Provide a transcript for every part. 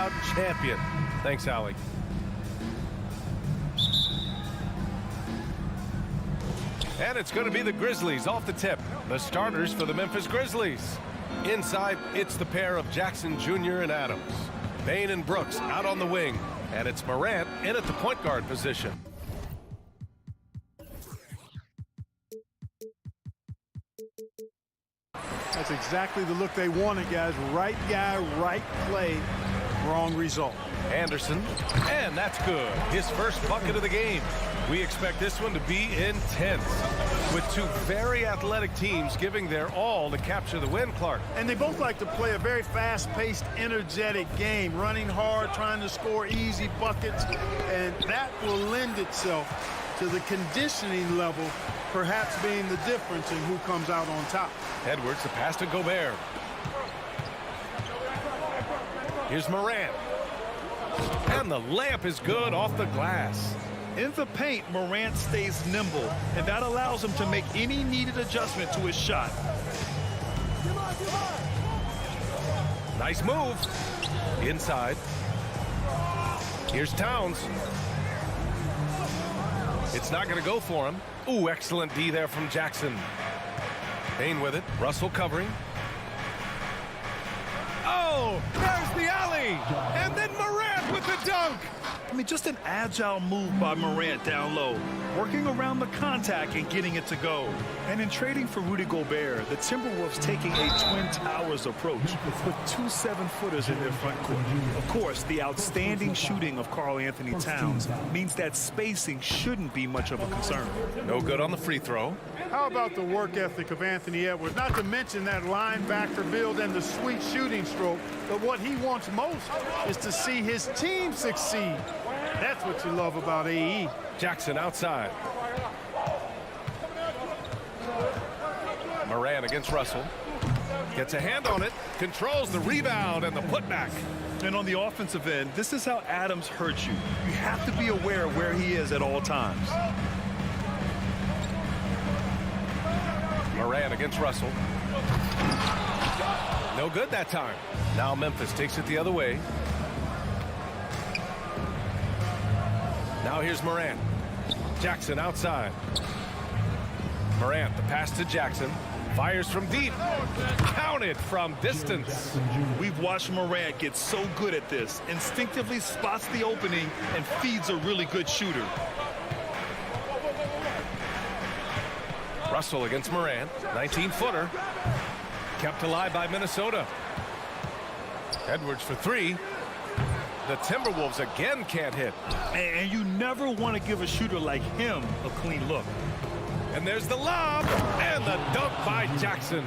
proud champion. Thanks, Allie. And it's going to be the Grizzlies off the tip. The starters for the Memphis Grizzlies. Inside, it's the pair of Jackson Jr. and Adams. Bane and Brooks out on the wing. And it's Morant in at the point guard position. That's exactly the look they wanted, guys. Right guy, right play, wrong result. Anderson, and that's good. His first bucket of the game. We expect this one to be intense, with two very athletic teams giving their all to capture the win, Clark. And they both like to play a very fast-paced, energetic game, running hard, trying to score easy buckets, and that will lend itself to the conditioning level perhaps being the difference in who comes out on top. Edwards, the pass to Gobert. Here's Morant. And the layup is good off the glass. In the paint, Morant stays nimble, and that allows him to make any needed adjustment to his shot. Nice move. Inside. Here's Towns. It's not going to go for him. Ooh, excellent D there from Jackson. Bane with it. Russell covering. Oh, there's the alley. And then Morant with the dunk. I mean, just an agile move by Morant down low, working around the contact and getting it to go. And in trading for Rudy Gobert, the Timberwolves taking a Twin Towers approach with two 7-footers in their front court. Of course, the outstanding shooting of Karl Anthony Towns means that spacing shouldn't be much of a concern. No good on the free throw. How about the work ethic of Anthony Edwards? Not to mention that linebacker build and the sweet shooting stroke, but what he wants most is to see his team succeed. That's what you love about AE. Jackson outside. Morant against Russell. Gets a hand on it, controls the rebound and the putback. And on the offensive end, this is how Adams hurts you. You have to be aware of where he is at all times. Morant against Russell. No good that time. Now Memphis takes it the other way. Now here's Morant. Jackson outside. Morant, the pass to Jackson. Fires from deep. Counted from distance. We've watched Morant get so good at this. Instinctively spots the opening and feeds a really good shooter. Russell against Morant. 19-footer. Kept alive by Minnesota. Edwards for three. The Timberwolves again can't hit. And you never want to give a shooter like him a clean look. And there's the lob and the dunk by Jackson.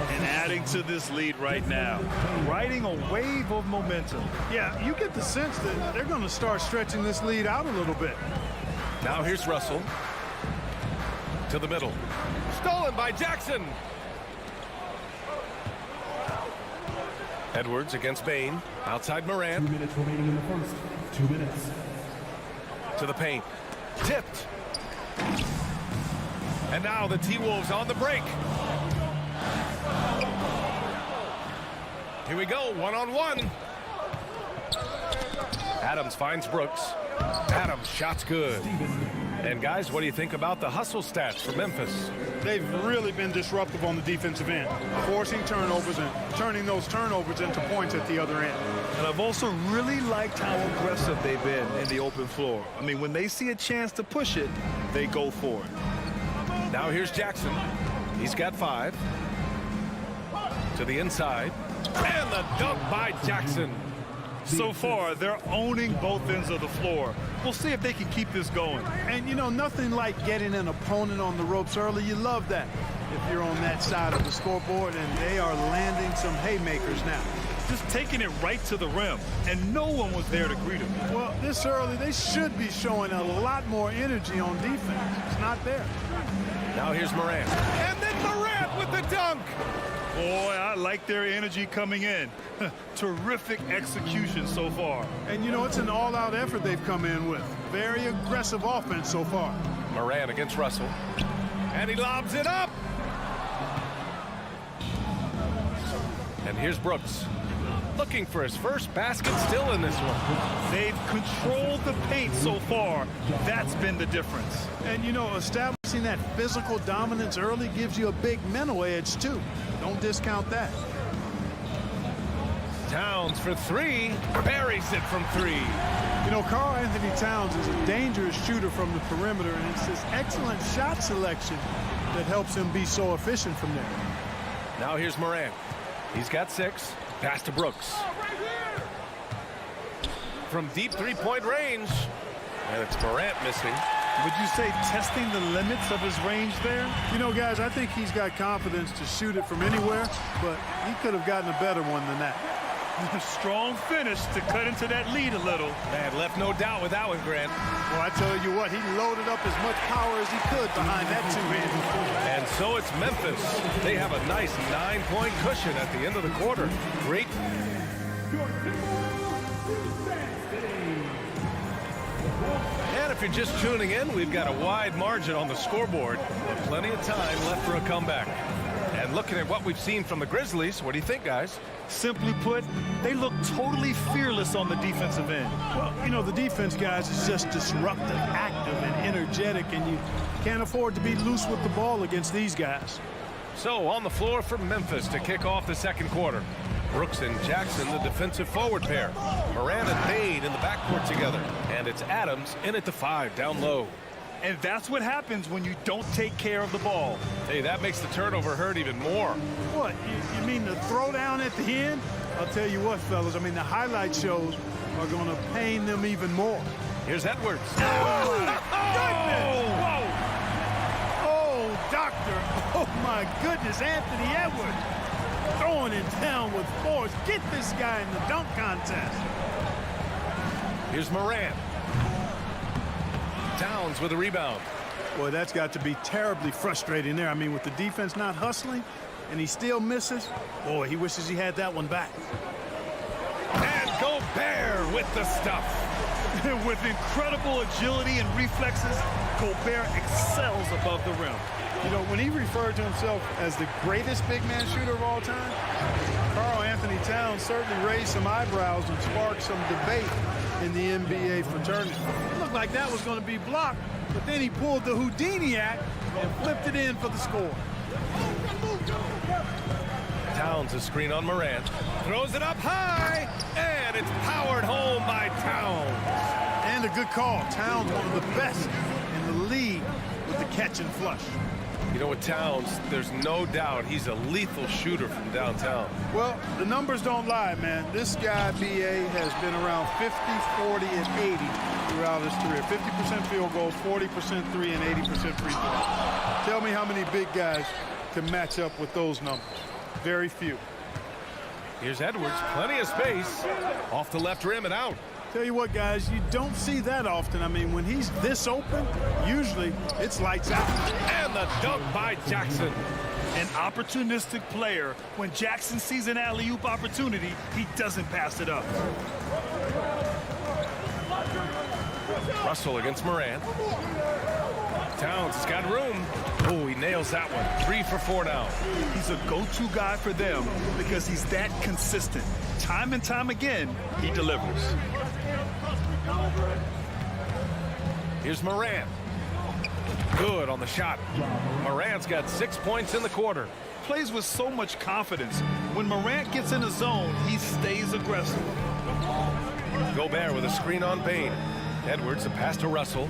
And adding to this lead right now, riding a wave of momentum. Yeah, you get the sense that they're going to start stretching this lead out a little bit. Now here's Russell. To the middle. Stolen by Jackson. Edwards against Bane. Outside Morant. 2 minutes remaining in the first. 2 minutes. To the paint. Tipped. And now the T-Wolves on the break. Here we go, one-on-one. Adams finds Brooks. Adams, shot's good. And guys, what do you think about the hustle stats for Memphis? They've really been disruptive on the defensive end, forcing turnovers and turning those turnovers into points at the other end. And I've also really liked how aggressive they've been in the open floor. I mean, when they see a chance to push it, they go for it. Now here's Jackson. He's got 5. To the inside. And the dunk by Jackson. So far, they're owning both ends of the floor. We'll see if they can keep this going. And, you know, nothing like getting an opponent on the ropes early. You love that if you're on that side of the scoreboard, and they are landing some haymakers now. Just taking it right to the rim, and no one was there to greet him. Well, this early, they should be showing a lot more energy on defense. It's not there. Now here's Morant. And then Morant with the dunk. Boy, I like their energy coming in. Terrific execution so far. And, you know, it's an all-out effort they've come in with. Very aggressive offense so far. Morant against Russell. And he lobs it up. And here's Brooks. looking for his first basket still in this one. They've controlled the paint so far. That's been the difference. And, you know, establishing that physical dominance early gives you a big mental edge, too. Don't discount that. Towns for three, buries it from three. You know, Karl Anthony Towns is a dangerous shooter from the perimeter, and it's his excellent shot selection that helps him be so efficient from there. Now here's Morant. He's got 6. Pass to Brooks. From deep three-point range. And it's Morant missing. Would you say testing the limits of his range there? You know, guys, I think he's got confidence to shoot it from anywhere, but he could have gotten a better one than that. Strong finish to cut into that lead a little. Man, left no doubt with that one, Grant. Well, I tell you what, he loaded up as much power as he could behind that two-handed. And so it's Memphis. They have a nice 9-point cushion at the end of the quarter. Great. And if you're just tuning in, we've got a wide margin on the scoreboard, but plenty of time left for a comeback. And looking at what we've seen from the Grizzlies, what do you think, guys? Simply put, they look totally fearless on the defensive end. Well, you know, the defense, guys, is just disruptive, active, and energetic, and you can't afford to be loose with the ball against these guys. So on the floor for Memphis to kick off the second quarter. Brooks and Jackson, the defensive forward pair. Morant and Payne in the backcourt together. And it's Adams in at the 5 down low. And that's what happens when you don't take care of the ball. Hey, that makes the turnover hurt even more. What, you mean the throwdown at the end? I'll tell you what, fellas, I mean, the highlight shows are going to pain them even more. Here's Edwards. Oh, my goodness! Whoa! Oh, doctor! Oh, my goodness, Anthony Edwards throwing it down with force. Get this guy in the dunk contest. Here's Morant. Towns with a rebound. Boy, that's got to be terribly frustrating there. I mean, with the defense not hustling, and he still misses, boy, he wishes he had that one back. And Gobert with the stuff. With incredible agility and reflexes, Gobert excels above the rim. You know, when he referred to himself as the greatest big man shooter of all time, Karl Anthony Towns certainly raised some eyebrows and sparked some debate in the NBA fraternity. It looked like that was going to be blocked, but then he pulled the Houdini act and flipped it in for the score. Towns a screen on Morant. Throws it up high, and it's powered home by Towns. And a good call. Towns, one of the best in the league with the catch and flush. You know, with Towns, there's no doubt he's a lethal shooter from downtown. Well, the numbers don't lie, man. This guy, B.A., has been around 50, 40, and 80 throughout his career. 50% field goals, 40% three, and 80% free throws. Tell me how many big guys can match up with those numbers. Very few. Here's Edwards, plenty of space. Off the left rim and out. Tell you what, guys, you don't see that often. I mean, when he's this open, usually it's lights out. And the dunk by Jackson. An opportunistic player. When Jackson sees an alley-oop opportunity, he doesn't pass it up. Russell against Morant. Towns has got room. Oh, he nails that one. 3 for 4 now. He's a go-to guy for them because he's that consistent. Time and time again, he delivers. Here's Morant. Good on the shot. Morant's got 6 points in the quarter. Plays with so much confidence. When Morant gets in the zone, he stays aggressive. Gobert with a screen on Payne. Edwards, a pass to Russell.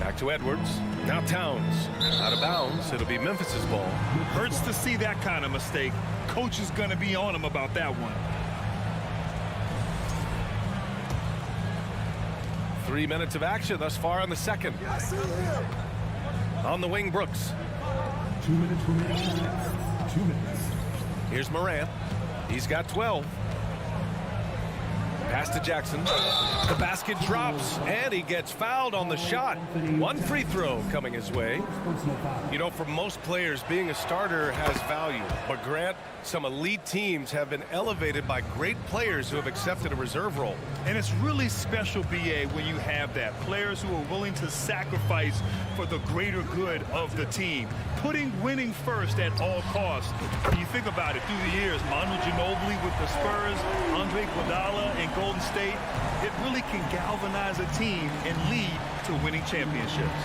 Back to Edwards. Now Towns. Out of bounds. It'll be Memphis's ball. Hurts to see that kind of mistake. Coach is going to be on him about that one. 3 minutes of action thus far in the second. On the wing, Brooks. 2 minutes remaining. 2 minutes. Here's Morant. He's got 12. Pass to Jackson. The basket drops, and he gets fouled on the shot. One free throw coming his way. You know, for most players, being a starter has value. But Grant, some elite teams have been elevated by great players who have accepted a reserve role. And it's really special, B.A., when you have that. Players who are willing to sacrifice for the greater good of the team. Putting winning first at all costs. When you think about it, through the years, Manu Ginobili with the Spurs, Andre Iguodala in Golden State, it really can galvanize a team and lead to winning championships.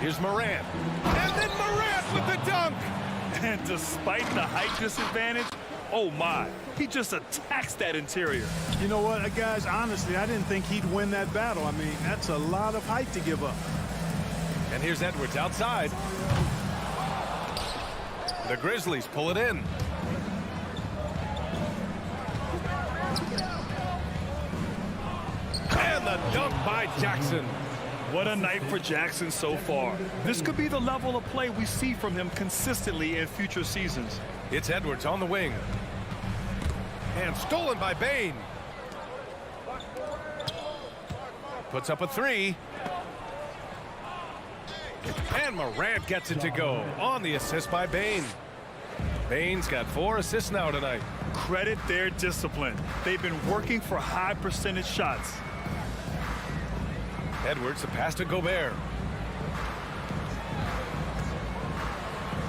Here's Morant. And then Morant with the dunk. And despite the height disadvantage, oh my, he just attacks that interior. You know what, guys, honestly, I didn't think he'd win that battle. I mean, that's a lot of height to give up. And here's Edwards outside. The Grizzlies pull it in. And the dunk by Jackson. What a night for Jackson so far. This could be the level of play we see from him consistently in future seasons. It's Edwards on the wing. And stolen by Bane. Puts up a three. And Morant gets it to go on the assist by Bane. Bane's got 4 assists now tonight. Credit their discipline. They've been working for high percentage shots. Edwards, the pass to Gobert.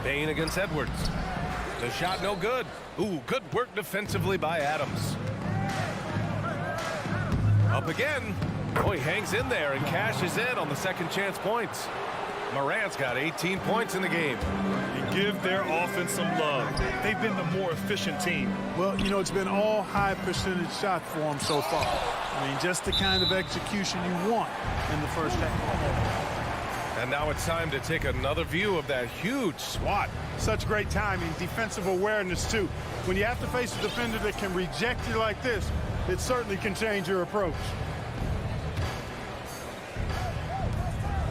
Bane against Edwards. The shot no good. Ooh, good work defensively by Adams. Up again. Oh, he hangs in there and cashes in on the second chance points. Morant's got 18 points in the game. You give their offense some love. They've been the more efficient team. Well, you know, it's been all high percentage shots for them so far. I mean, just the kind of execution you want in the first half. And now it's time to take another view of that huge swat. Such great timing, defensive awareness, too. When you have to face a defender that can reject you like this, it certainly can change your approach.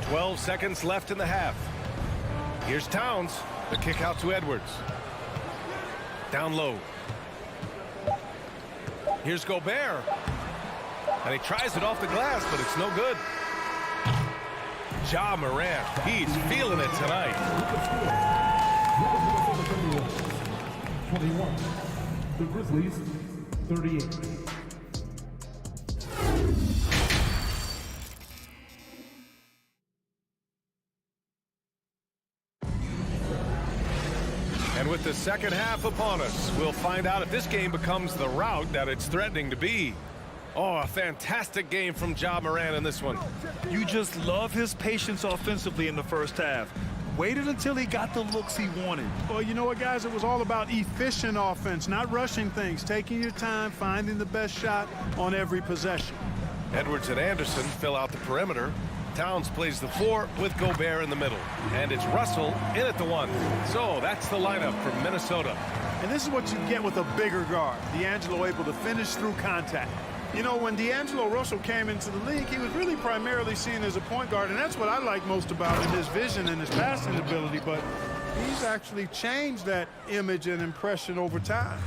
12 seconds left in the half. Here's Towns. The kick out to Edwards. Down low. Here's Gobert. And he tries it off the glass, but it's no good. Ja Morant, he's feeling it tonight. 21. The Grizzlies, 38. And with the second half upon us, we'll find out if this game becomes the rout that it's threatening to be. Oh, a fantastic game from Ja Morant in this one. You just love his patience offensively in the first half. Waited until he got the looks he wanted. Well, you know what, guys? It was all about efficient offense, not rushing things, taking your time, finding the best shot on every possession. Edwards and Anderson fill out the perimeter. Towns plays the 4 with Gobert in the middle. And it's Russell in at the 1. So that's the lineup from Minnesota. And this is what you get with a bigger guard. D'Angelo able to finish through contact. You know, when D'Angelo Russell came into the league, he was really primarily seen as a point guard, and that's what I like most about him, his vision and his passing ability. But he's actually changed that image and impression over time.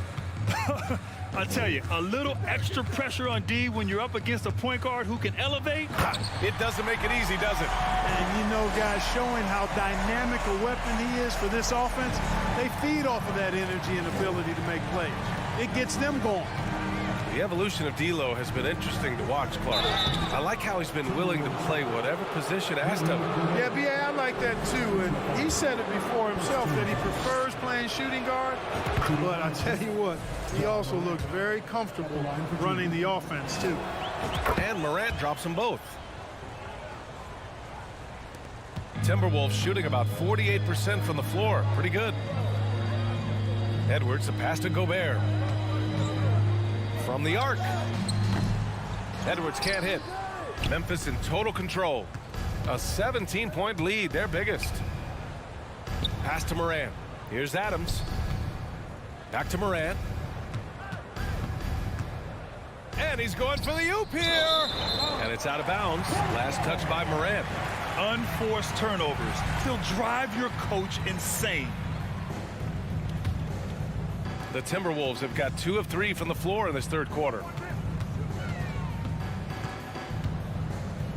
I tell you, a little extra pressure on D when you're up against a point guard who can elevate. It doesn't make it easy, does it? And you know, guys, showing how dynamic a weapon he is for this offense, they feed off of that energy and ability to make plays. It gets them going. The evolution of D'Lo has been interesting to watch, Clark. I like how he's been willing to play whatever position asked of him. Yeah, B.A., I like that too. And he said it before himself that he prefers playing shooting guard. But I tell you what, he also looks very comfortable running the offense too. And Morant drops them both. Timberwolves shooting about 48% from the floor. Pretty good. Edwards, a pass to Gobert. From the arc. Edwards can't hit. Memphis in total control. A 17-point lead, their biggest. Pass to Morant. Here's Adams. Back to Morant. And he's going for the oop here. And it's out of bounds. Last touch by Morant. Unforced turnovers. He'll drive your coach insane. The Timberwolves have got 2 of 3 from the floor in this third quarter.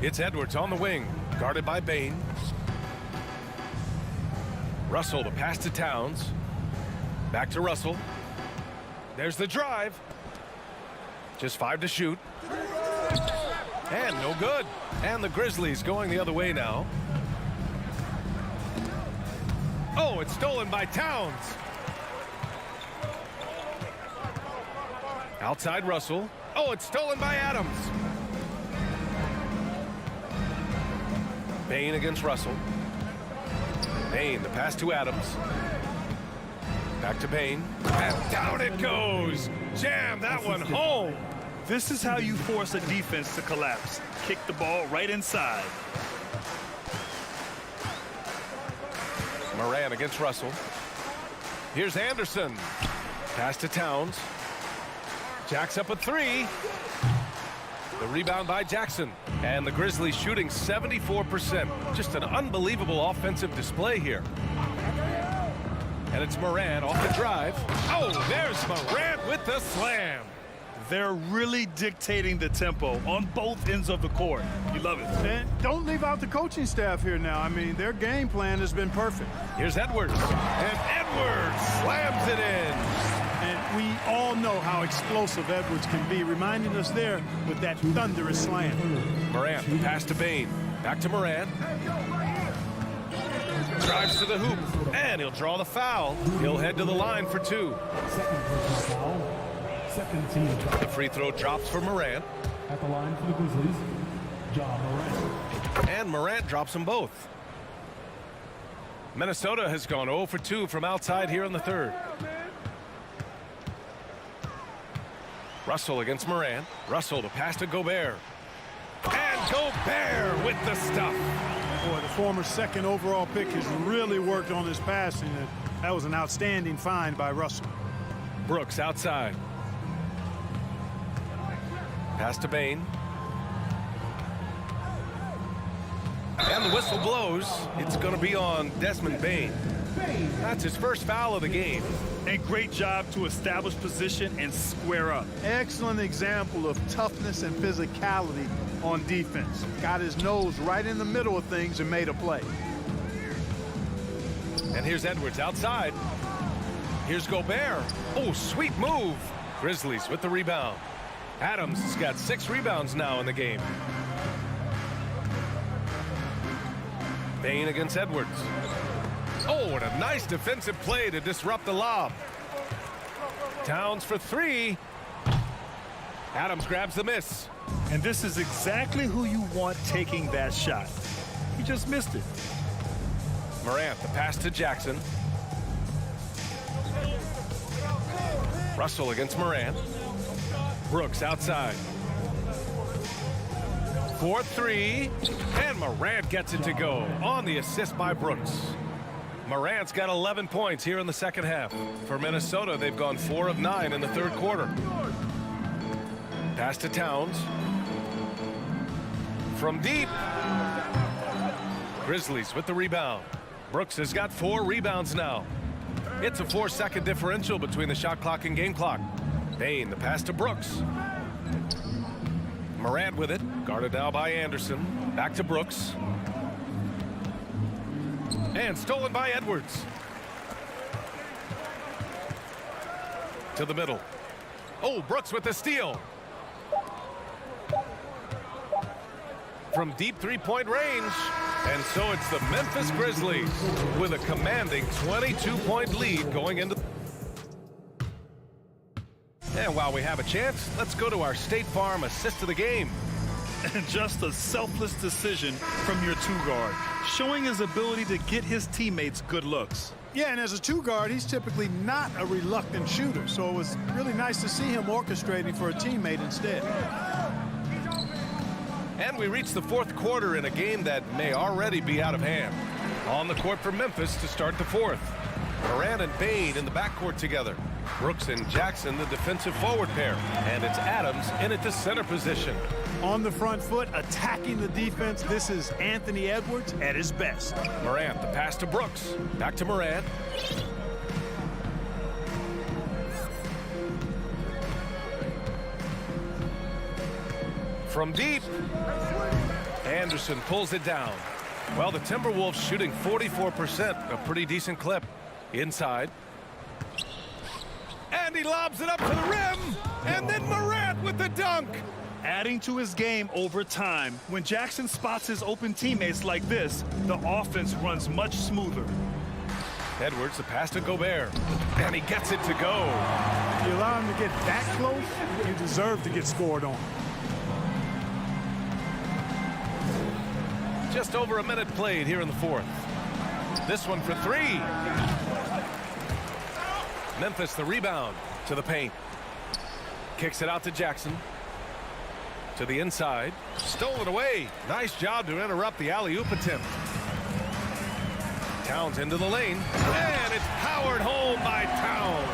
It's Edwards on the wing, guarded by Bane. Russell, the pass to Towns. Back to Russell. There's the drive. Just 5 to shoot. And no good. And the Grizzlies going the other way now. Oh, it's stolen by Towns. Outside Russell. Oh, it's stolen by Adams. Bane against Russell. Bane, the pass to Adams. Back to Bane. And down it goes. Jam that one home. This is how you force a defense to collapse. Kick the ball right inside. Moran against Russell. Here's Anderson. Pass to Towns. Jacks up a 3. The rebound by Jackson. And the Grizzlies shooting 74%. Just an unbelievable offensive display here. And it's Moran off the drive. Oh, there's Moran with the slam. They're really dictating the tempo on both ends of the court. You love it. And don't leave out the coaching staff here now. I mean, their game plan has been perfect. Here's Edwards. And Edwards slams it in. And we all know how explosive Edwards can be, reminding us there with that thunderous slam. Morant, the pass to Bane. Back to Moran. Drives to the hoop, and he'll draw the foul. He'll head to the line for 2. Second personal foul. Second team. The free throw drops for Morant. At the line for the Grizzlies, Ja Morant. And Morant drops them both. Minnesota has gone 0 for 2 from outside here in the third. Russell against Morant. Russell to pass to Gobert. And Gobert with the stuff. Boy, the former second overall pick has really worked on his passing. And that was an outstanding find by Russell. Brooks outside. Pass to Bane. And the whistle blows. It's going to be on Desmond Bane. That's his first foul of the game. And great job to establish position and square up. Excellent example of toughness and physicality on defense. Got his nose right in the middle of things and made a play. And here's Edwards outside. Here's Gobert. Oh, sweet move. Grizzlies with the rebound. Adams has got 6 rebounds now in the game. Bane against Edwards. Oh, and a nice defensive play to disrupt the lob. Towns for 3. Adams grabs the miss. And this is exactly who you want taking that shot. He just missed it. Morant, the pass to Jackson. Russell against Morant. Brooks outside. 4-3. And Morant gets it to go on the assist by Brooks. Morant's got 11 points here in the second half. For Minnesota, they've gone 4 of 9 in the third quarter. Pass to Towns. From deep. Grizzlies with the rebound. Brooks has got 4 rebounds now. It's a 4-second differential between the shot clock and game clock. Bane, the pass to Brooks. Morant with it, guarded now by Anderson. Back to Brooks. And stolen by Edwards. To the middle. Oh, Brooks with the steal. From deep three-point range. And so it's the Memphis Grizzlies with a commanding 22-point lead going into. And while we have a chance, let's go to our State Farm assist of the game. And just a selfless decision from your 2-guard, showing his ability to get his teammates good looks. Yeah, and as a 2-guard, he's typically not a reluctant shooter, so it was really nice to see him orchestrating for a teammate instead. And we reach the fourth quarter in a game that may already be out of hand. On the court for Memphis to start the fourth. Morant and Bane in the backcourt together. Brooks and Jackson, the defensive forward pair. And it's Adams in at the center position. On the front foot, attacking the defense, this is Anthony Edwards at his best. Morant, the pass to Brooks. Back to Morant. From deep. Anderson pulls it down. Well, the Timberwolves shooting 44%, a pretty decent clip. Inside. And he lobs it up to the rim. And then Morant with the dunk. Adding to his game over time. When Jackson spots his open teammates like this, the offense runs much smoother. Edwards, the pass to Gobert. And he gets it to go. If you allow him to get that close, you deserve to get scored on. Just over a minute played here in the fourth. This one for three. Memphis the rebound to the paint. Kicks it out to Jackson. To the inside. Stolen away. Nice job to interrupt the alley-oop attempt. Towns into the lane. And it's powered home by Towns.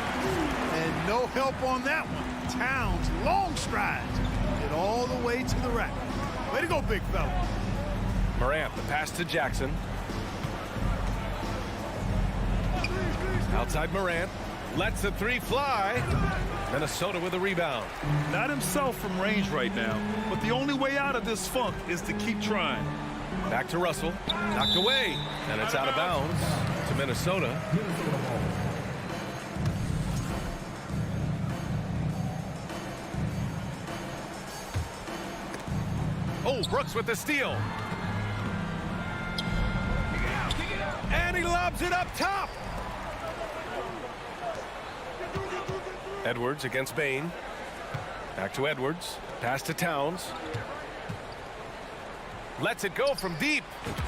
And no help on that one. Towns, long strides. Get all the way to the rack. Way to go, big fella. Morant, the pass to Jackson. Outside Morant. Lets the three fly. Minnesota with a rebound. Not himself from range right now, but the only way out of this funk is to keep trying. Back to Russell. Knocked away. And it's out of bounds to Minnesota. Oh, Brooks with the steal. And he lobs it up top. Edwards against Bane. Back to Edwards. Pass to Towns. Lets it go from deep.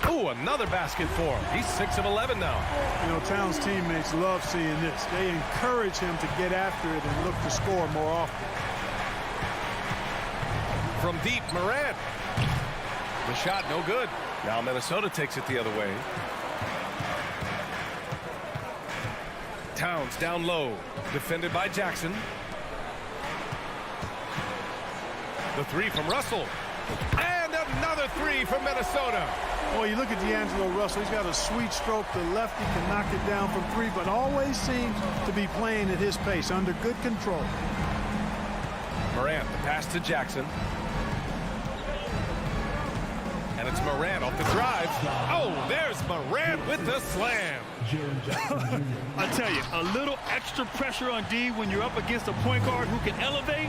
Ooh, another basket for him. He's 6 of 11 now. You know, Towns' teammates love seeing this. They encourage him to get after it and look to score more often. From deep, Morant. The shot no good. Now Minnesota takes it the other way. Towns down low. Defended by Jackson. The three from Russell. And another three from Minnesota. Well, you look at D'Angelo Russell. He's got a sweet stroke. The lefty can knock it down from three, but always seems to be playing at his pace, under good control. Morant, the pass to Jackson. And it's Morant off the drive. Oh, there's Morant with the slam. I tell you, a little extra pressure on D when you're up against a point guard who can elevate.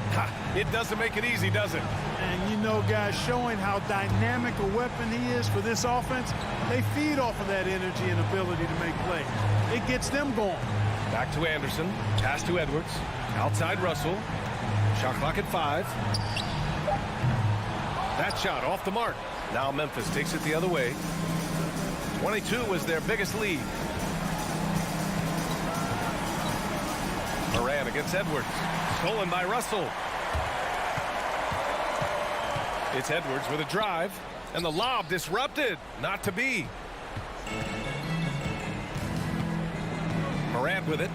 It doesn't make it easy, does it? And you know, guys, showing how dynamic a weapon he is for this offense, they feed off of that energy and ability to make plays. It gets them going. Back to Anderson. Pass to Edwards. Outside Russell. Shot clock at 5. That shot off the mark. Now Memphis takes it the other way. 22 was their biggest lead. Morant against Edwards. Stolen by Russell. It's Edwards with a drive. And the lob disrupted. Not to be. Morant with it.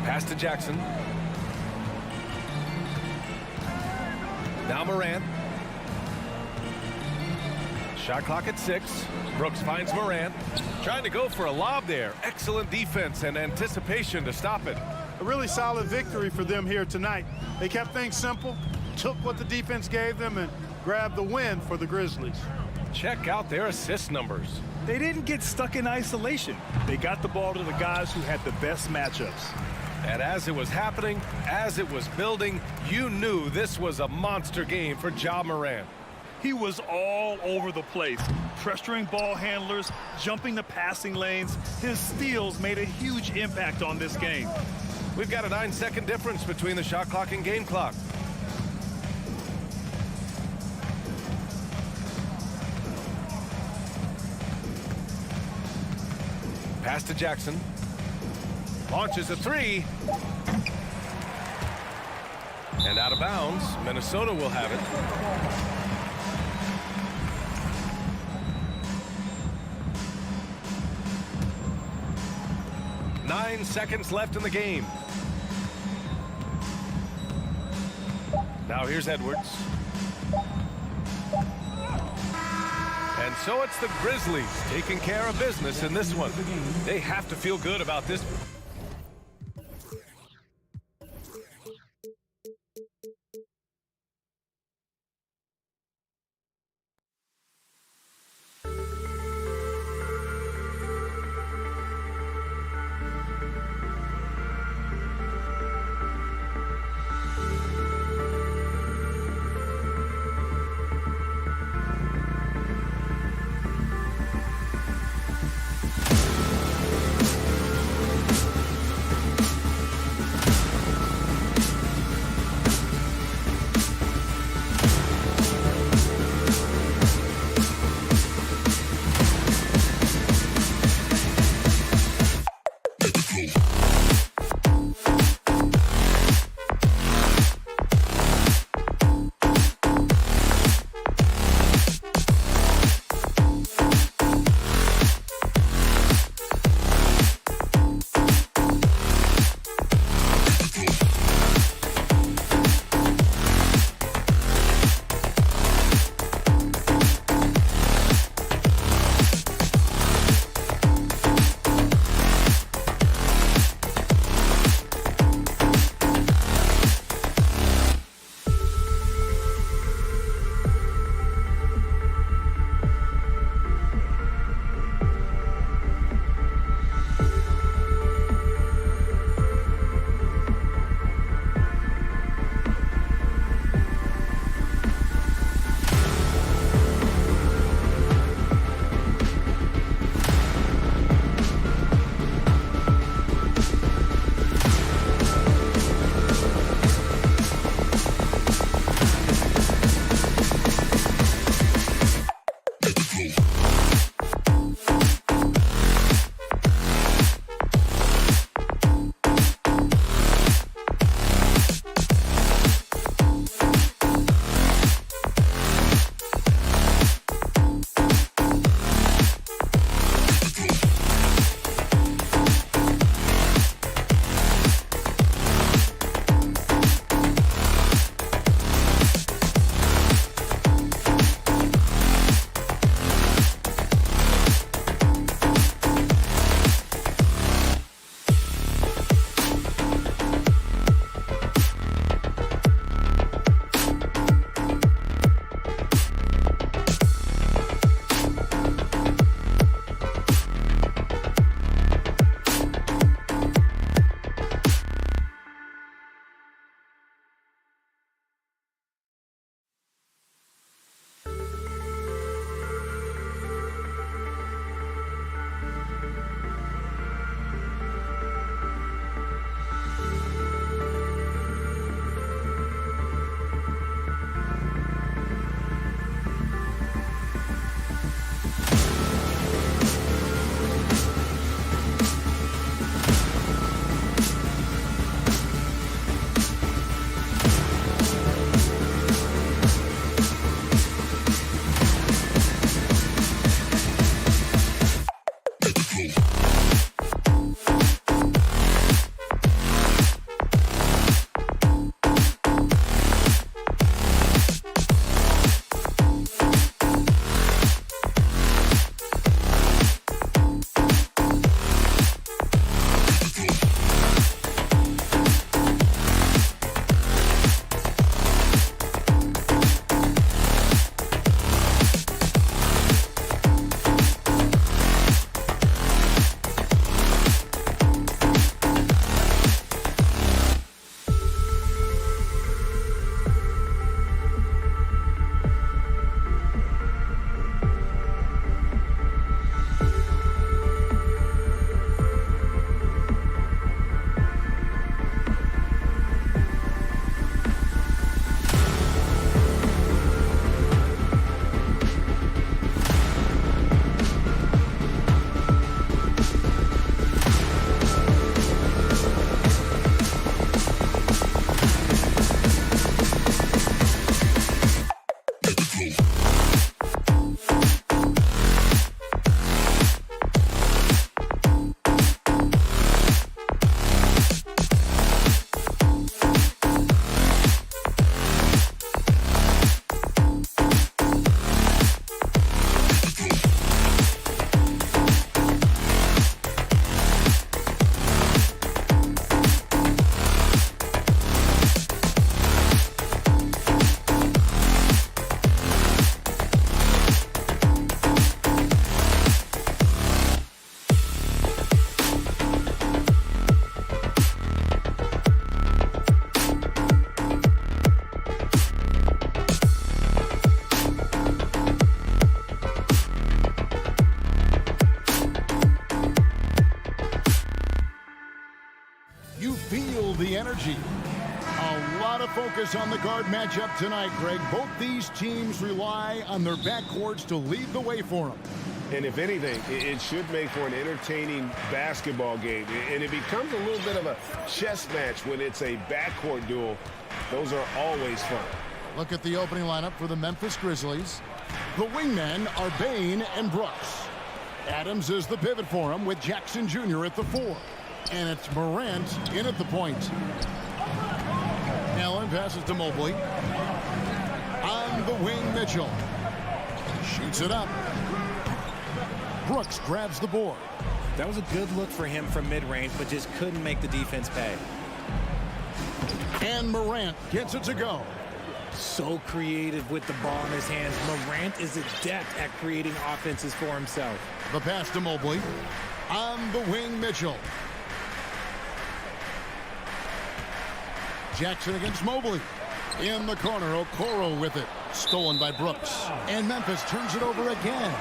Pass to Jackson. Now Morant. Shot clock at 6. Brooks finds Morant. Trying to go for a lob there. Excellent defense and anticipation to stop it. A really solid victory for them here tonight. They kept things simple, took what the defense gave them, and grabbed the win for the Grizzlies. Check out their assist numbers. They didn't get stuck in isolation. They got the ball to the guys who had the best matchups. And as it was happening, as it was building, you knew this was a monster game for Ja Morant. He was all over the place, pressuring ball handlers, jumping the passing lanes. His steals made a huge impact on this game. We've got a 9-second difference between the shot clock and game clock. Pass to Jackson. Launches a 3. And out of bounds. Minnesota will have it. Nine seconds left in the game. Now here's Edwards. And so it's the Grizzlies taking care of business in this one. They have to feel good about this. energy. A lot of focus on the guard matchup tonight, Greg. Both these teams rely on their backcourts to lead the way for them. And if anything, it should make for an entertaining basketball game. And it becomes a little bit of a chess match when it's a backcourt duel. Those are always fun. Look at the opening lineup for the Memphis Grizzlies. The wingmen are Bane and Brooks. Adams is the pivot for him with Jackson Jr. at the 4. And it's Morant in at the point. Allen passes to Mobley. On the wing, Mitchell. Shoots it up. Brooks grabs the board. That was a good look for him from mid-range, but just couldn't make the defense pay. And Morant gets it to go. So creative with the ball in his hands. Morant is adept at creating offenses for himself. The pass to Mobley. On the wing, Mitchell. Jackson against Mobley. In the corner, Okoro with it. Stolen by Brooks. And Memphis turns it over again.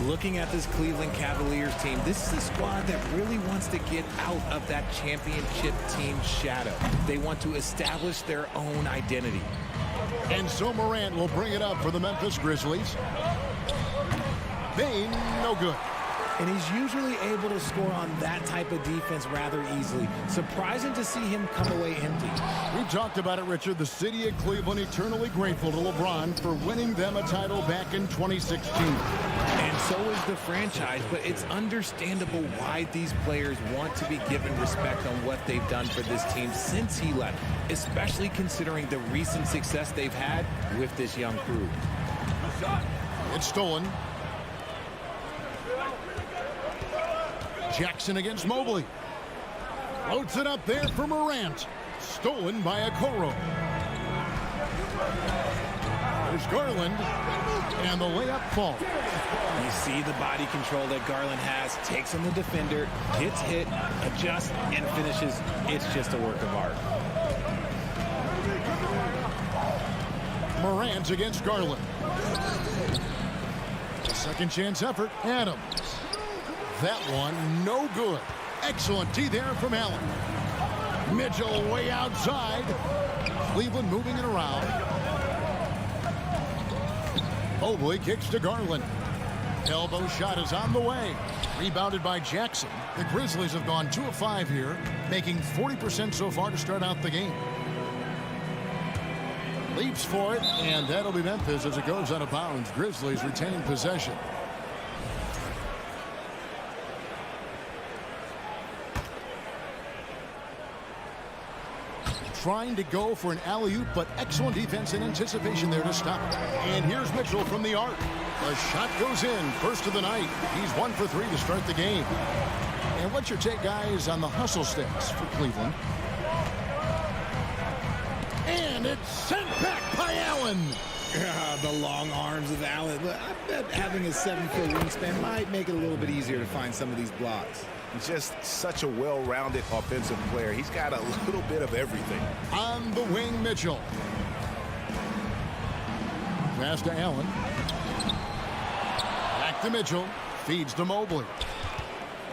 Looking at this Cleveland Cavaliers team, this is a squad that really wants to get out of that championship team shadow. They want to establish their own identity. And so Morant will bring it up for the Memphis Grizzlies. Bane, no good. And he's usually able to score on that type of defense rather easily. Surprising to see him come away empty. We talked about it, Richard. The city of Cleveland eternally grateful to LeBron for winning them a title back in 2016. And so is the franchise, but it's understandable why these players want to be given respect on what they've done for this team since he left, especially considering the recent success they've had with this young crew. It's stolen. Jackson against Mobley. Floats it up there for Morant. Stolen by Okoro. There's Garland. And the layup falls. You see the body control that Garland has. Takes on the defender, gets hit, adjusts, and finishes. It's just a work of art. Morant against Garland. A second chance effort. Adams. That one, no good. Excellent D there from Allen. Mitchell way outside. Cleveland moving it around. Mobley kicks to Garland. Elbow shot is on the way. Rebounded by Jackson. The Grizzlies have gone 2 of 5 here, making 40% so far to start out the game. Leaps for it, and that'll be Memphis as it goes out of bounds. Grizzlies retaining possession. Trying to go for an alley-oop, but excellent defense and anticipation there to stop. And here's Mitchell from the arc. The shot goes in, first of the night. He's 1 for 3 to start the game. And what's your take, guys, on the hustle stats for Cleveland? And it's sent back by Allen. The long arms of Allen. I bet having a 7-foot wingspan might make it a little bit easier to find some of these blocks. He's just such a well-rounded offensive player. He's got a little bit of everything. On the wing, Mitchell. Pass to Allen. Back to Mitchell. Feeds to Mobley.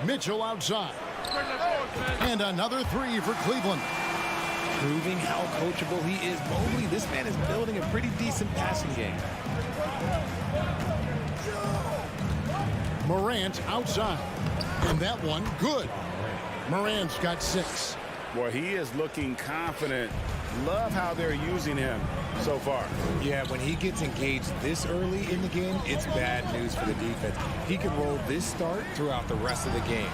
Mitchell outside. And another 3 for Cleveland. Proving how coachable he is. Mobley, this man is building a pretty decent passing game. Morant outside. And that one, good. Morant's got 6. Boy, he is looking confident. Love how they're using him so far. Yeah, when he gets engaged this early in the game, it's bad news for the defense. He can roll this start throughout the rest of the game.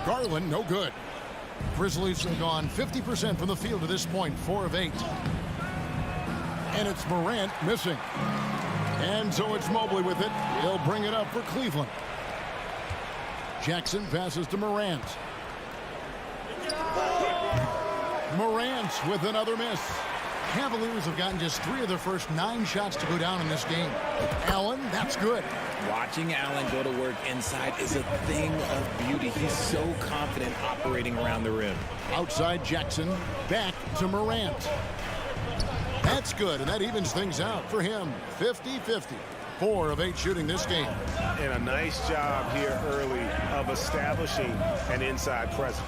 Garland, no good. Grizzlies have gone 50% from the field to this point, 4 of 8. And it's Morant missing. And so it's Mobley with it. He'll bring it up for Cleveland. Jackson passes to Morant. Morant with another miss. Cavaliers have gotten just 3 of their first 9 shots to go down in this game. Allen, that's good. Watching Allen go to work inside is a thing of beauty. He's so confident operating around the rim. Outside Jackson, back to Morant. That's good, and that evens things out for him. 50-50. 4 of 8 shooting this game. And a nice job here early of establishing an inside presence.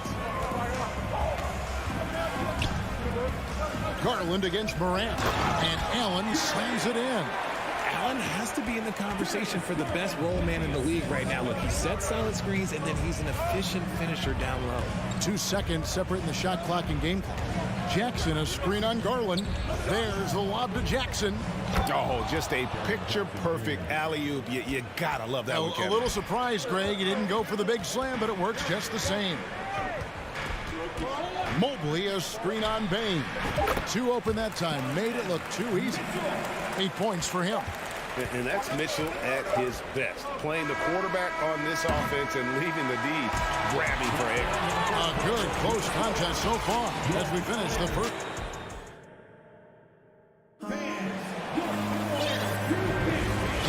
Garland against Morant. And Allen slams it in. Allen has to be in the conversation for the best roll man in the league right now. Look, he sets solid screens, and then he's an efficient finisher down low. 2 seconds separating the shot clock and game clock. Jackson, a screen on Garland. There's the lob to Jackson. Oh, just a picture-perfect alley-oop. You gotta love that one, A Kevin. little surprised, Greg. He didn't go for the big slam, but it works just the same. Mobley, a screen on Bain. 2 open that time. Made it look too easy. 8 points for him. And that's Mitchell at his best. Playing the quarterback on this offense and leaving the D grabbing for air. A good close contest so far as we finish the first.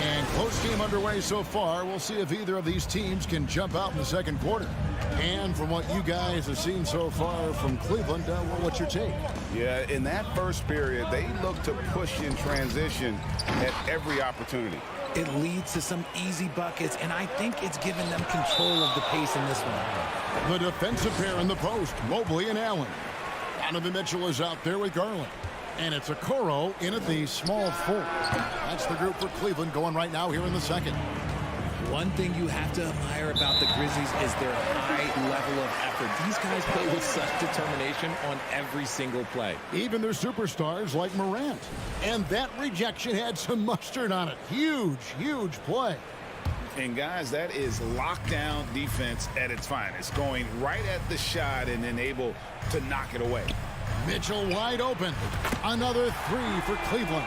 And close game underway so far. We'll see if either of these teams can jump out in the second quarter. And from what you guys have seen so far from Cleveland, what's your take? Yeah, in that first period, they look to push in transition at every opportunity. It leads to some easy buckets, and I think it's given them control of the pace in this one. The defensive pair in the post, Mobley and Allen. Donovan Mitchell is out there with Garland. And it's Okoro in at the small 4. That's the group for Cleveland going right now here in the second. One thing you have to admire about the Grizzlies is their high level of effort. These guys play with such determination on every single play. Even their superstars like Morant. And that rejection had some mustard on it. Huge, huge play. And guys, that is lockdown defense at its finest. Going right at the shot and then able to knock it away. Mitchell wide open. Another 3 for Cleveland.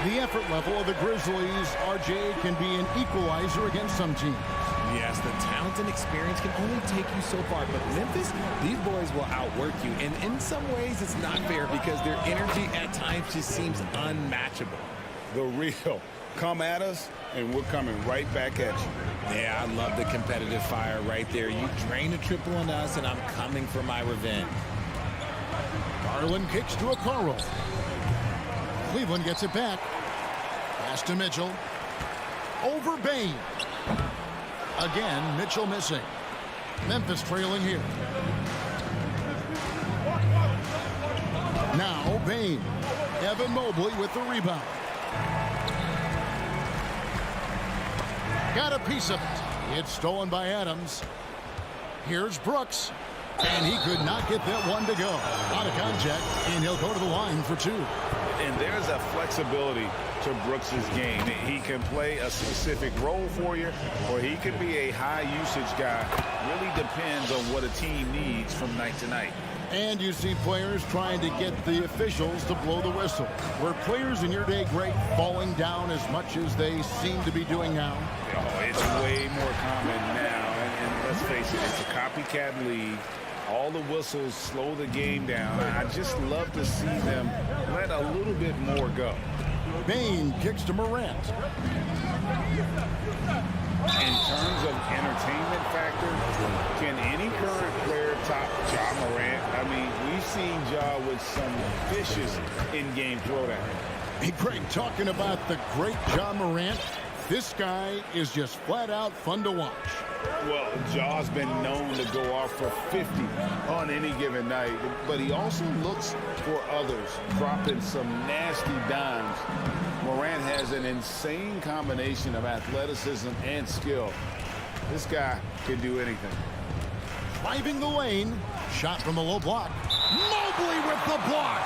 The effort level of the Grizzlies, RJ, can be an equalizer against some teams. Yes, the talent and experience can only take you so far, but Memphis, these boys will outwork you. And in some ways, it's not fair because their energy at times just seems unmatchable. The real come at us, and we're coming right back at you. Yeah, I love the competitive fire right there. You drain a triple on us, and I'm coming for my revenge. Garland kicks to Okoro. Cleveland gets it back. Pass to Mitchell. Over Bain. Again, Mitchell missing. Memphis trailing here. Now Bain. Evan Mobley with the rebound. Got a piece of it. It's stolen by Adams. Here's Brooks. And he could not get that one to go. Out of contact, and he'll go to the line for 2. And there's a flexibility to Brooks's game. He can play a specific role for you, or he can be a high-usage guy. Really depends on what a team needs from night to night. And you see players trying to get the officials to blow the whistle. Were players in your day, Greg, falling down as much as they seem to be doing now? Oh, it's way more common now. And let's face it, it's a copycat league. All the whistles slow the game down. I just love to see them let a little bit more go. Bain kicks to Morant. In terms of entertainment factor, can any current player top Ja Morant? I mean, we've seen Ja with some vicious in-game throwdown. Hey, Greg, talking about the great Ja Morant, this guy is just flat out fun to watch. Well, Ja's been known to go off for 50 on any given night, but he also looks for others, dropping some nasty dimes. Morant has an insane combination of athleticism and skill. This guy can do anything. Driving the lane, shot from the low block. Mobley with the block.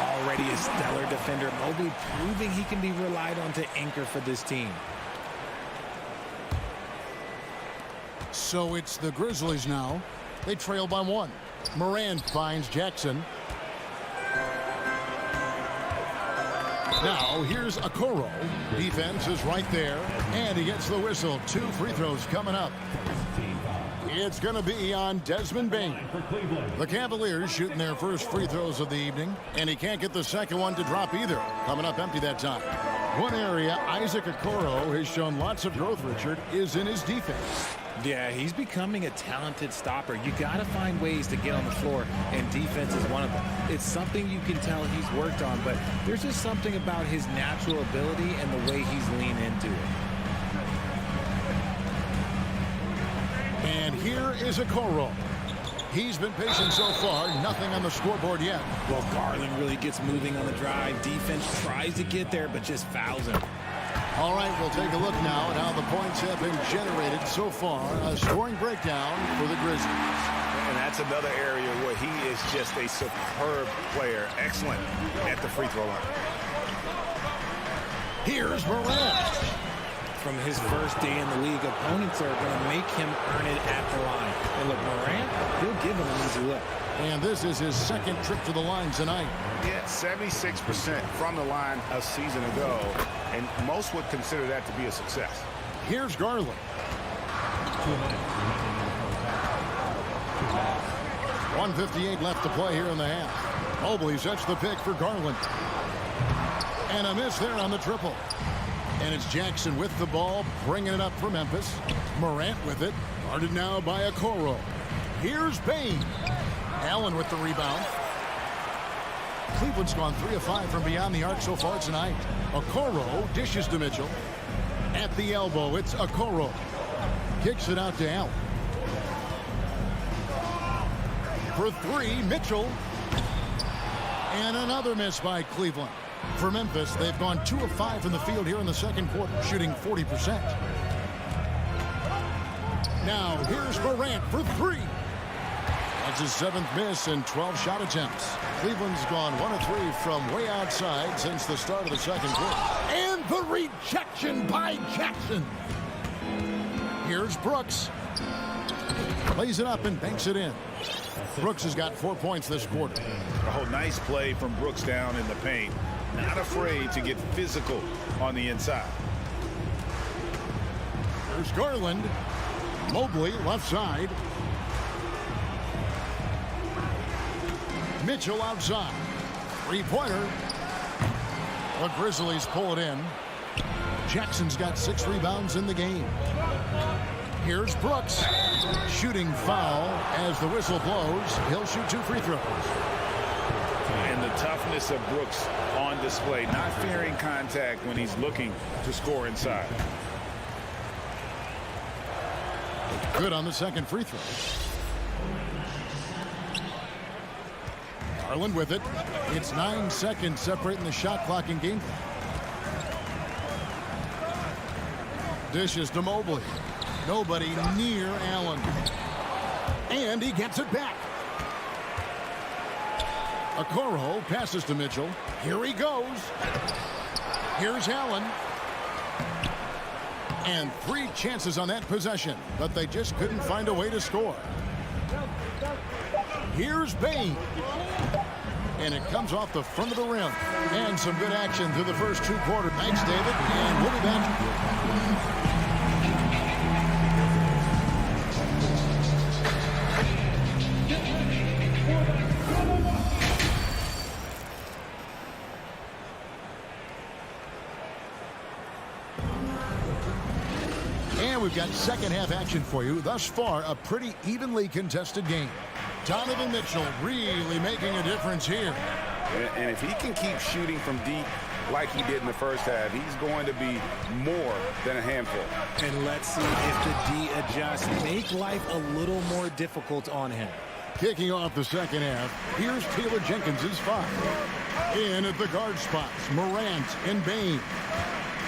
Already a stellar defender, Mobley proving he can be relied on to anchor for this team. So it's the Grizzlies now. They trail by 1. Morant finds Jackson. Now here's Okoro. Defense is right there. And he gets the whistle. 2 free throws coming up. It's going to be on Desmond Bain. The Cavaliers shooting their first free throws of the evening. And he can't get the second one to drop either. Coming up empty that time. One area Isaac Okoro has shown lots of growth, Richard, is in his defense. Yeah, he's becoming a talented stopper. You got to find ways to get on the floor, and defense is one of them. It's something you can tell he's worked on, but there's just something about his natural ability and the way he's leaned into it. And here is Okoro. He's been patient so far. Nothing on the scoreboard yet. Well, Garland really gets moving on the drive. Defense tries to get there, but just fouls him. All right, we'll take a look now at how the points have been generated so far. A scoring breakdown for the Grizzlies. And that's another area where he is just a superb player. Excellent at the free throw line. Here's Morant. From his first day in the league, opponents are going to make him earn it at the line. And look, Morant, he'll give him an easy look. And this is his second trip to the line tonight. Yeah, 76% from the line a season ago, and most would consider that to be a success. Here's Garland. 1:58 left to play here in the half. Mobley sets the pick for Garland. And a miss there on the triple. And it's Jackson with the ball, bringing it up for Memphis. Morant with it, guarded now by Okoro. Here's Bane. Allen with the rebound. Cleveland's gone 3 of 5 from beyond the arc so far tonight. Okoro dishes to Mitchell. At the elbow, it's Okoro. Kicks it out to Allen. For 3, Mitchell. And another miss by Cleveland. For Memphis, they've gone 2 of 5 from the field here in the second quarter, shooting 40%. Now, here's Morant for 3. That's his 7th miss in 12 shot attempts. Cleveland's gone 1 of 3 from way outside since the start of the second quarter. And the rejection by Jackson. Here's Brooks. Plays it up and banks it in. Brooks has got 4 points this quarter. Oh, nice play from Brooks down in the paint. Not afraid to get physical on the inside. There's Garland. Mobley left side. Mitchell outside. Three-pointer. The Grizzlies pull it in. Jackson's got 6 rebounds in the game. Here's Brooks. Shooting foul as the whistle blows. He'll shoot 2 free throws. And the toughness of Brooks on display, not fearing contact when he's looking to score inside. Good on the second free throw. Garland with it. It's 9 seconds separating the shot clock and game clock. Dishes to Mobley. Nobody near Allen. And he gets it back. Okoro passes to Mitchell. Here he goes. Here's Allen. And 3 chances on that possession, but they just couldn't find a way to score. Here's Bane. And it comes off the front of the rim. And some good action through the first 2 quarters. Thanks, David. And we'll be back. And we've got second half action for you. Thus far, a pretty evenly contested game. Donovan Mitchell really making a difference here. And if he can keep shooting from deep like he did in the first half, he's going to be more than a handful. And let's see if the D adjusts. Make life a little more difficult on him. Kicking off the second half, here's Taylor Jenkins' 5. In at the guard spots, Morant and Bane.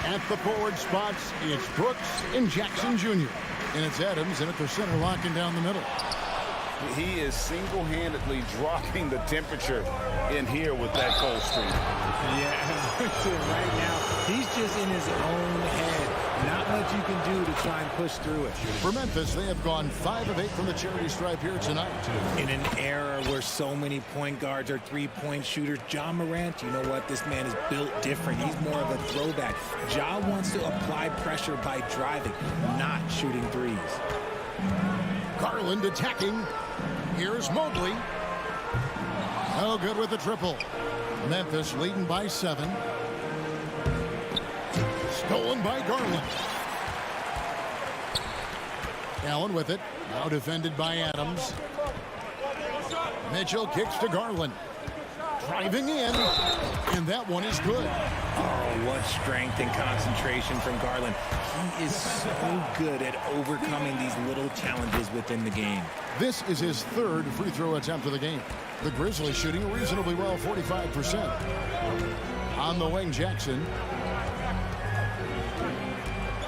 At the forward spots, it's Brooks and Jackson Jr. And it's Adams in at the center, locking down the middle. He is single-handedly dropping the temperature in here with that cold streak. Yeah, right now, he's just in his own head. Not much you can do to try and push through it. For Memphis, they have gone 5 of 8 from the charity stripe here tonight. In an era where so many point guards are three-point shooters, Ja Morant, you know what? This man is built different. He's more of a throwback. Ja wants to apply pressure by driving, not shooting threes. Garland attacking. Here's Mobley. No good with the triple. Memphis leading by 7. Stolen by Garland. Allen with it. Now defended by Adams. Mitchell kicks to Garland. Driving in. And that one is good. Oh, what strength and concentration from Garland. He is so good at overcoming these little challenges within the game. This is his third free throw attempt of the game. The Grizzlies shooting reasonably well, 45%. On the wing, Jackson.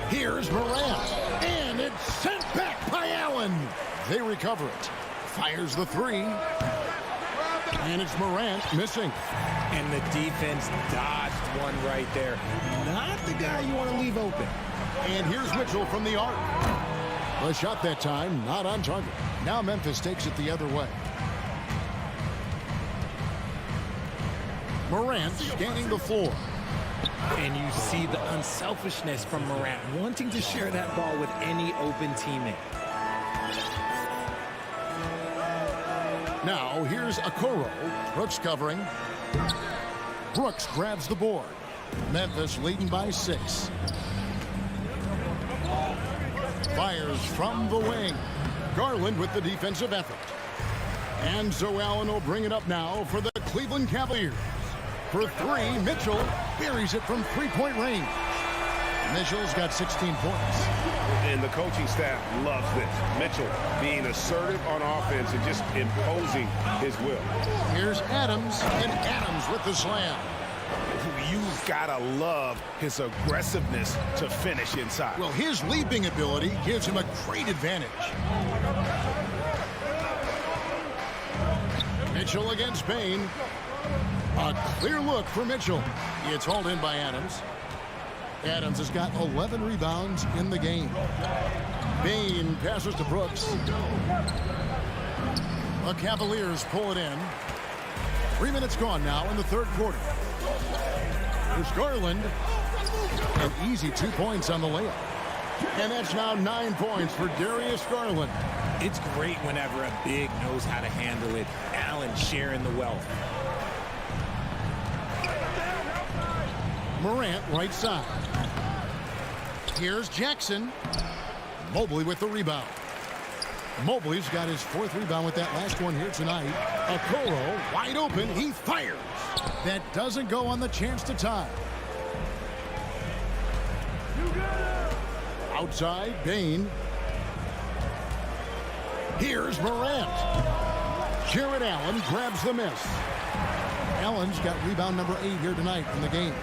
Here's Morant. And it's sent back by Allen. They recover it. Fires the three. And it's Morant missing. And the defense dodged one right there. Not the guy you want to leave open. And here's Mitchell from the arc. The shot that time, not on target. Now Memphis takes it the other way. Morant scanning the floor. And you see the unselfishness from Morant, wanting to share that ball with any open teammate. Now here's Okoro. Brooks covering. Brooks grabs the board. Memphis leading by 6. Fires from the wing. Garland with the defensive effort. And so Allen will bring it up now for the Cleveland Cavaliers. For 3, Mitchell buries it from three-point range. Mitchell's got 16 points. And the coaching staff loves this. Mitchell being assertive on offense and just imposing his will. Here's Adams, and Adams with the slam. You've got to love his aggressiveness to finish inside. Well, his leaping ability gives him a great advantage. Mitchell against Bain. A clear look for Mitchell. It's hauled in by Adams. Adams has got 11 rebounds in the game. Bain passes to Brooks. The Cavaliers pull it in. 3 minutes gone now in the third quarter. There's Garland. An easy 2 points on the layup. And that's now 9 points for Darius Garland. It's great whenever a big knows how to handle it. Allen sharing the wealth. Morant right side. Here's Jackson. Mobley with the rebound. Mobley's got his 4th rebound with that last one here tonight. Okoro wide open. He fires. That doesn't go on the chance to tie. Outside, Bain. Here's Morant. Jared Allen grabs the miss. Allen's got rebound number 8 here tonight in the game.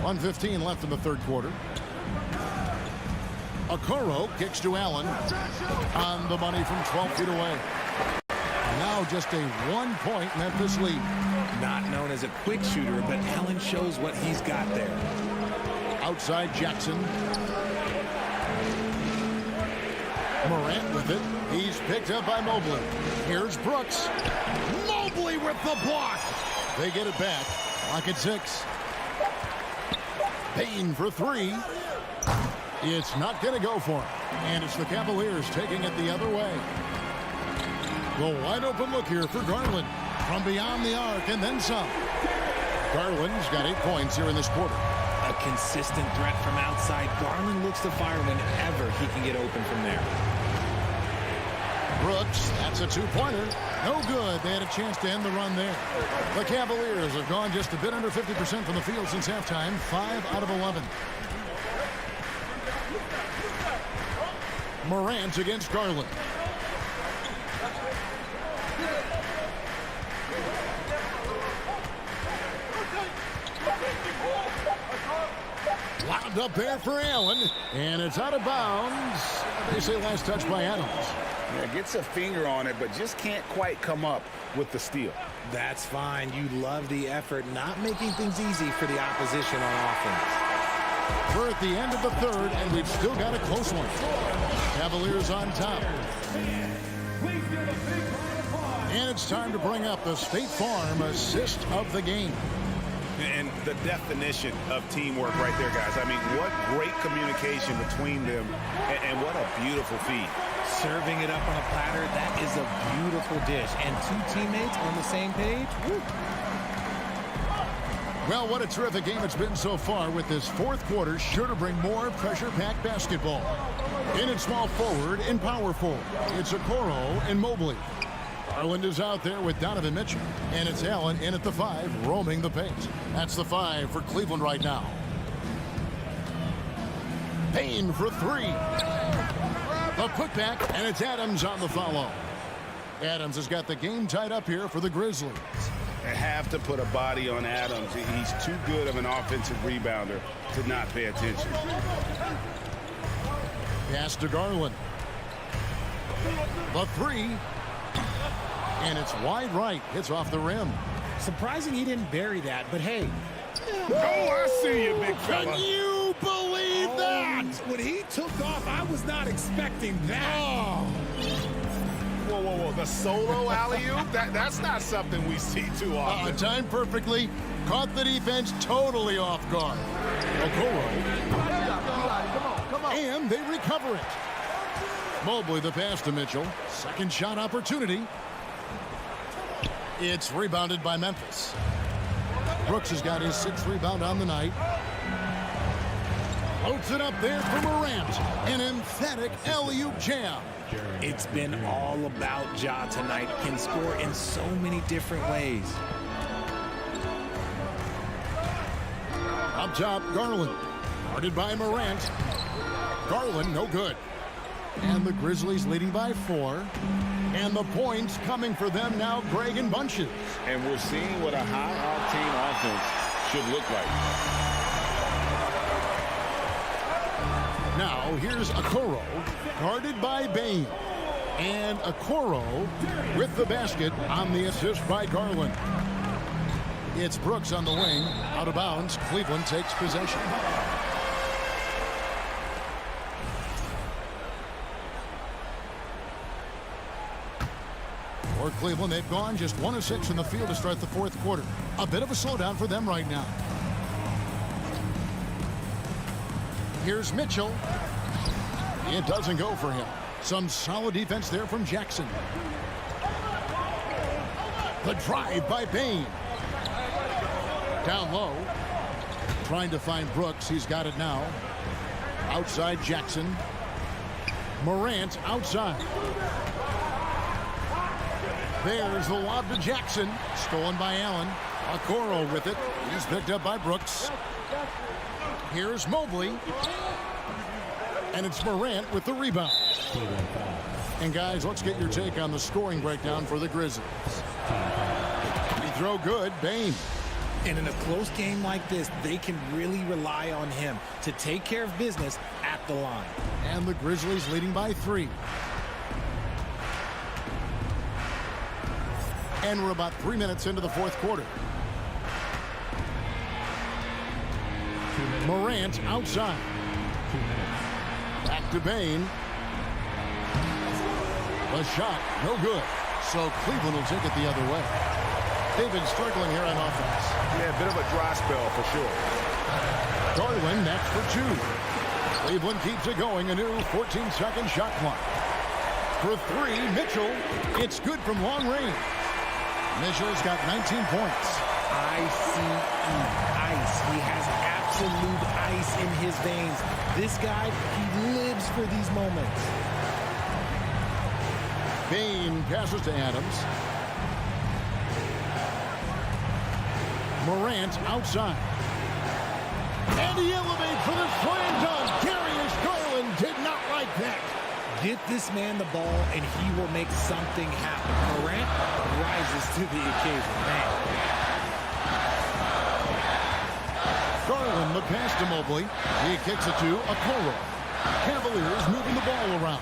1:15 left in the third quarter. Okoro kicks to Allen on the money from 12 feet away. Now just a 1-point Memphis lead. Not known as a quick shooter, but Allen shows what he's got there. Outside Jackson. Morant with it. He's picked up by Mobley. Here's Brooks. Mobley with the block. They get it back. Lock at 6. Payne for 3. It's not going to go for him. And it's the Cavaliers taking it the other way. The wide open look here for Garland. From beyond the arc and then some. Garland's got 8 points here in this quarter. A consistent threat from outside. Garland looks to fire whenever he can get open from there. Brooks, that's a 2-pointer. No good. They had a chance to end the run there. The Cavaliers have gone just a bit under 50% from the field since halftime. 5 out of 11. Morant against Garland. Lobbed up there for Allen. And it's out of bounds. They say last touch by Adams. Yeah, gets a finger on it, but just can't quite come up with the steal. That's fine. You love the effort, not making things easy for the opposition on offense. We're at the end of the third, and we've still got a close one. Cavaliers on top. And it's time to bring up the State Farm assist of the game. And the definition of teamwork right there, guys. I mean, what great communication between them, and what a beautiful feed. Serving it up on a platter, that is a beautiful dish. And 2 teammates on the same page. Woo. Well, what a terrific game it's been so far, with this fourth quarter sure to bring more pressure-packed basketball. In at small forward and power forward, it's Okoro and Mobley. Garland is out there with Donovan Mitchell, and it's Allen in at the 5, roaming the paint. That's the 5 for Cleveland right now. Payne for 3. A putback, and it's Adams on the follow. Adams has got the game tied up here for the Grizzlies. They have to put a body on Adams. He's too good of an offensive rebounder to not pay attention. Pass to Garland. The 3. And it's wide right. It's off the rim. Surprising he didn't bury that, but hey. Oh, I see you, big fella. Can you believe that? When he took off, I was not expecting that. Oh. Whoa, whoa, whoa. The solo alley-oop? That's not something we see too often. Timed perfectly. Caught the defense totally off guard. Okoro. And they recover it. Mobley the pass to Mitchell. Second shot opportunity. It's rebounded by Memphis. Brooks has got his 6th rebound on the night. Floats it up there for Morant. An emphatic alley-oop jam. It's been all about Ja tonight. Can score in so many different ways. Up top, Garland. Guarded by Morant. Garland, no good. And the Grizzlies leading by 4. And the points coming for them now, Greg, in bunches. And we're seeing what a high-octane offense should look like. Now, here's Okoro, guarded by Bane. And Okoro with the basket on the assist by Garland. It's Brooks on the wing. Out of bounds. Cleveland takes possession. For Cleveland, they've gone just 1 of 6 in the field to start the fourth quarter. A bit of a slowdown for them right now. Here's Mitchell. It doesn't go for him. Some solid defense there from Jackson. The drive by Bane. Down low. Trying to find Brooks. He's got it now. Outside Jackson. Morant outside. There's the lob to Jackson. Stolen by Allen. Okoro with it. He's picked up by Brooks. Here's Mobley. And it's Morant with the rebound. And guys, let's get your take on the scoring breakdown for the Grizzlies. Free throw good. Bane. And in a close game like this, they can really rely on him to take care of business at the line. And the Grizzlies leading by 3. And we're about 3 minutes into the fourth quarter. Morant outside. Back to Bane. The shot, no good. So Cleveland will take it the other way. They've been struggling here on offense. Yeah, a bit of a dry spell for sure. Garland, that's for 2. Cleveland keeps it going. A new 14-second shot clock. For 3, Mitchell. It's good from long range. Mitchell's got 19 points. ICE. He has absolute ice in his veins. This guy, he lives for these moments. Bane passes to Adams. Morant outside. And he elevates for the slam dunk. Darius Garland did not like that. Get this man the ball, and he will make something happen. Morant rises to the occasion. Man. Garland, the pass to Mobley. He kicks it to Okoro. Cavaliers moving the ball around.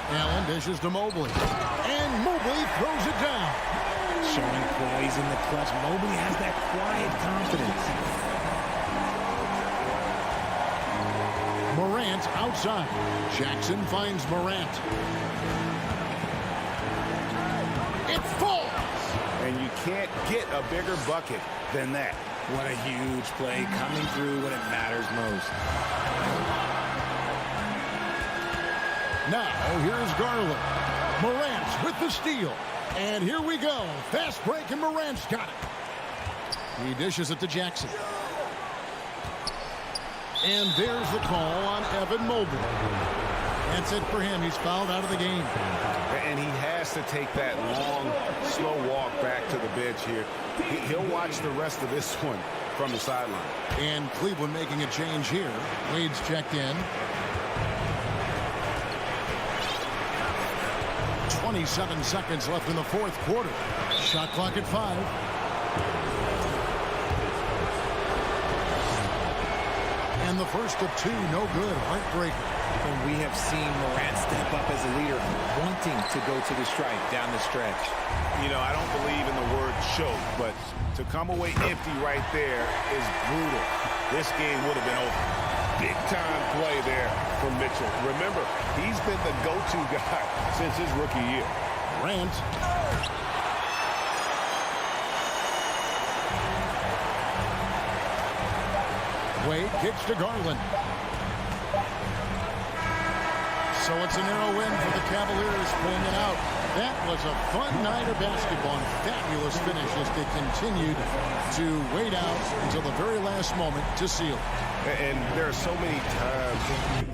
Allen dishes to Mobley. And Mobley throws it down. Showing poise in the clutch. Mobley has that quiet confidence. Morant outside. Jackson finds Morant. It falls. And you can't get a bigger bucket than that. What a huge play coming through when it matters most. Now, here's Garland. Morant with the steal. And here we go. Fast break, and Morant's got it. He dishes it to Jackson. And there's the call on Evan Mobley. That's it for him. He's fouled out of the game. And he has to take that long, slow walk back to the bench here. He'll watch the rest of this one from the sideline. And Cleveland making a change here. Wade's checked in. 27 seconds left in the fourth quarter. Shot clock at 5. And the first of two, no good. Heartbreaker. And we have seen Morant step up as a leader, wanting to go to the strike down the stretch. You know, I don't believe in the word choke, but to come away empty right there is brutal. This game would have been over. Big-time play there from Mitchell. Remember, he's been the go-to guy since his rookie year. Morant. Wade kicks to Garland. So it's a narrow win for the Cavaliers, pulling it out. That was a fun night of basketball and fabulous finish as they continued to wait out until the very last moment to seal. And there are so many times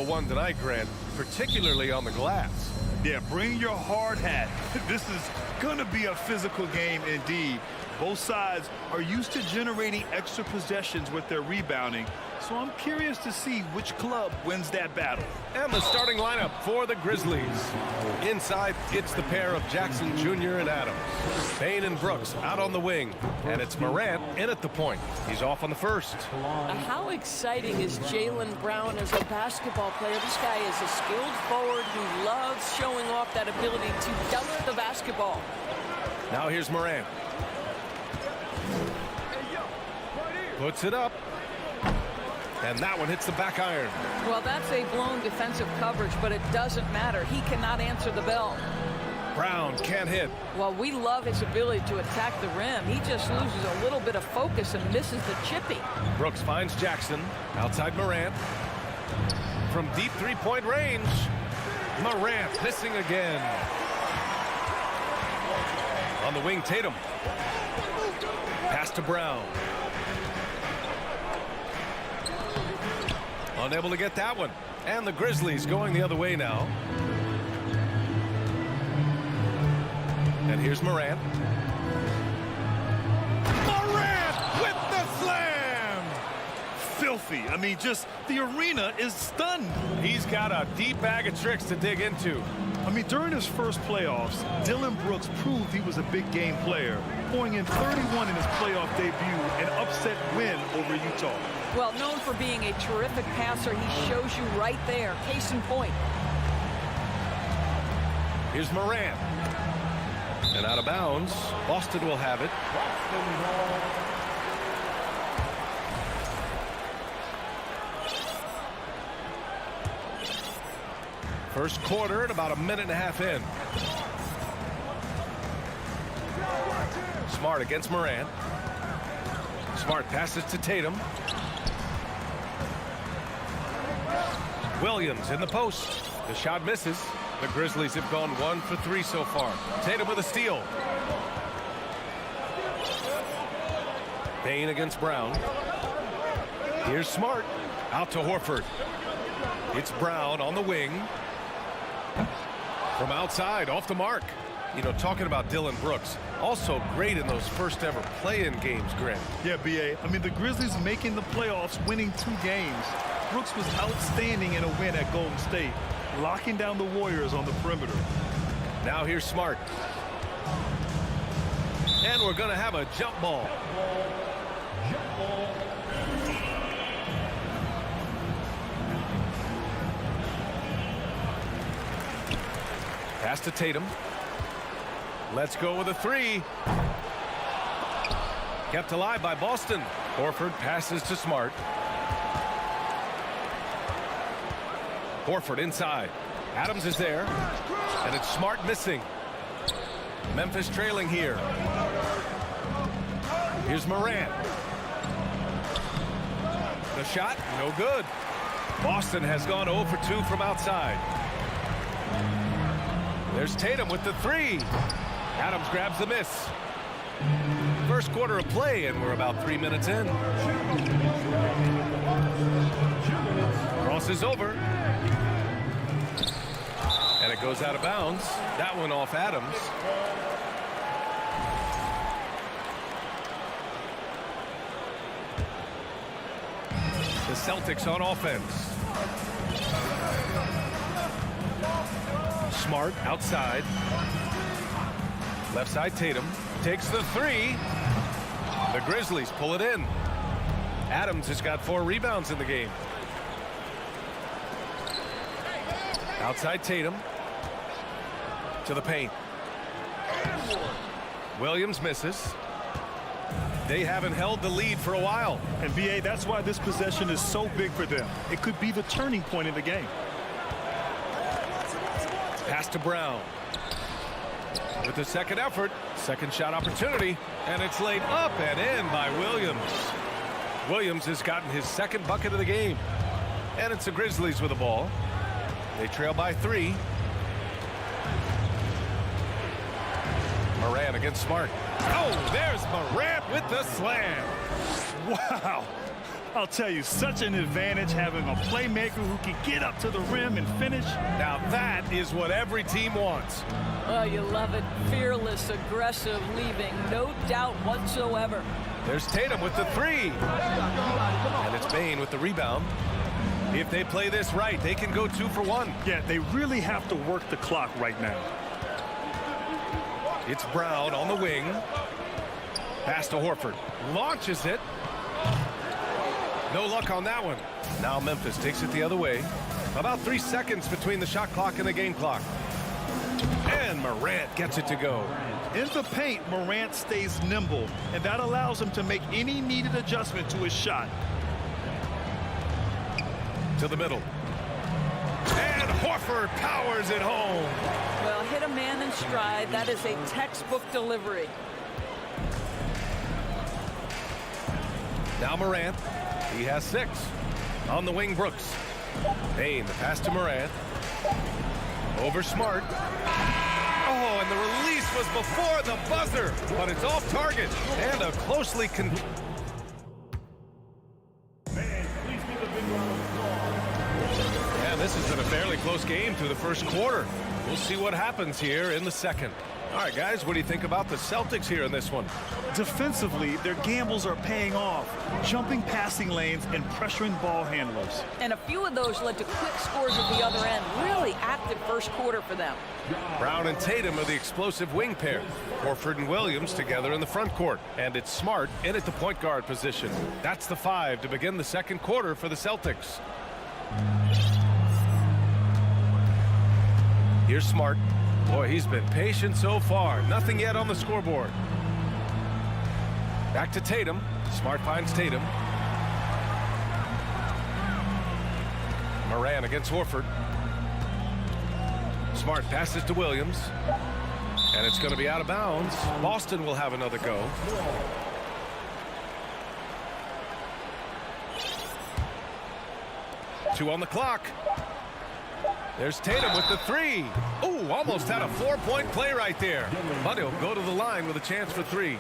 physical one tonight, Grant, particularly on the glass. Yeah, bring your hard hat. This is going to be a physical game indeed. Both sides are used to generating extra possessions with their rebounding, so I'm curious to see which club wins that battle. And the starting lineup for the Grizzlies. Inside, it's the pair of Jackson Jr. and Adams. Bane and Brooks out on the wing. And it's Morant in at the point. He's off on the first. How exciting is Jaylen Brown as a basketball player? This guy is a skilled forward who loves showing off that ability to dunk the basketball. Now here's Morant. Puts it up. And that one hits the back iron. Well, that's a blown defensive coverage, but it doesn't matter. He cannot answer the bell. Brown can't hit. Well, we love his ability to attack the rim. He just loses a little bit of focus and misses the chippy. Brooks finds Jackson. Outside Morant. From deep three-point range. Morant missing again. On the wing, Tatum. Pass to Brown. Unable to get that one. And the Grizzlies going the other way now. And here's Morant. Morant with the slam! Filthy. I mean, just the arena is stunned. He's got a deep bag of tricks to dig into. I mean, during his first playoffs, Dillon Brooks proved he was a big game player, pouring in 31 in his playoff debut, an upset win over Utah. Well, known for being a terrific passer, he shows you right there. Case in point. Here's Morant. And out of bounds. Boston will have it. First quarter at about a minute and a half in. Smart against Morant. Smart passes to Tatum. Williams in the post. The shot misses. The Grizzlies have gone 1 for 3 so far. Tatum with a steal. Bane against Brown. Here's Smart. Out to Horford. It's Brown on the wing. From outside, off the mark. You know, talking about Dillon Brooks, also great in those first ever play-in games, Grant. Yeah, B.A. I mean, the Grizzlies making the playoffs, winning 2 games. Brooks was outstanding in a win at Golden State, locking down the Warriors on the perimeter. Now here's Smart. And we're going to have a jump ball. Pass to Tatum. Let's go with a 3. Kept alive by Boston. Horford passes to Smart. Horford inside. Adams is there. And it's Smart missing. Memphis trailing here. Here's Morant. The shot, no good. Boston has gone 0 for 2 from outside. There's Tatum with the 3. Adams grabs the miss. First quarter of play, and we're about 3 minutes in. Cross is over. And it goes out of bounds. That one off Adams. The Celtics on offense. Smart outside. Left side Tatum takes the 3. The Grizzlies pull it in. Adams has got 4 rebounds in the game. Outside Tatum to the paint. Williams misses. They haven't held the lead for a while. And B.A., that's why this possession is so big for them. It could be the turning point in the game. Pass to Brown. With the second effort, second shot opportunity, and it's laid up and in by Williams. Williams has gotten his second bucket of the game. And it's the Grizzlies with the ball. They trail by 3. Morant against Smart. Oh, there's Morant with the slam. Wow. I'll tell you, such an advantage having a playmaker who can get up to the rim and finish. Now that is what every team wants. Oh, you love it. Fearless, aggressive, leaving no doubt whatsoever. There's Tatum with the three. And it's Bane with the rebound. If they play this right, they can go 2 for 1. Yeah, they really have to work the clock right now. It's Brown on the wing. Pass to Horford. Launches it. No luck on that one. Now Memphis takes it the other way. About 3 seconds between the shot clock and the game clock. And Morant gets it to go. In the paint, Morant stays nimble, and that allows him to make any needed adjustment to his shot. To the middle. And Horford powers it home. Well, hit a man in stride. That is a textbook delivery. Now Morant. He has 6. On the wing, Brooks. Bane, the pass to Morant. Over Smart. Oh, and the release was before the buzzer, but it's off target. And a closely And this has been a fairly close game through the first quarter. We'll see what happens here in the second. All right, guys, what do you think about the Celtics here in this one? Defensively, their gambles are paying off, jumping passing lanes and pressuring ball handlers. And a few of those led to quick scores at the other end. Really active first quarter for them. Brown and Tatum are the explosive wing pair. Horford and Williams together in the front court. And it's Smart in at the point guard position. That's the 5 to begin the second quarter for the Celtics. Here's Smart. Boy, he's been patient so far. Nothing yet on the scoreboard. Back to Tatum. Smart finds Tatum. Moran against Horford. Smart passes to Williams. And it's going to be out of bounds. Boston will have another go. Two on the clock. There's Tatum with the 3. Oh, almost had a 4-point play right there. But he'll go to the line with a chance for 3.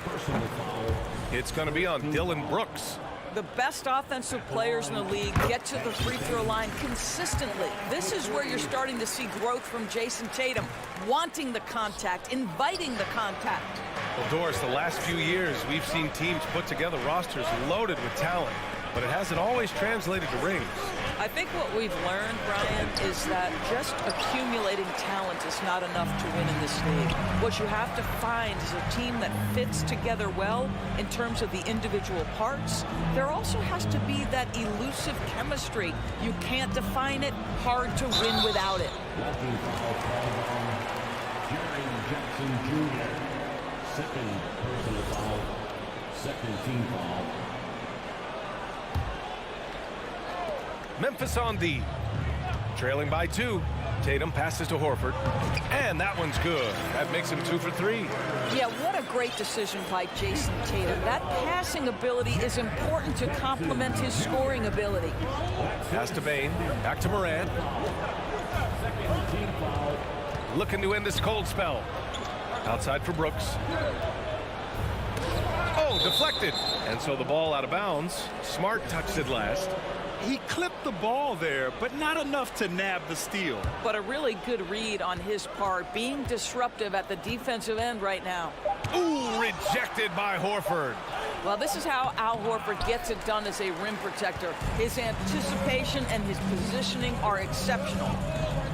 It's going to be on Dylan Brooks. The best offensive players in the league get to the free throw line consistently. This is where you're starting to see growth from Jason Tatum, wanting the contact, inviting the contact. Well, Doris, the last few years, we've seen teams put together rosters loaded with talent, but it hasn't always translated to rings. I think what we've learned, Brian, is that just accumulating talent is not enough to win in this league. What you have to find is a team that fits together well in terms of the individual parts. There also has to be that elusive chemistry. You can't define it, hard to win without it. Jackson Jr. Second personal foul. Second team foul. Memphis on D. Trailing by 2. Tatum passes to Horford. And that one's good. That makes him 2 for 3. Yeah, what a great decision by Jason Tatum. That passing ability is important to complement his scoring ability. Pass to Bane. Back to Morant. Looking to end this cold spell. Outside for Brooks. Oh, deflected. And so the ball out of bounds. Smart touched it last. He clipped the ball there, but not enough to nab the steal. But a really good read on his part, being disruptive at the defensive end right now. Ooh, rejected by Horford. Well, this is how Al Horford gets it done as a rim protector. His anticipation and his positioning are exceptional.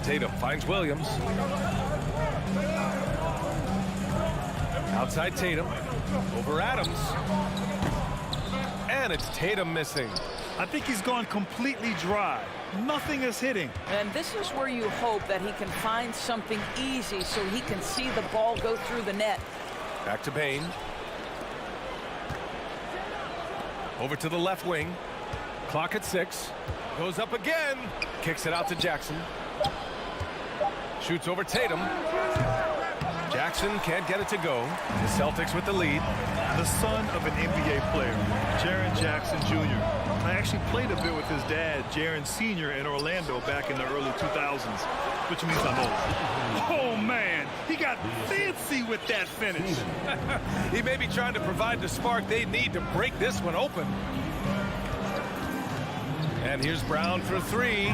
Tatum finds Williams. Outside Tatum. Over Adams. And it's Tatum missing. I think he's gone completely dry. Nothing is hitting. And this is where you hope that he can find something easy so he can see the ball go through the net. Back to Bane. Over to the left wing. Clock at 6. Goes up again. Kicks it out to Jackson. Shoots over Tatum. Jackson can't get it to go. The Celtics with the lead. The son of an NBA player, Jaren Jackson Jr. I actually played a bit with his dad, Jaren Sr. in Orlando back in the early 2000s, which means I'm old. Oh, man, he got fancy with that finish. He may be trying to provide the spark they need to break this one open. And here's Brown for three.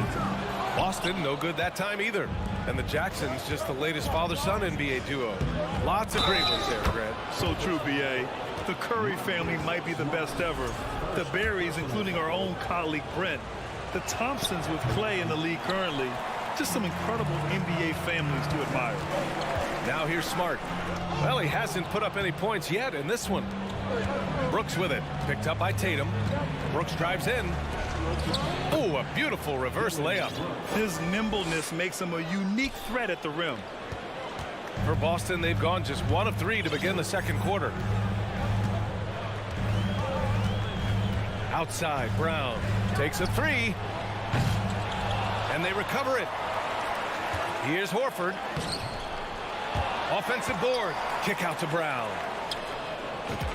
Boston, no good that time either. And the Jacksons, just the latest father-son NBA duo. Lots of great ones there, Grant. So true, B.A. The Curry family might be the best ever. The Berries, including our own colleague Brent. The Thompsons with Clay in the league currently. Just some incredible NBA families to admire. Now here's Smart. Well, he hasn't put up any points yet in this one. Brooks with it. Picked up by Tatum. Brooks drives in. Oh, a beautiful reverse layup. His nimbleness makes him a unique threat at the rim. For Boston, they've gone just 1 of 3 to begin the second quarter. Outside, Brown takes a 3. And they recover it. Here's Horford. Offensive board. Kick out to Brown.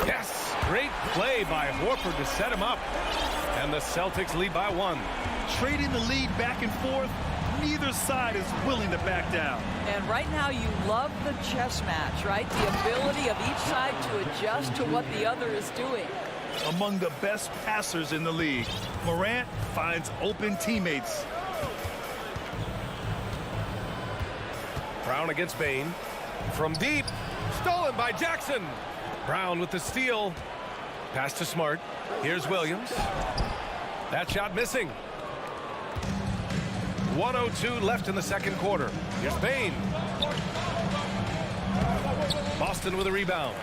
Yes, great play by Horford to set him up. And the Celtics lead by 1. Trading the lead back and forth, neither side is willing to back down. And right now you love the chess match, right? The ability of each side to adjust to what the other is doing. Among the best passers in the league, Morant finds open teammates. Brown against Bane. From deep. Stolen by Jackson. Brown with the steal. Pass to Smart. Here's Williams. That shot missing. 1:02 left in the second quarter. Here's Bane. Boston with a rebound.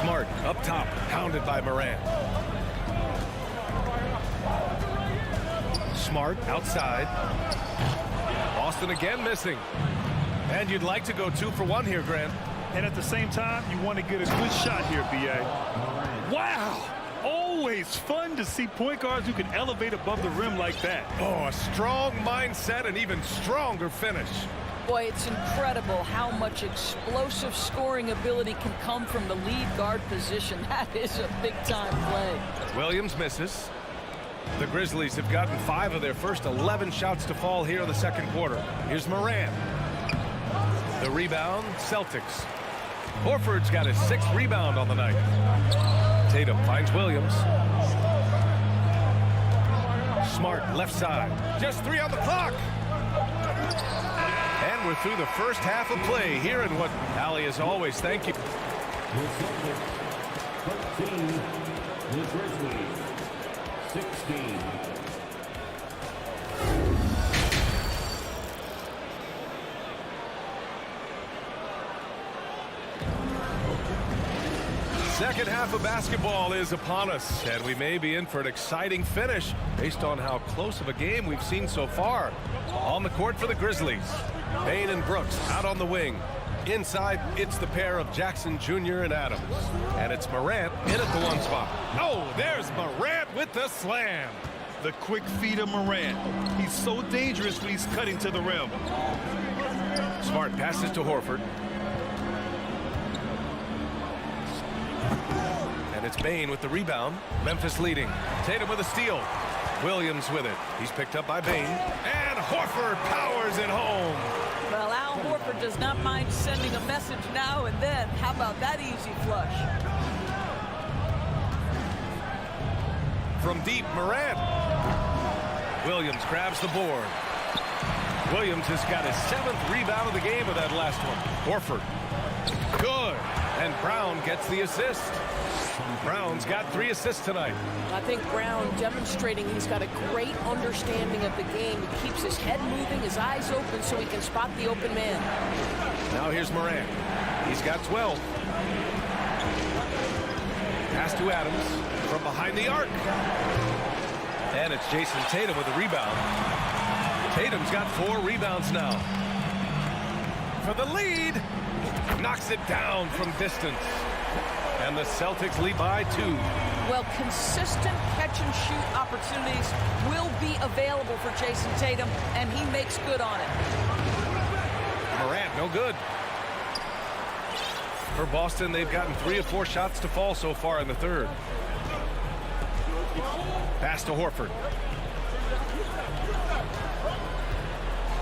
Smart up top. Pounded by Morant. Smart outside. Boston again missing. And you'd like to go 2 for 1 here, Grant. And at the same time, you want to get a good shot here, B.A. Wow! Always fun to see point guards who can elevate above the rim like that. Oh, a strong mindset and even stronger finish. Boy, it's incredible how much explosive scoring ability can come from the lead guard position. That is a big-time play. Williams misses. The Grizzlies have gotten 5 of their first 11 shots to fall here in the second quarter. Here's Morant. The rebound, Celtics. Horford's got his 6th rebound on the night. Tatum finds Williams. Smart left side. Just 3 on the clock. And we're through the first half of play here in what, Allie, as always, thank you. The Celtics 13, the Grizzlies 16. Second half of basketball is upon us, and we may be in for an exciting finish based on how close of a game we've seen so far. On the court for the Grizzlies, Bane and Brooks out on the wing. Inside, it's the pair of Jackson Jr. and Adams. And it's Morant in at the 1 spot. Oh, there's Morant with the slam. The quick feed of Morant. He's so dangerous when he's cutting to the rim. Smart passes to Horford. And it's Bane with the rebound. Memphis leading. Tatum with a steal. Williams with it. He's picked up by Bane. And Horford powers it home. Well, Al Horford does not mind sending a message now and then. How about that easy flush? From deep, Morant. Williams grabs the board. Williams has got his 7th rebound of the game with that last one. Horford. Good. And Brown gets the assist. Brown's got 3 assists tonight. I think Brown demonstrating he's got a great understanding of the game. He keeps his head moving, his eyes open so he can spot the open man. Now here's Morant. He's got 12. Pass to Adams from behind the arc. And it's Jason Tatum with the rebound. Tatum's got 4 rebounds now. For the lead. Knocks it down from distance. And the Celtics lead by 2. Well, consistent catch-and-shoot opportunities will be available for Jason Tatum, and he makes good on it. Morant, no good. For Boston, they've gotten 3 of 4 shots to fall so far in the third. Pass to Horford.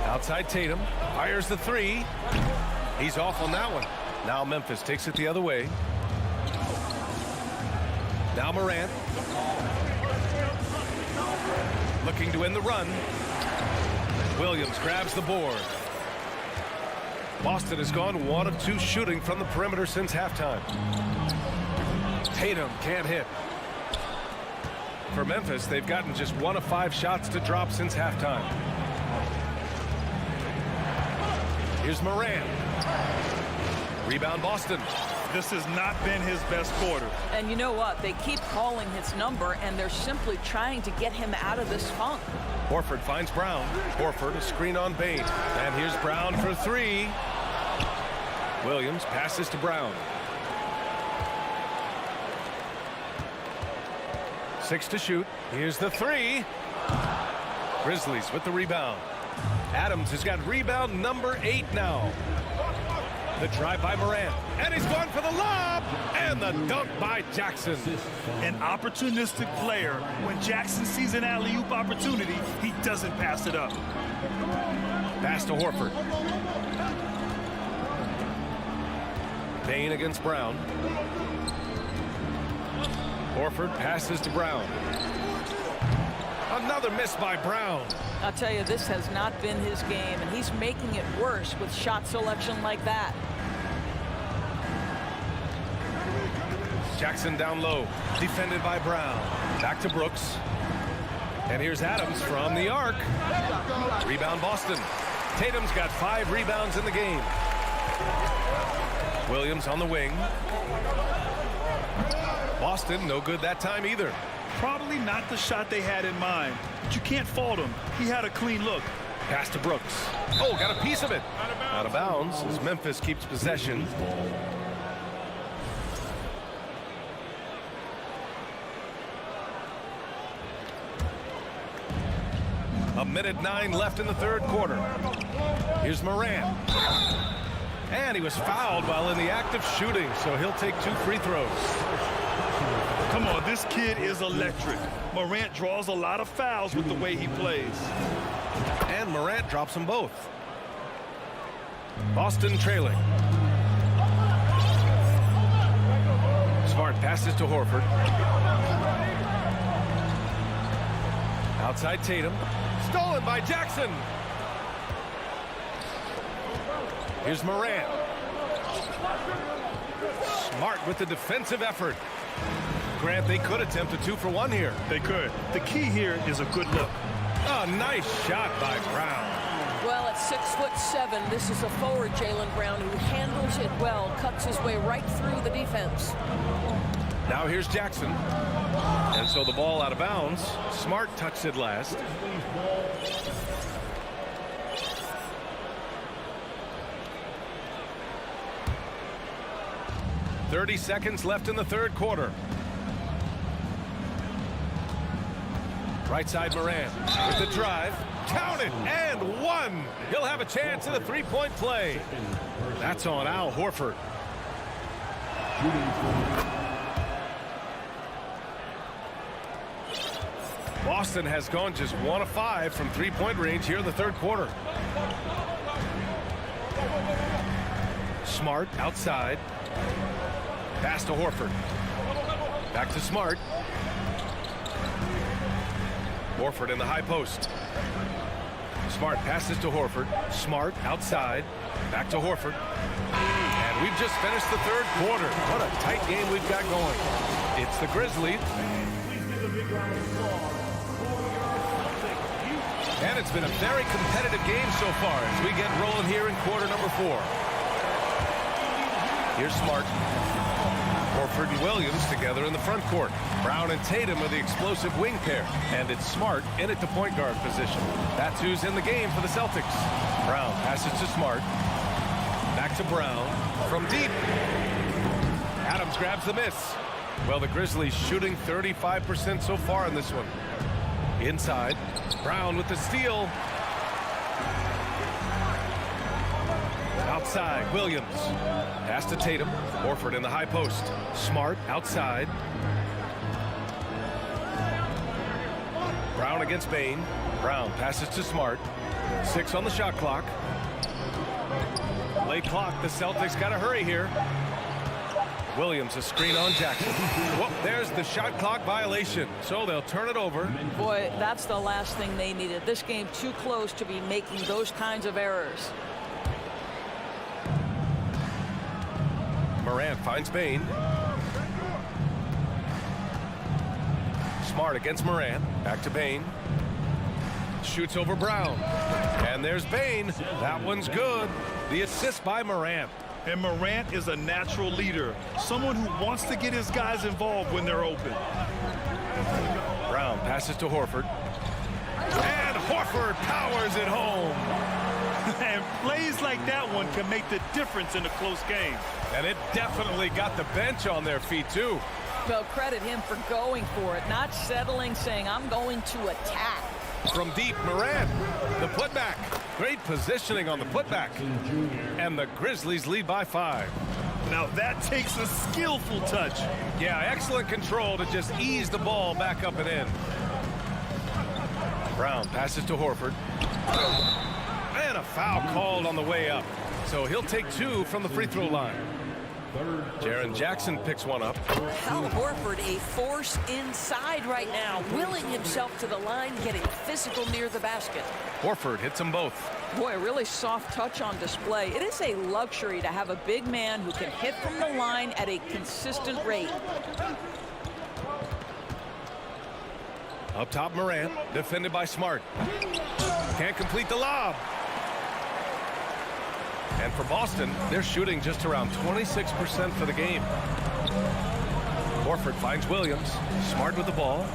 Outside Tatum. Fires the 3. He's off on that one. Now Memphis takes it the other way. Now Morant. Looking to win the run. Williams grabs the board. Boston has gone 1 of 2 shooting from the perimeter since halftime. Tatum can't hit. For Memphis, they've gotten just 1 of 5 shots to drop since halftime. Here's Morant. Rebound Boston. This has not been his best quarter. And you know what? They keep calling his number, and they're simply trying to get him out of this funk. Horford finds Brown. Horford a screen on Bane. And here's Brown for 3. Williams passes to Brown. 6 to shoot. Here's the 3. Grizzlies with the rebound. Adams has got rebound number 8 now. The drive by Morant. And he's going for the lob. And the dunk by Jackson. An opportunistic player. When Jackson sees an alley-oop opportunity, he doesn't pass it up. Pass to Horford. Bane against Brown. Horford passes to Brown. Another miss by Brown. I'll tell you, this has not been his game, and he's making it worse with shot selection like that. Jackson down low, defended by Brown. Back to Brooks. And here's Adams from the arc. Rebound Boston. Tatum's got 5 rebounds in the game. Williams on the wing. Boston no good that time either. Probably not the shot they had in mind, but you can't fault him. He had a clean look. Pass to Brooks. Oh, got a piece of it. Out of bounds as Memphis keeps possession. A minute 9 left in the third quarter. Here's Morant. And he was fouled while in the act of shooting, so he'll take 2 free throws. Come on, this kid is electric. Morant draws a lot of fouls with the way he plays. And Morant drops them both. Boston trailing. Smart passes to Horford. Outside Tatum. Stolen by Jackson. Here's Morant. Smart with the defensive effort. Grant, they could attempt a 2-for-1 here. They could. The key here is a good look. A nice shot by Brown. Well, at 6'7", this is a forward, Jaylen Brown, who handles it well, cuts his way right through the defense. Now here's Jackson. And so the ball out of bounds. Smart touched it last. .30 seconds left in the third quarter. Right side Morant with the drive. Count it, and 1. He'll have a chance in the 3-point play. That's on Al Horford. Boston has gone just 1 of 5 from 3-point range here in the third quarter. Smart outside. Pass to Horford. Back to Smart. Horford in the high post. Smart passes to Horford. Smart outside. Back to Horford. And we've just finished the third quarter. What a tight game we've got going. It's the Grizzlies. And it's been a very competitive game so far as we get rolling here in quarter number 4. Here's Smart. Horford and Williams together in the front court. Brown and Tatum are the explosive wing pair. And it's Smart in at the point guard position. That's who's in the game for the Celtics. Brown passes to Smart. Back to Brown. From deep. Adams grabs the miss. Well, the Grizzlies shooting 35% so far in this one. Inside. Brown with the steal. Outside, Williams. Pass to Tatum. Horford in the high post. Smart outside. Brown against Bane. Brown passes to Smart. 6 on the shot clock. Late clock. The Celtics got to hurry here. Williams, a screen on Jackson. Well, there's the shot clock violation, so they'll turn it over. Boy, that's the last thing they needed. This game too close to be making those kinds of errors. Morant finds Bane. Smart against Morant. Back to Bane. Shoots over Brown. And there's Bane. That one's good. The assist by Morant. And Morant is a natural leader, someone who wants to get his guys involved when they're open. Brown passes to Horford. And Horford powers it home. And plays like that one can make the difference in a close game. And it definitely got the bench on their feet, too. Well, credit him for going for it, not settling, saying, I'm going to attack. From deep, Morant, the putback. Great positioning on the putback. And the Grizzlies lead by 5. Now that takes a skillful touch. Yeah, excellent control to just ease the ball back up and in. Brown passes to Horford. And a foul called on the way up. So he'll take 2 from the free throw line. Jaren Jackson picks one up. Al Horford, a force inside right now, willing himself to the line, getting physical near the basket. Horford hits them both. Boy, a really soft touch on display. It is a luxury to have a big man who can hit from the line at a consistent rate. Up top, Morant, defended by Smart. Can't complete the lob. And for Boston, they're shooting just around 26% for the game. Horford finds Williams. Smart with the ball.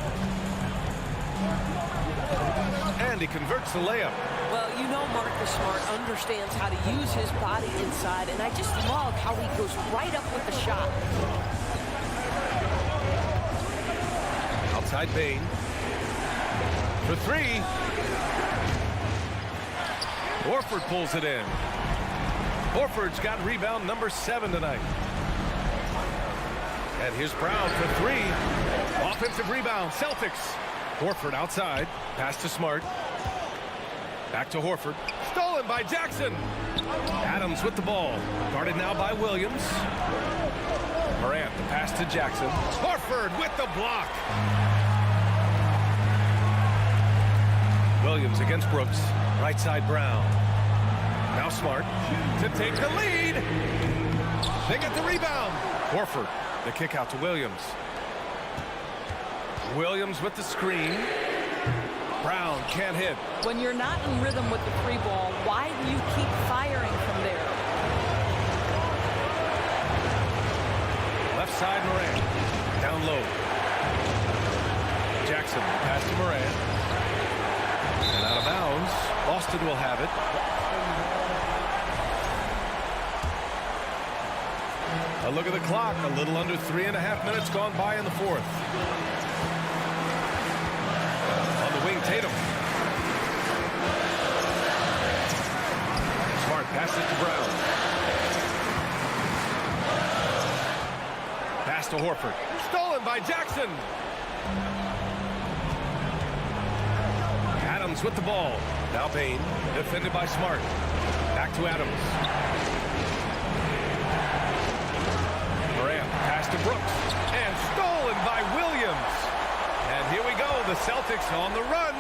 And he converts the layup. Well, you know Marcus Smart understands how to use his body inside, and I just love how he goes right up with the shot. Outside Bane. For 3. Horford pulls it in. Horford's got rebound number 7 tonight. And here's Brown for 3. Offensive rebound, Celtics. Horford outside. Pass to Smart. Back to Horford. Stolen by Jackson. Adams with the ball. Guarded now by Williams. Morant, the pass to Jackson. Horford with the block. Williams against Brooks. Right side Brown. Now Smart to take the lead. They get the rebound. Horford, the kick out to Williams. Williams with the screen. Brown can't hit. When you're not in rhythm with the free ball, why do you keep firing from there? Left side Morant. Down low. Jackson pass to Morant. And out of bounds. Boston will have it. A look at the clock. A little under 3.5 minutes gone by in the 4th. On the wing, Tatum. Smart passes to Brown. Pass to Horford. Stolen by Jackson. Adams with the ball. Now Bane. Defended by Smart. Back to Adams. Morant, pass to Brooks, and stolen by Williams. And here we go, the Celtics on the run.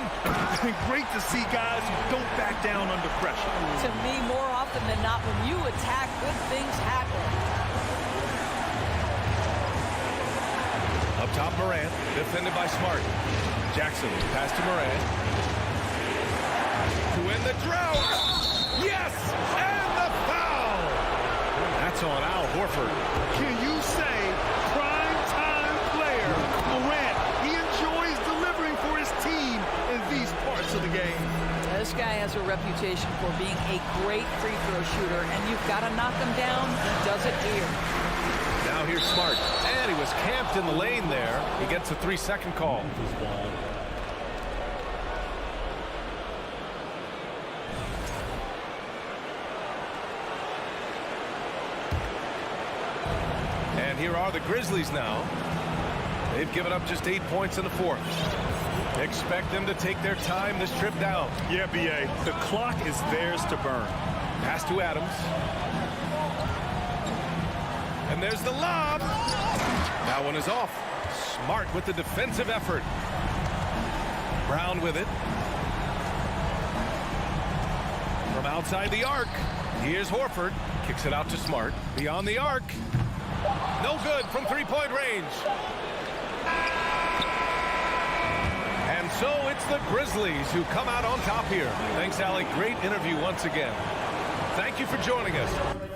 Great to see guys who don't back down under pressure. To me, more often than not, when you attack, good things happen. Up top, Morant, defended by Smart. Jackson, pass to Morant. To end the drought. Yes, and the foul. That's on Al Horford. Can you say prime-time player Morant? He enjoys delivering for his team in these parts of the game. This guy has a reputation for being a great free throw shooter, and you've got to knock him down. He does it here. Now here's Smart. And he was camped in the lane there. He gets a 3-second call. And here are the Grizzlies now. They've given up just 8 points in the 4th. Expect them to take their time this trip down. Yeah, B.A. The clock is theirs to burn. Pass to Adams. And And there's the lob. That one is off. Smart with the defensive effort. Brown with it. From outside the arc. Here's Horford. Kicks it out to Smart. Beyond the arc. No good from three-point range. And so it's the Grizzlies who come out on top here. Thanks, Allie. Great interview once again. Thank you for joining us.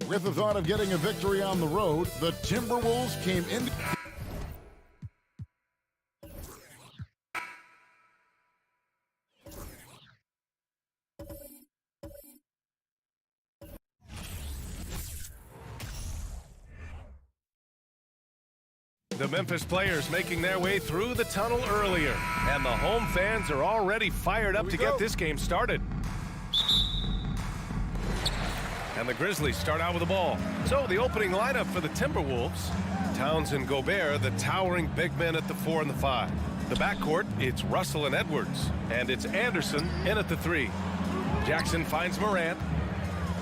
With the thought of getting a victory on the road, the Timberwolves came in. The Memphis players making their way through the tunnel earlier, and the home fans are already fired up to get this game started. And the Grizzlies start out with the ball. So the opening lineup for the Timberwolves: Towns and Gobert, the towering big men at the 4 and the 5. The backcourt, it's Russell and Edwards, and it's Anderson in at the 3. Jackson finds Morant.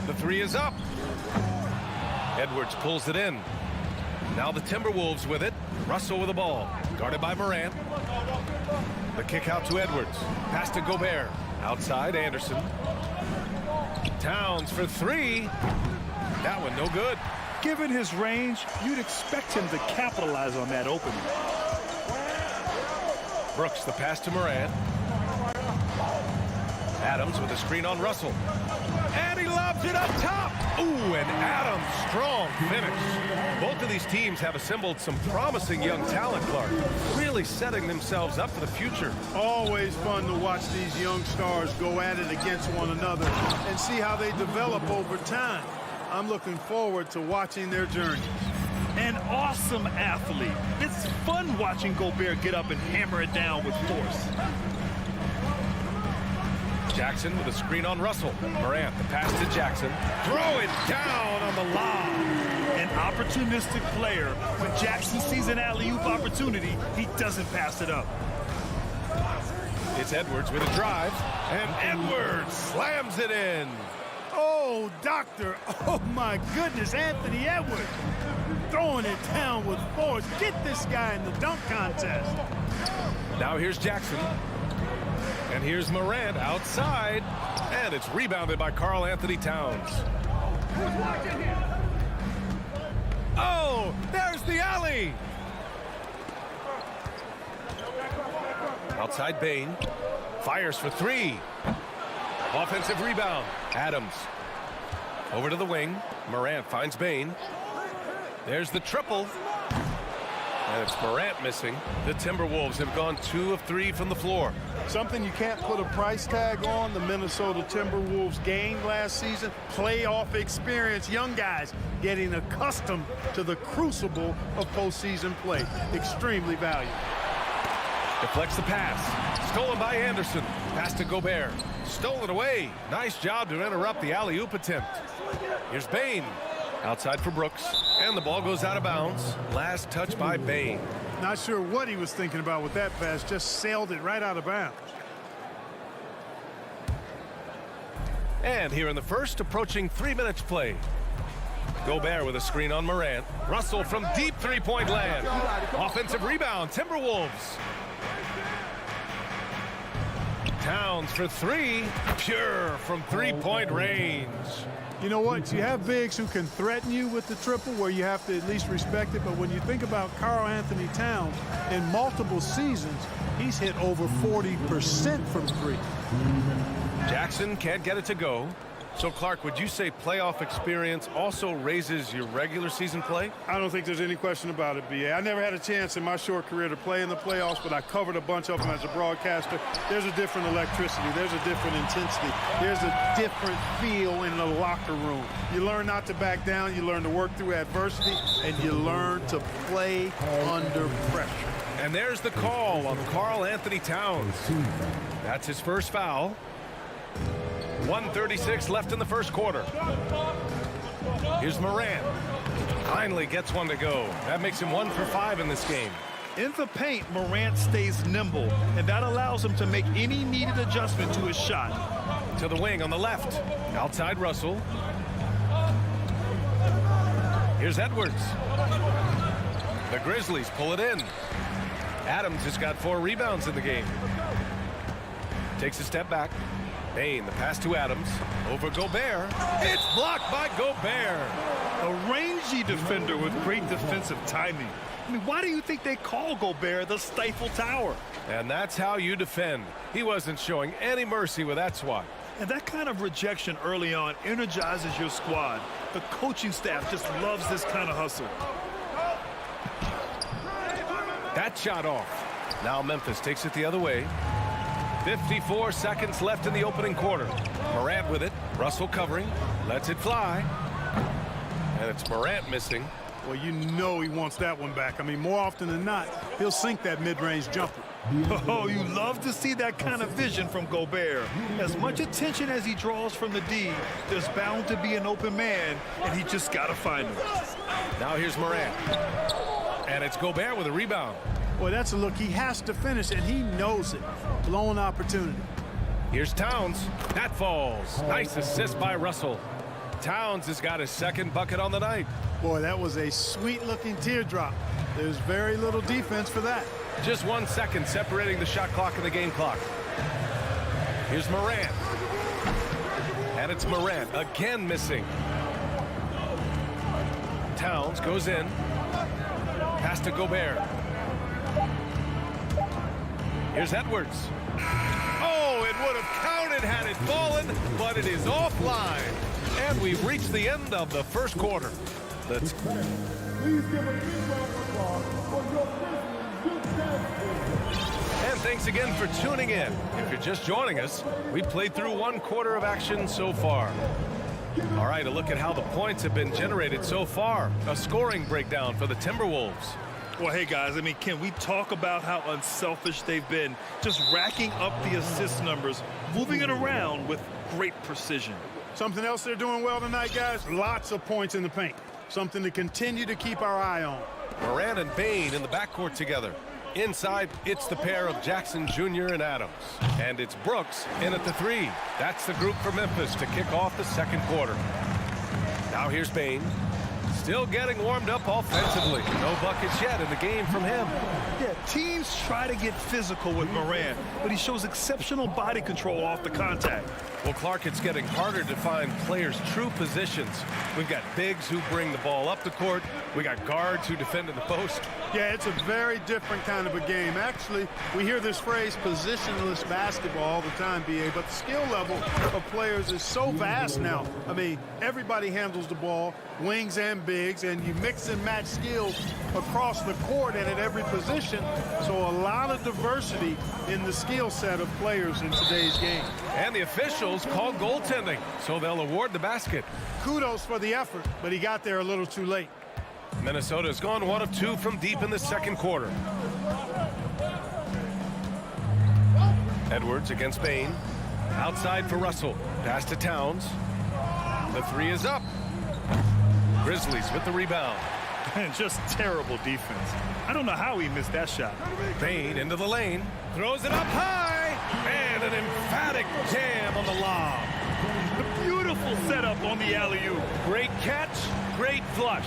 The 3 is up. Edwards pulls it in. Now the Timberwolves with it. Russell with the ball, guarded by Morant. The kick out to Edwards. Pass to Gobert. Outside, Anderson. Towns for 3. That one no good. Given his range, you'd expect him to capitalize on that opening. Brooks, the pass to Morant. Adams with a screen on Russell. And he lobs it up top. Ooh, and Adams, strong finish. Both of these teams have assembled some promising young talent, Clark. Really setting themselves up for the future. Always fun to watch these young stars go at it against one another and see how they develop over time. I'm looking forward to watching their journey. An awesome athlete. It's fun watching Gobert get up and hammer it down with force. Jackson with a screen on Russell. Morant, the pass to Jackson. Throw it down on the lob. An opportunistic player. When Jackson sees an alley-oop opportunity, he doesn't pass it up. It's Edwards with a drive. And Edwards slams it in. Oh, doctor. Oh, my goodness. Anthony Edwards throwing it down with force. Get this guy in the dunk contest. Now here's Jackson. And here's Morant outside. And it's rebounded by Karl Anthony Towns. Oh, there's the alley. Outside Bane. Fires for 3. Offensive rebound. Adams. Over to the wing. Morant finds Bane. There's the triple. And it's Morant missing. The Timberwolves have gone 2 of 3 from the floor. Something you can't put a price tag on, the Minnesota Timberwolves gained last season. Playoff experience, young guys getting accustomed to the crucible of postseason play. Extremely valuable. Deflects the pass. Stolen by Anderson. Pass to Gobert. Stolen away. Nice job to interrupt the alley-oop attempt. Here's Bane. Outside for Brooks. And the ball goes out of bounds. Last touch by Bane. Not sure what he was thinking about with that pass. Just sailed it right out of bounds. And here in the first, approaching 3 minutes play. Gobert with a screen on Morant. Russell from deep three-point land. Offensive rebound, Timberwolves. Towns for 3. Pure from three-point range. You know what? You have bigs who can threaten you with the triple where you have to at least respect it. But when you think about Karl Anthony Towns, in multiple seasons, he's hit over 40% from 3. Jackson can't get it to go. So, Clark, would you say playoff experience also raises your regular season play? I don't think there's any question about it, B.A. I never had a chance in my short career to play in the playoffs, but I covered a bunch of them as a broadcaster. There's a different electricity. There's a different intensity. There's a different feel in the locker room. You learn not to back down. You learn to work through adversity, and you learn to play under pressure. And there's the call on Karl Anthony Towns. That's his first foul. 1:36 left in the first quarter. Here's Morant. Finally gets one to go. That makes him 1 for 5 in this game. In the paint, Morant stays nimble, and that allows him to make any needed adjustment to his shot. To the wing on the left. Outside Russell. Here's Edwards. The Grizzlies pull it in. Adams has got 4 rebounds in the game. Takes a step back. Bane, the pass to Adams. Over Gobert. It's blocked by Gobert. A rangy defender with great defensive timing. I mean, why do you think they call Gobert the Stifle Tower? And that's how you defend. He wasn't showing any mercy with that swat. And that kind of rejection early on energizes your squad. The coaching staff just loves this kind of hustle. That shot off. Now Memphis takes it the other way. 54 seconds left in the opening quarter. Morant with it. Russell covering. Lets it fly. And it's Morant missing. Well, you know he wants that one back. I mean, more often than not, he'll sink that mid-range jumper. Oh, you love to see that kind of vision from Gobert. As much attention as he draws from the D, there's bound to be an open man, and he just got to find him. Now here's Morant. And it's Gobert with a rebound. Boy, that's a look he has to finish, and he knows it. Blown opportunity. Here's Towns. That falls. Nice assist by Russell. Towns has got his second bucket on the night. Boy, that was a sweet-looking teardrop. There's very little defense for that. Just 1 second separating the shot clock and the game clock. Here's Morant. And it's Morant again missing. Towns goes in. Pass to Gobert. Here's Edwards. Oh, it would have counted had it fallen, but it is offline. And we've reached the end of the first quarter. Let's... Please give a big round of applause for your And thanks again for tuning in. If you're just joining us, we played through 1 quarter of action so far. All right, a look at how the points have been generated so far. A scoring breakdown for the Timberwolves. Well, hey, guys, I mean, can we talk about how unselfish they've been? Just racking up the assist numbers, moving it around with great precision. Something else they're doing well tonight, guys? Lots of points in the paint. Something to continue to keep our eye on. Morant and Bane in the backcourt together. Inside, it's the pair of Jackson Jr. and Adams. And it's Brooks in at the 3. That's the group for Memphis to kick off the second quarter. Now here's Bane. Still getting warmed up offensively. No buckets yet in the game from him. Yeah, teams try to get physical with Morant, but he shows exceptional body control off the contact. Well, Clark, it's getting harder to find players' true positions. We've got bigs who bring the ball up the court. We got guards who defend in the post. Yeah, it's a very different kind of a game. Actually, we hear this phrase positionless basketball all the time, B.A., but the skill level of players is so vast now. I mean, everybody handles the ball, wings and bigs, and you mix and match skills across the court and at every position. So a lot of diversity in the skill set of players in today's game. And the officials called goaltending, so they'll award the basket. Kudos for the effort, but he got there a little too late. Minnesota's gone 1 of 2 from deep in the second quarter. Edwards against Bane. Outside for Russell. Pass to Towns. The 3 is up. Grizzlies with the rebound. And just terrible defense. I don't know how he missed that shot. Bane into the lane. Throws it up high. And an emphatic jam on the lob. A beautiful setup on the alley-oop. Great catch, great flush.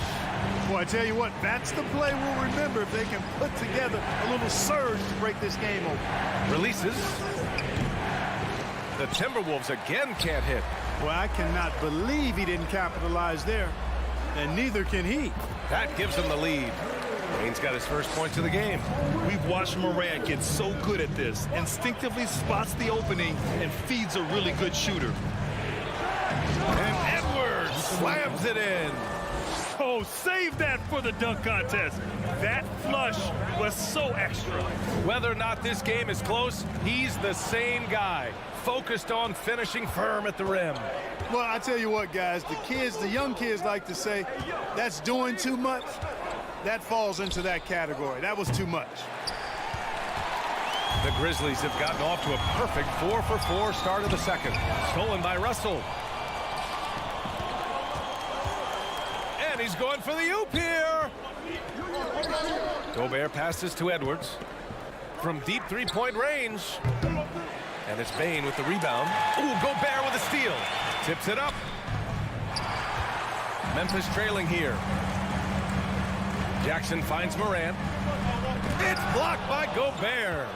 Boy, I tell you what, that's the play we'll remember if they can put together a little surge to break this game open. Releases. The Timberwolves again can't hit. Well, I cannot believe he didn't capitalize there, and neither can he. That gives him the lead. Bane's got his first points of the game. We've watched Morant get so good at this. Instinctively spots the opening and feeds a really good shooter. And Edwards slams it in. Oh, save that for the dunk contest. That flush was so extra. Whether or not this game is close, he's the same guy, focused on finishing firm at the rim. Well, I tell you what, guys, the young kids like to say, that's doing too much. That falls into that category. That was too much. The Grizzlies have gotten off to a perfect 4-for-4 start of the second. Stolen by Russell. And he's going for the oop here. Gobert passes to Edwards from deep three-point range. And it's Bane with the rebound. Ooh, Gobert with a steal. Tips it up. Memphis trailing here. Jackson finds Morant. It's blocked by Gobert.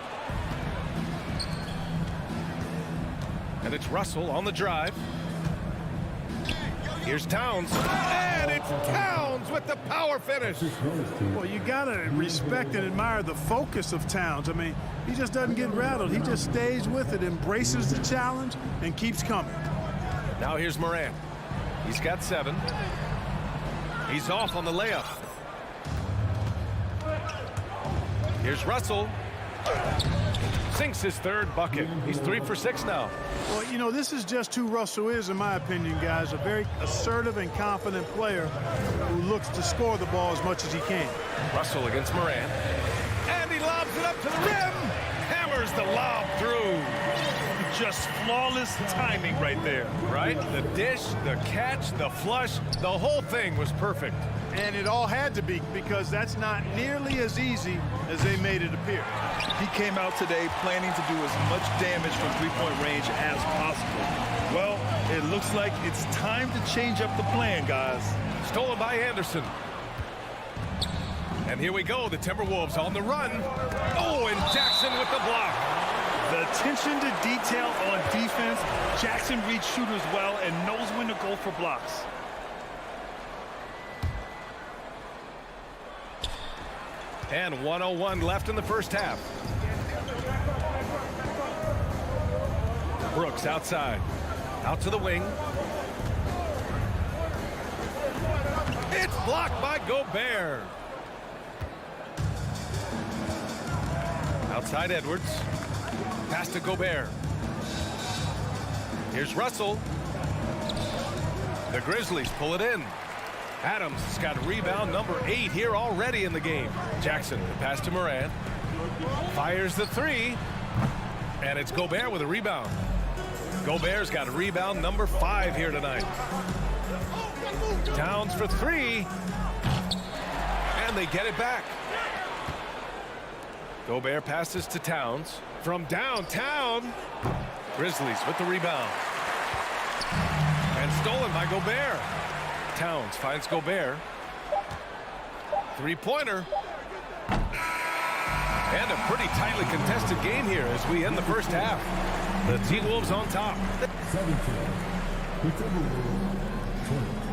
And it's Russell on the drive. Here's Towns. And it's Towns Towns with the power finish. Well, you got to respect and admire the focus of Towns. I mean, he just doesn't get rattled. He just stays with it, embraces the challenge, and keeps coming. Now here's Morant. He's got 7. He's off on the layup. Here's Russell. Sinks his 3rd bucket. He's 3 for 6 now. Well, you know, this is just who Russell is, in my opinion, guys. A very assertive and confident player who looks to score the ball as much as he can. Russell against Morant. And he lobs it up to the rim. Hammers the lob through. Just flawless timing right there. Right? The dish, the catch, the flush, the whole thing was perfect. And it all had to be, because that's not nearly as easy as they made it appear. He came out today planning to do as much damage from three-point range as possible. Well, it looks like it's time to change up the plan, guys. Stolen by Anderson. And here we go, the Timberwolves on the run. Oh, and Jackson with the block. The attention to detail on defense. Jackson reads shooters well and knows when to go for blocks. And 1:01 left in the first half. Brooks outside. Out to the wing. It's blocked by Gobert. Outside Edwards. Pass to Gobert. Here's Russell. The Grizzlies pull it in. Adams has got rebound number 8 here already in the game. Jackson, the pass to Morant. Fires the 3. And it's Gobert with a rebound. Gobert's got rebound number 5 here tonight. Towns for 3. And they get it back. Gobert passes to Towns. From downtown. Grizzlies with the rebound. And stolen by Gobert. Towns finds Gobert. 3-pointer. And a pretty tightly contested game here as we end the first half. The T-Wolves on top. 17. The Timberwolves 20.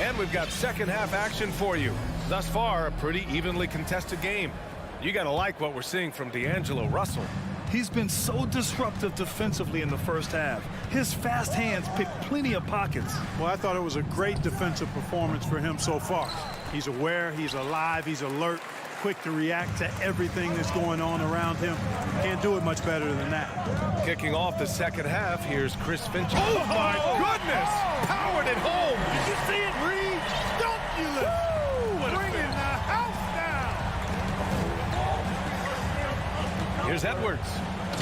And we've got second half action for you. Thus far, a pretty evenly contested game. You got to like what we're seeing from D'Angelo Russell. He's been so disruptive defensively in the first half. His fast hands pick plenty of pockets. Well, I thought it was a great defensive performance for him so far. He's aware, he's alive, he's alert, quick to react to everything that's going on around him. Can't do it much better than that. Kicking off the second half, here's Chris Finch. Oh, my goodness! Powered it home! Did you see it? Redunculous! Bringing the house down! Here's Edwards.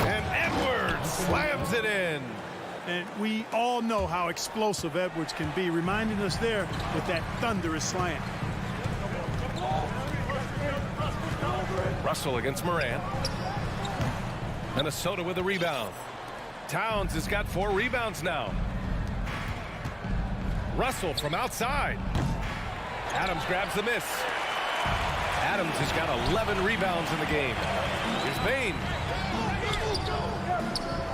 And Edwards slams it in. And we all know how explosive Edwards can be, reminding us there with that thunderous slam. Russell against Morant. Minnesota with a rebound. Towns has got 4 rebounds now. Russell from outside. Adams grabs the miss. Adams has got 11 rebounds in the game. Here's Bain.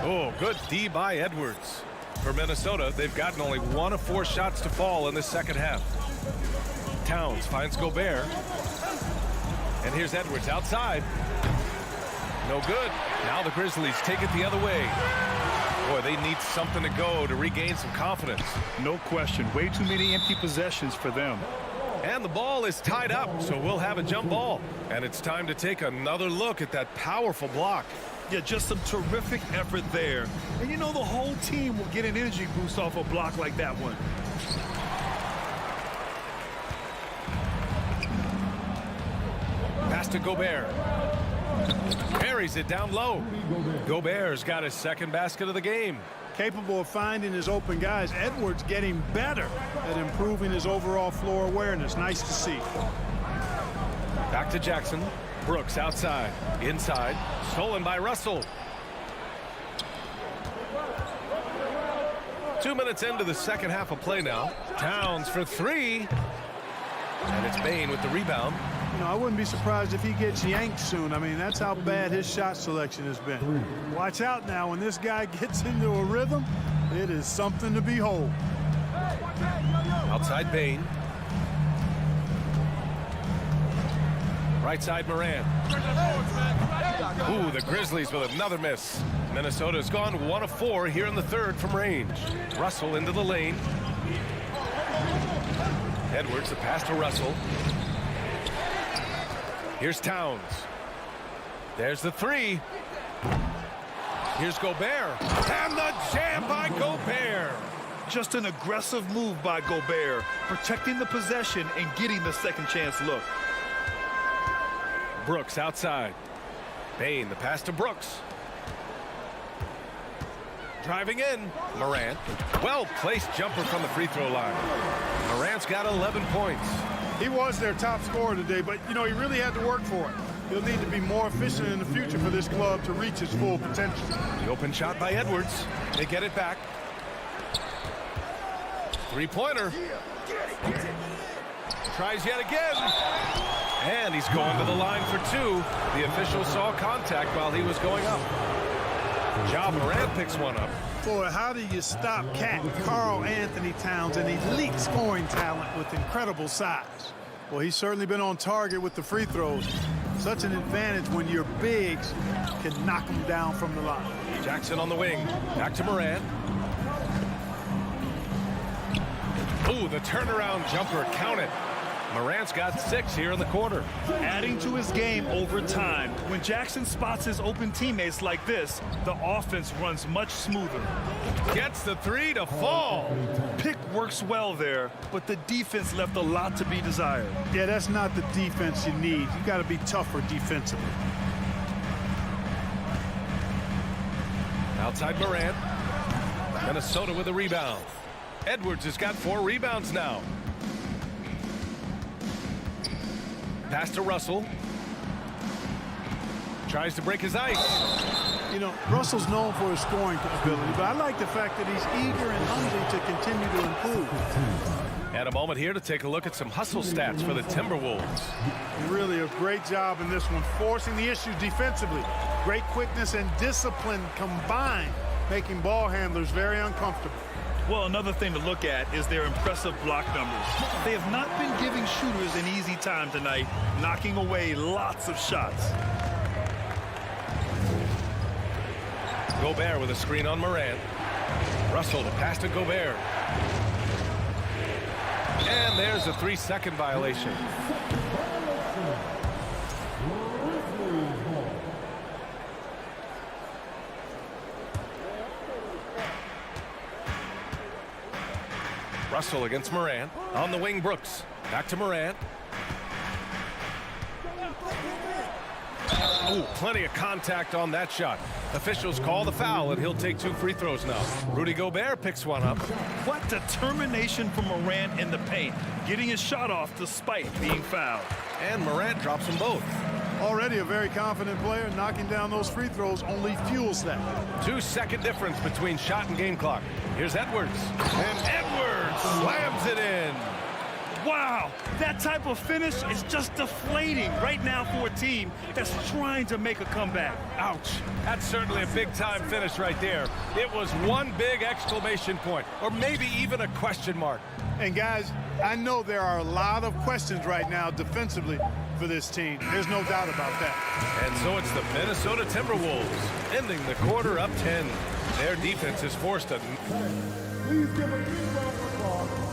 Oh, good D by Edwards. For Minnesota, they've gotten only 1 of 4 shots to fall in the second half. Towns finds Gobert. And here's Edwards outside. No good. Now the Grizzlies take it the other way. Boy, they need something to go to regain some confidence. No question. Way too many empty possessions for them. And the ball is tied up, so we'll have a jump ball. And it's time to take another look at that powerful block. Yeah, just some terrific effort there. And you know the whole team will get an energy boost off a block like that one. Pass to Gobert. Carries it down low. Gobert's got his second basket of the game. Capable of finding his open guys. Edwards getting better at improving his overall floor awareness. Nice to see. Back to Jackson. Brooks outside. Inside. Stolen by Russell. 2 minutes into the second half of play now. Towns for 3. And it's Bane with the rebound. You know, I wouldn't be surprised if he gets yanked soon. I mean, that's how bad his shot selection has been. Watch out now. When this guy gets into a rhythm, it is something to behold. Outside Bane. Right side Moran. Ooh, the Grizzlies with another miss. Minnesota's gone 1 of 4 here in the third from range. Russell into the lane. Edwards, the pass to Russell. Here's Towns. There's the three. Here's Gobert. And the jam by Gobert. Just an aggressive move by Gobert, protecting the possession and getting the second chance look. Brooks outside. Bane, the pass to Brooks. Driving in. Morant. Well-placed jumper from the free throw line. Morant's got 11 points. He was their top scorer today, but, you know, he really had to work for it. He'll need to be more efficient in the future for this club to reach its full potential. The open shot by Edwards. They get it back. Three-pointer. Tries yet again. And he's going to the line for two. The official saw contact while he was going up. Ja Morant picks one up. Boy, how do you stop Karl Anthony Towns, an elite scoring talent with incredible size? Well, he's certainly been on target with the free throws. Such an advantage when your bigs can knock them down from the line. Jackson on the wing. Back to Morant. Ooh, the turnaround jumper. Count it. Morant's got 6 here in the quarter. Adding to his game over time. When Jackson spots his open teammates like this, the offense runs much smoother. Gets the three to fall. Pick works well there, but the defense left a lot to be desired. Yeah, that's not the defense you need. You got to be tougher defensively. Outside Morant. Minnesota with a rebound. Edwards has got 4 rebounds now. Pass to Russell. Tries to break his ice. You know, Russell's known for his scoring ability, but I like the fact that he's eager and hungry to continue to improve. And a moment here to take a look at some hustle stats for the Timberwolves. Really a great job in this one, forcing the issues defensively. Great quickness and discipline combined, making ball handlers very uncomfortable. Well, another thing to look at is their impressive block numbers. They have not been giving shooters an easy time tonight, knocking away lots of shots. Gobert with a screen on Morant. Russell, the pass to Gobert. And there's a 3-second violation. Russell against Morant. On the wing, Brooks. Back to Morant. Ooh, plenty of contact on that shot. Officials call the foul, and he'll take 2 free throws now. Rudy Gobert picks one up. What determination from Morant in the paint, getting his shot off despite being fouled. And Morant drops them both. Already a very confident player, knocking down those free throws only fuels that. 2-second difference between shot and game clock. Here's Edwards. And Edwards slams it in. Wow, that type of finish is just deflating right now for a team that's trying to make a comeback. Ouch. That's certainly a big-time finish right there. It was one big exclamation point, or maybe even a question mark. And guys, I know there are a lot of questions right now defensively for this team. There's no doubt about that. And so it's the Minnesota Timberwolves ending the quarter up 10. Their defense is forced to...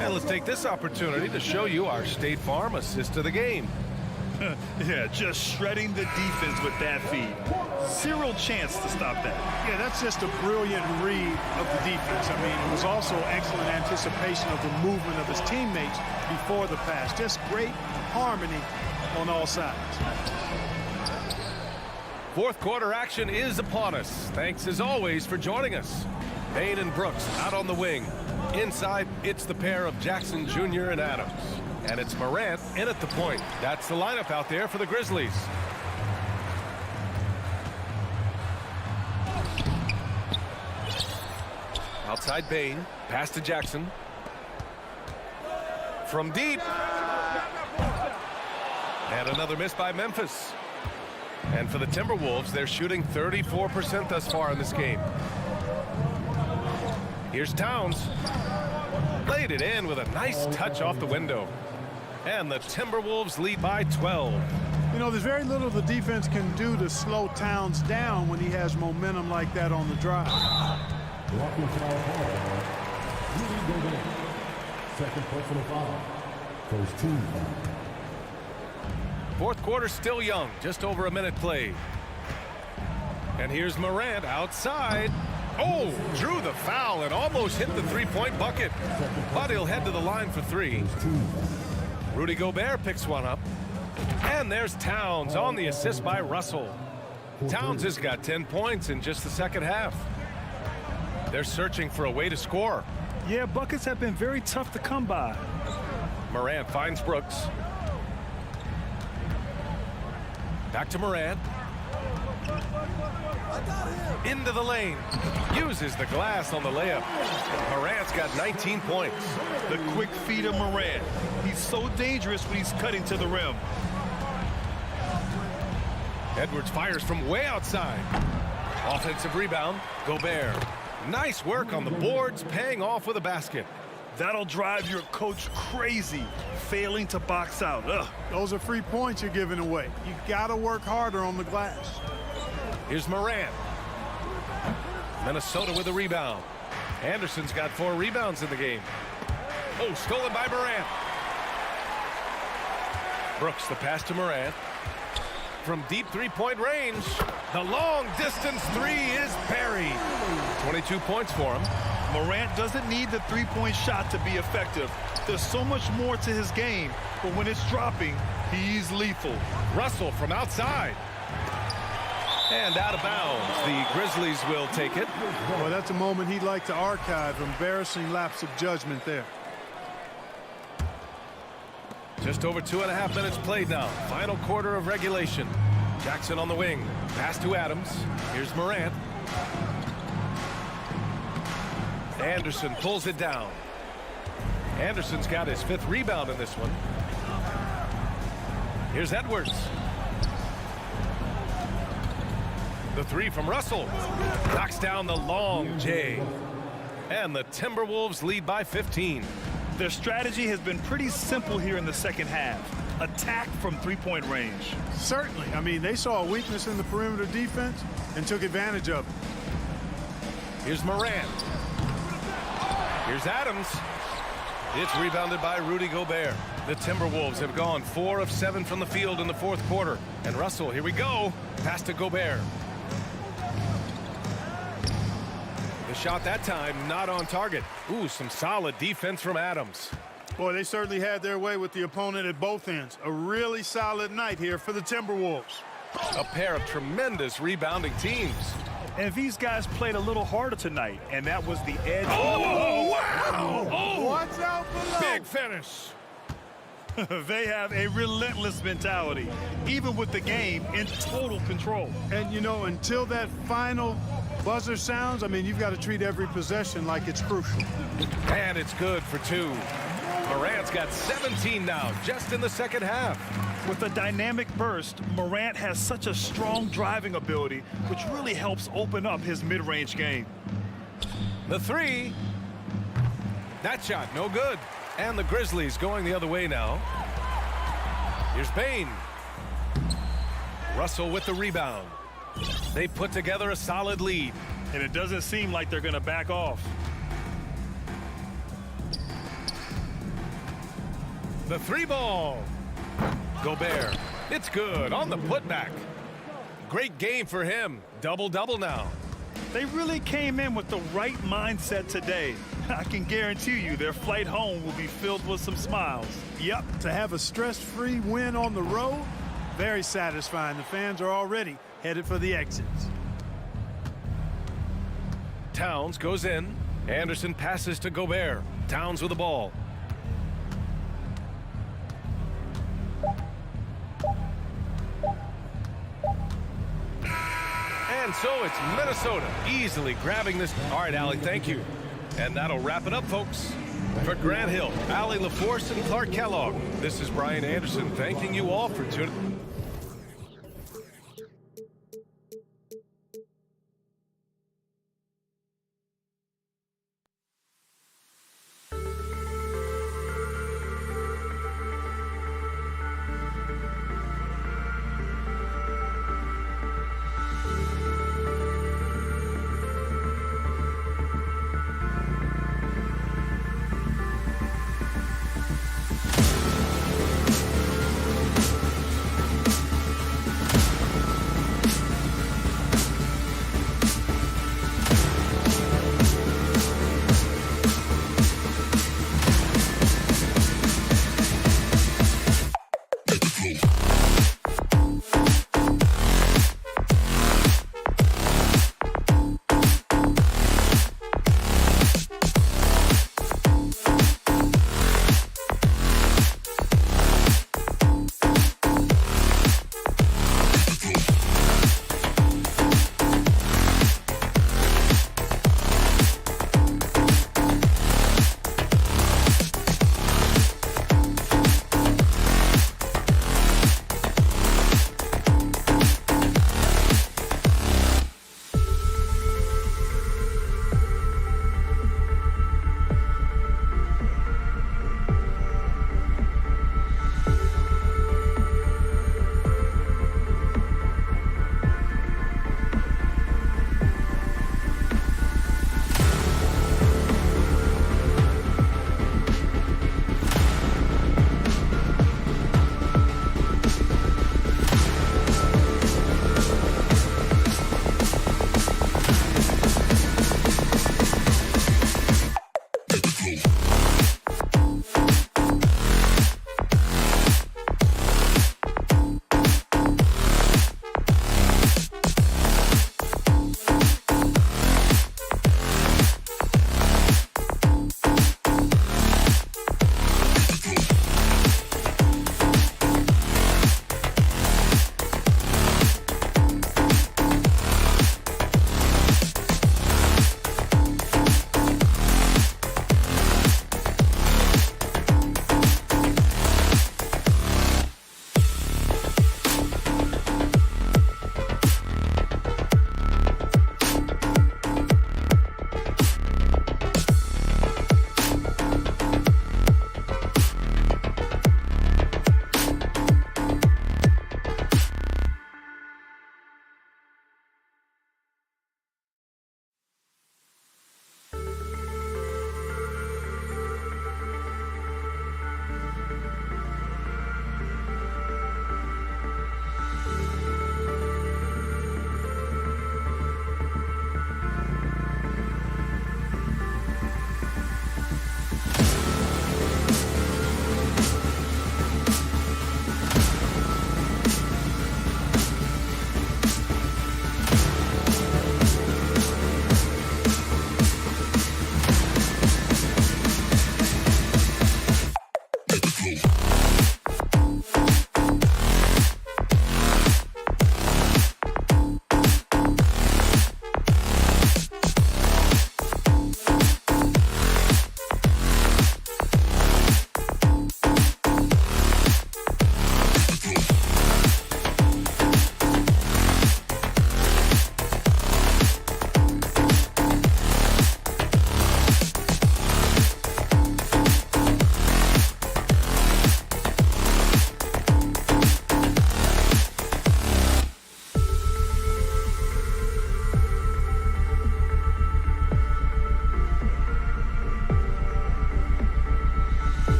And let's take this opportunity to show you our State Farm assist of the game. Yeah, just shredding the defense with that feed. Zero chance to stop that. Yeah, that's just a brilliant read of the defense. I mean, it was also excellent anticipation of the movement of his teammates before the pass. Just great harmony on all sides. Fourth quarter action is upon us. Thanks as always for joining us. Bane and Brooks out on the wing. Inside, it's the pair of Jackson Jr. and Adams. And it's Morant in at the point. That's the lineup out there for the Grizzlies. Outside Bane. Pass to Jackson. From deep. And another miss by Memphis. And for the Timberwolves, they're shooting 34% thus far in this game. Here's Towns. Laid it in with a nice touch off the window. And the Timberwolves lead by 12. You know, there's very little the defense can do to slow Towns down when he has momentum like that on the drive. Walking foul call. Rudy Gobert. Second personal foul. First team foul. Fourth quarter still young, just over a minute played. And here's Morant outside. Oh, drew the foul and almost hit the three-point bucket. But he'll head to the line for three. Rudy Gobert picks one up. And there's Towns on the assist by Russell. Towns has got 10 points in just the second half. They're searching for a way to score. Yeah, buckets have been very tough to come by. Morant finds Brooks. Back to Morant. Into the lane. Uses the glass on the layup. Morant's got 19 points. The quick feed of Morant. He's so dangerous when he's cutting to the rim. Edwards fires from way outside. Offensive rebound. Gobert. Nice work on the boards, paying off with a basket. That'll drive your coach crazy, failing to box out. Ugh. Those are free points you're giving away. You got to work harder on the glass. Here's Morant. Minnesota with a rebound. Anderson's got 4 rebounds in the game. Oh, stolen by Morant. Brooks, the pass to Morant. From deep three-point range, the long-distance three is buried. 22 points for him. Morant doesn't need the three-point shot to be effective. There's so much more to his game, but when it's dropping, he's lethal. Russell from outside. And out of bounds. The Grizzlies will take it. Well, that's a moment he'd like to archive. Embarrassing lapse of judgment there. Just over 2.5 minutes played now. Final quarter of regulation. Jackson on the wing. Pass to Adams. Here's Morant. Anderson pulls it down. Anderson's got his 5th rebound in this one. Here's Edwards. The three from Russell. Knocks down the long J. And the Timberwolves lead by 15. Their strategy has been pretty simple here in the second half. Attack from three-point range. Certainly. I mean, they saw a weakness in the perimeter defense and took advantage of it. Here's Morant. Here's Adams. It's rebounded by Rudy Gobert. The Timberwolves have gone 4 of 7 from the field in the fourth quarter. And Russell, here we go. Pass to Gobert. The shot that time not on target. Ooh, some solid defense from Adams. Boy, they certainly had their way with the opponent at both ends. A really solid night here for the Timberwolves. A pair of tremendous rebounding teams. And these guys played a little harder tonight, and that was the edge. Oh, wow! Oh, watch out below. Big finish. They have a relentless mentality, even with the game in total control. And, you know, until that final buzzer sounds, I mean, you've got to treat every possession like it's crucial. And it's good for 2. Morant's got 17 now, just in the second half. With a dynamic burst, Morant has such a strong driving ability, which really helps open up his mid-range game. The three. That shot, no good. And the Grizzlies going the other way now. Here's Bane. Russell with the rebound. They put together a solid lead. And it doesn't seem like they're going to back off. The 3 ball. Gobert. It's good on the putback. Great game for him. Double-double now. They really came in with the right mindset today. I can guarantee you their flight home will be filled with some smiles. Yep, to have a stress-free win on the road, very satisfying. The fans are already headed for the exits. Towns goes in. Anderson passes to Gobert. Towns with the ball. And so it's Minnesota easily grabbing this. All right, Allie, thank you. And that'll wrap it up, folks. For Grant Hill, Allie LaForce, and Clark Kellogg, this is Brian Anderson thanking you all for tuning.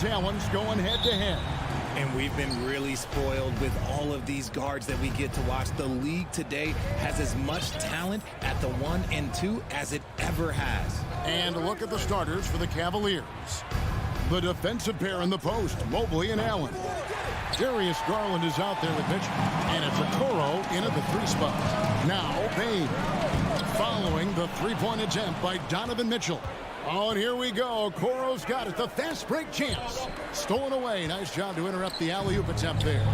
Terrence Allen's going head-to-head. And we've been really spoiled with all of these guards that we get to watch. The league today has as much talent at the 1 and 2 as it ever has. And look at the starters for the Cavaliers. The defensive pair in the post, Mobley and Allen. Darius Garland is out there with Mitchell. And it's Okoro in at the 3 spot. Now, Bane. Following the 3-point attempt by Donovan Mitchell. Oh, and here we go. Okoro's got it. The fast break chance. Stolen away. Nice job to interrupt the alley-oop attempt there.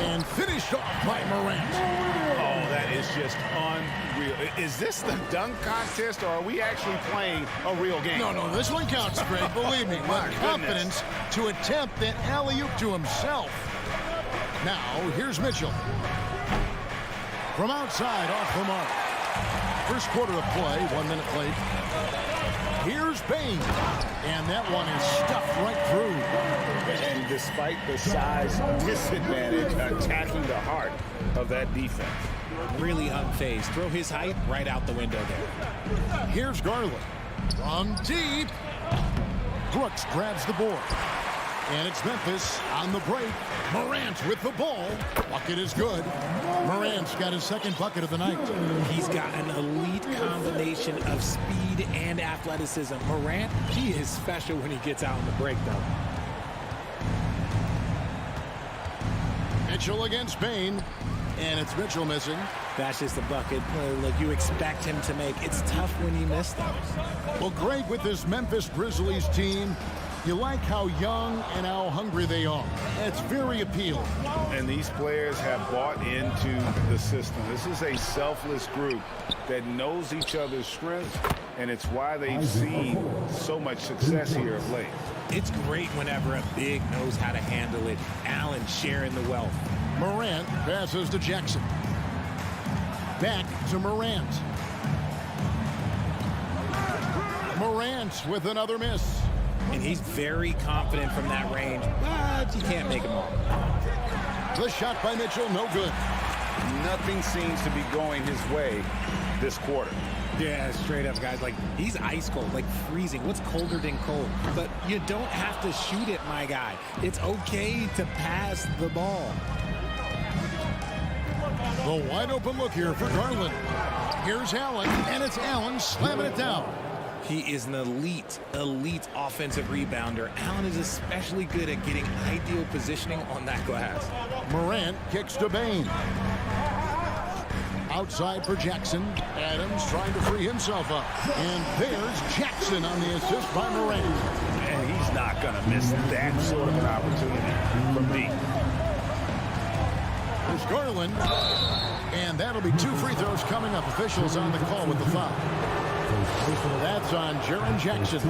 And finished off by Morant. Oh, that is just unreal. Is this the dunk contest, or are we actually playing a real game? No, this one counts, Greg. Believe me. With confidence to attempt that alley-oop to himself. Now, here's Mitchell. From outside, off the mark. First quarter of play, 1 minute late. Here's Bane. And that one is stuffed right through. And despite the size disadvantage, attacking the heart of that defense. Really unfazed. Throw his height right out the window there. Here's Garland. From deep. Brooks grabs the board. And it's Memphis on the break. Morant with the ball. Bucket is good. Morant's got his second bucket of the night. He's got an elite combination of speed and athleticism. Morant, he is special when he gets out on the break, though. Mitchell against Bane. And it's Mitchell missing. That's just a bucket like you expect him to make. It's tough when you miss them. Well, Greg, with this Memphis Grizzlies team, you like how young and how hungry they are. It's very appealing. And these players have bought into the system. This is a selfless group that knows each other's strengths, and it's why they've seen so much success here of late. It's great whenever a big knows how to handle it. Allen sharing the wealth. Morant passes to Jackson. Back to Morant. Morant with another miss. And he's very confident from that range, but you can't make him all. The shot by Mitchell, no good. Nothing seems to be going his way this quarter. Yeah, straight up, guys. Like, he's ice cold, like freezing. What's colder than cold? But you don't have to shoot it, my guy. It's okay to pass the ball. The wide open look here for Garland. Here's Allen, and it's Allen slamming it down. He is an elite offensive rebounder. Allen is especially good at getting ideal positioning on that glass. Morant kicks to Bane. Outside for Jackson. Adams trying to free himself up. And there's Jackson on the assist by Morant. And he's not going to miss that sort of an opportunity from deep. There's Garland. And that'll be 2 free throws coming up. Officials on the call with the foul. That's on Jaren Jackson.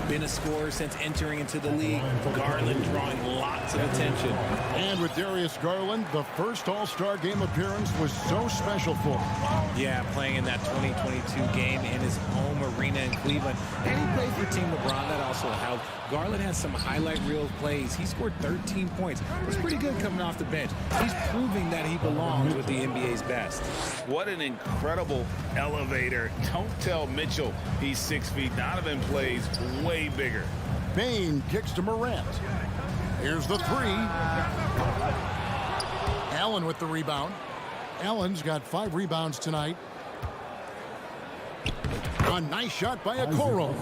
Been a scorer since entering into the league. Garland drawing lots of attention. And with Darius Garland, the first All-Star game appearance was so special for him. Yeah, playing in that 2022 game in his home arena in Cleveland. And he played for Team LeBron. That also helped. Garland has some highlight reel plays. He scored 13 points. It was pretty good coming off the bench. He's proving that he belongs with the NBA's best. What an incredible elevator. Don't tell Mitchell he's 6 feet. Donovan plays way bigger. Bane kicks to Morant. Here's the 3. Allen with the rebound. Allen's got 5 rebounds tonight. A nice shot by Okoro.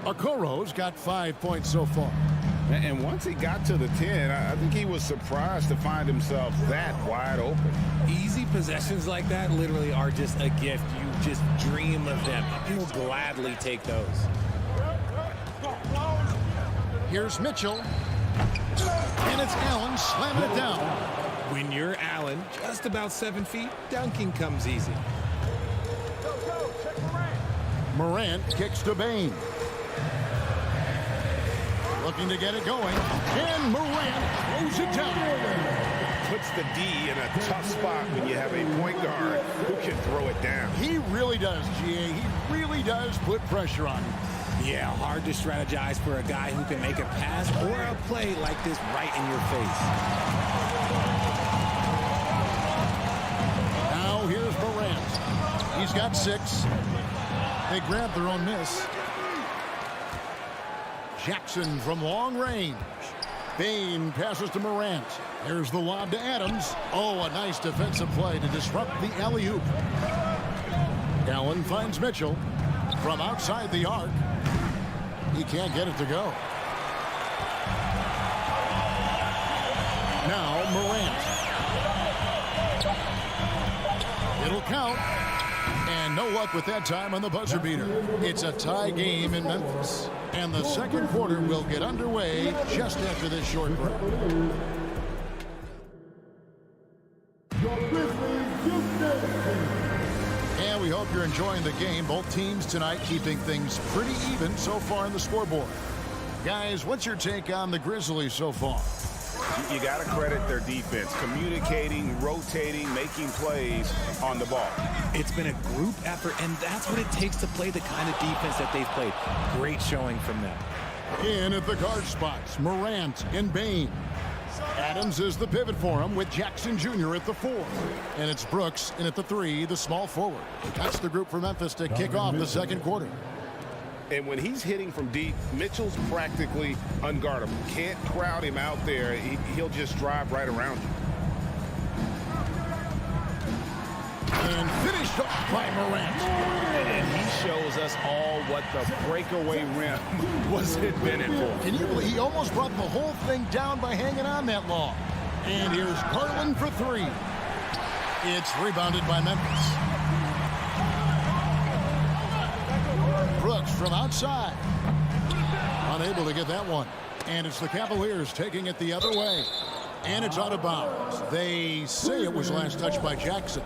Okoro's got 5 points so far. And once he got to the 10, I think he was surprised to find himself that wide open. Easy possessions like that literally are just a gift. You just dream of them. He will gladly take those. Here's Mitchell. And it's Allen slamming it down. When you're Allen, just about 7 feet, dunking comes easy. Morant kicks to Bane. Looking to get it going. And Morant throws it down. Puts the D in a tough spot when you have a point guard who can throw it down. He really does, GA. He really does put pressure on him. Yeah, hard to strategize for a guy who can make a pass or a play like this right in your face. Now here's Morant. He's got 6. They grab their own miss. Jackson from long range. Bane passes to Morant. There's the lob to Adams. Oh, a nice defensive play to disrupt the alley-oop. Allen finds Mitchell from outside the arc. He can't get it to go. Now Morant. It'll count. And no luck with that time on the buzzer beater. It's a tie game in Memphis. And the second quarter will get underway just after this short break. And we hope you're enjoying the game. Both teams tonight keeping things pretty even so far in the scoreboard. Guys, what's your take on the Grizzlies so far? You got to credit their defense, communicating, rotating, making plays on the ball. It's been a group effort, and that's what it takes to play the kind of defense that they've played. Great showing from them. In at the guard spots, Morant and Bane. Adams is the pivot for him with Jackson Jr. at the 4. And it's Brooks in at the 3, the small forward. That's the group for Memphis to kick off the second quarter. And when he's hitting from deep, Mitchell's practically unguardable. Can't crowd him out there. He'll just drive right around you. And finished off by Morant. And he shows us all what the breakaway rim was invented for. Can you believe he almost brought the whole thing down by hanging on that long? And here's Garland for 3. It's rebounded by Memphis. Brooks from outside. Unable to get that one. And it's the Cavaliers taking it the other way. And it's out of bounds. They say it was last touched by Jackson.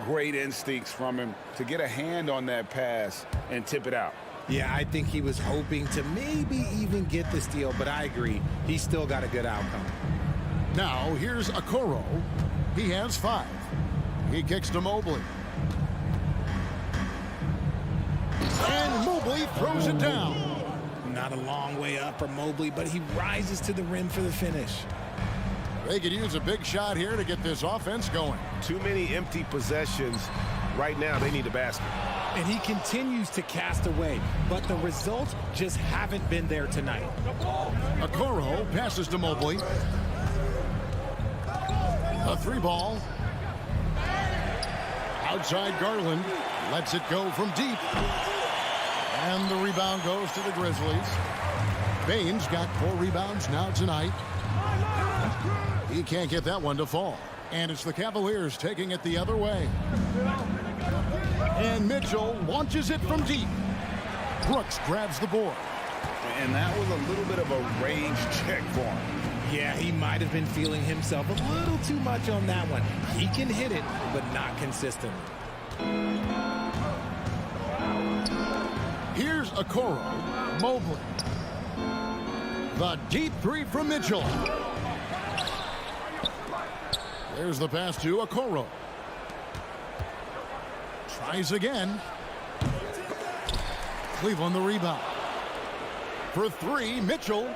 Great instincts from him to get a hand on that pass and tip it out. Yeah, I think he was hoping to maybe even get the steal, but I agree. He still got a good outcome. Now, here's Okoro. He has 5. He kicks to Mobley. And Mobley throws it down. Not a long way up for Mobley, but he rises to the rim for the finish. They could use a big shot here to get this offense going. Too many empty possessions. Right now, they need a basket. And he continues to cast away, but the results just haven't been there tonight. Okoro passes to Mobley. A 3 ball. Outside Garland. Lets it go from deep. And the rebound goes to the Grizzlies. Bane's got 4 rebounds now tonight. He can't get that one to fall. And it's the Cavaliers taking it the other way. And Mitchell launches it from deep. Brooks grabs the board. And that was a little bit of a range check for him. Yeah, he might have been feeling himself a little too much on that one. He can hit it, but not consistently. Here's Okoro. Mobley. The deep 3 from Mitchell. There's the pass to Okoro. Tries again. Cleveland the rebound. For 3, Mitchell.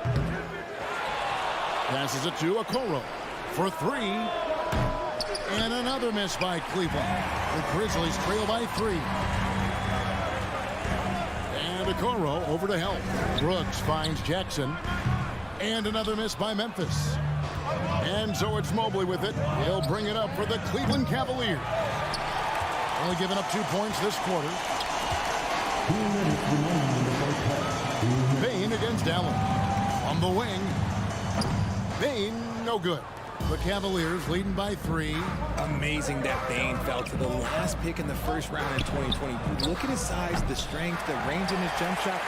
Passes it to Okoro. For 3. And another miss by Cleveland. The Grizzlies trail by 3. And Okoro over to help. Brooks finds Jackson. And another miss by Memphis. And so it's Mobley with it. He'll bring it up for the Cleveland Cavaliers. Only giving up 2 points this quarter. Bane against Allen. On the wing. Bane, no good. The Cavaliers leading by 3. Amazing that Bane fell to the last pick in the first round in 2020. Look at his size, the strength, the range in his jump shot.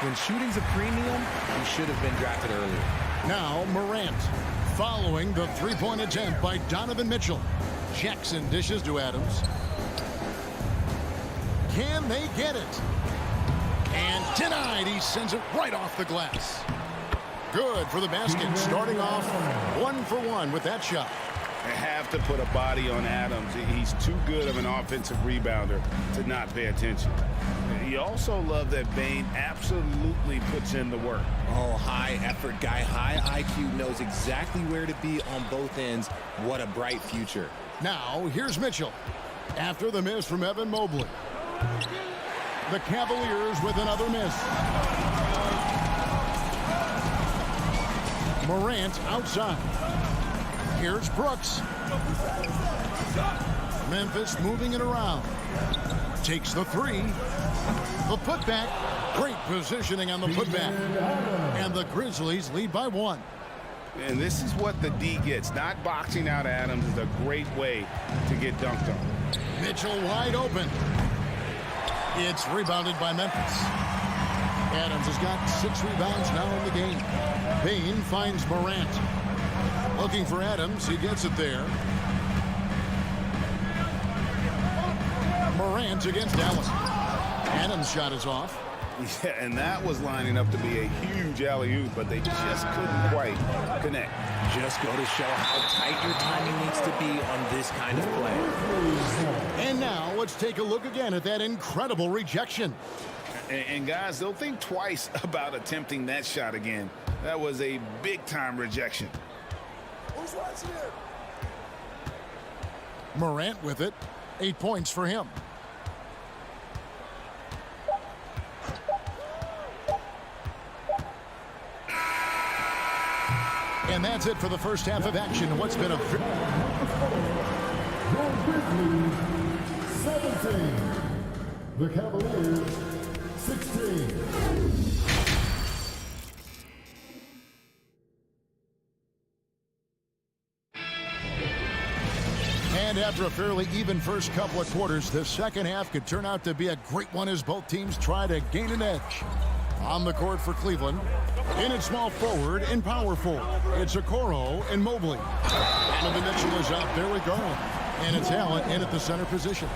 When shooting's a premium, he should have been drafted earlier. Now Morant following the 3-point attempt by Donovan Mitchell. Jackson dishes to Adams. Can they get it? And denied. He sends it right off the glass. Good for the basket. Starting off 1 for 1 with that shot. They have to put a body on Adams. He's too good of an offensive rebounder to not pay attention. You also love that Bane absolutely puts in the work. Oh, high effort guy, high IQ, knows exactly where to be on both ends. What a bright future. Now, here's Mitchell. After the miss from Evan Mobley. The Cavaliers with another miss. Morant outside. Here's Brooks. Memphis moving it around. Takes the three. The putback. Great positioning on the putback. And the Grizzlies lead by 1. And this is what the D gets. Not boxing out Adams is a great way to get dunked on. Mitchell wide open. It's rebounded by Memphis. Adams has got 6 rebounds now in the game. Bain finds Morant. Looking for Adams. He gets it there. Morant against Allen. Adams' shot is off. Yeah, and that was lining up to be a huge alley-oop, but they just couldn't quite connect. Just go to show how tight your timing needs to be on this kind of play. And now let's take a look again at that incredible rejection. And guys, they'll think twice about attempting that shot again. That was a big-time rejection. Morant with it. 8 points for him. And that's it for the first half of action. What's been a... Grizzlies 17. The Cavaliers 16. And after a fairly even first couple of quarters, the second half could turn out to be a great one as both teams try to gain an edge. On the court for Cleveland, in at small forward and power forward, it's Okoro and Mobley. Donovan Mitchell is out there with Garland, and it's Allen in at the center position.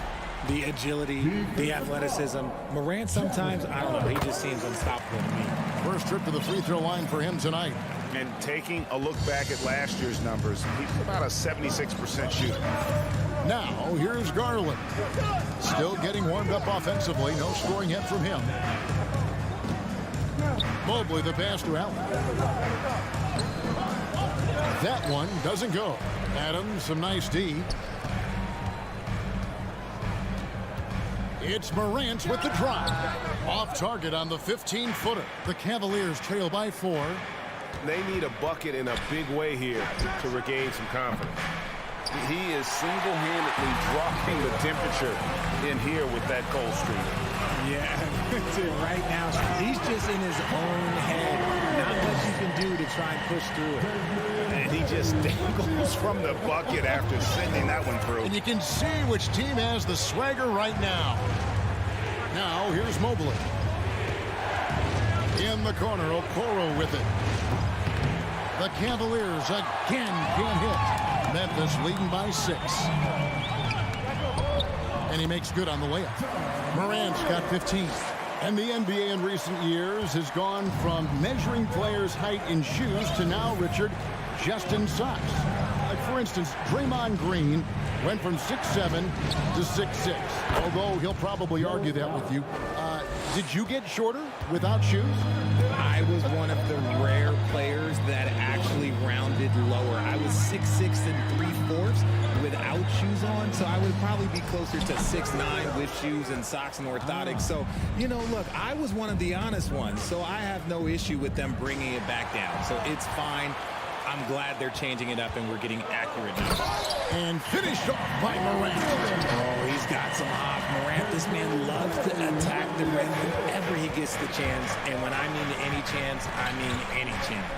The agility, the athleticism. Morant sometimes, I don't know, he just seems unstoppable to me. First trip to the free throw line for him tonight. And taking a look back at last year's numbers, he's about a 76% shooter. Now, here's Garland. Still getting warmed up offensively. No scoring yet from him. Mobley the pass to Allen. That one doesn't go. Adams, some nice D. It's Morant with the drive. Off target on the 15-footer. The Cavaliers trail by 4. They need a bucket in a big way here to regain some confidence. He is single-handedly dropping the temperature in here with that cold streak. Yeah, right now, he's just in his own head. Not much you can do to try and push through it. And he just dangles from the bucket after sending that one through. And you can see which team has the swagger right now. Now, here's Mobley. In the corner, Okoro with it. The Cavaliers again can't hit. Memphis leading by 6. And he makes good on the layup. Morant's got 15. And the NBA in recent years has gone from measuring players' height in shoes to now, Richard, just in socks. Like, for instance, Draymond Green went from 6'7" to 6'6", although he'll probably argue that with you. Did you get shorter without shoes? I was one of the rare players that actually rounded lower. I was 6'6" and 3/4 without shoes on, so I would probably be closer to 6'9" with shoes and socks and orthotics. So, you know, look, I was one of the honest ones, so I have no issue with them bringing it back down. So it's fine. I'm glad they're changing it up and we're getting accurate now. And finished off by Morant. Oh, he's got some hop. Morant, this man loves to attack the rim whenever he gets the chance. And when I mean any chance, I mean any chance.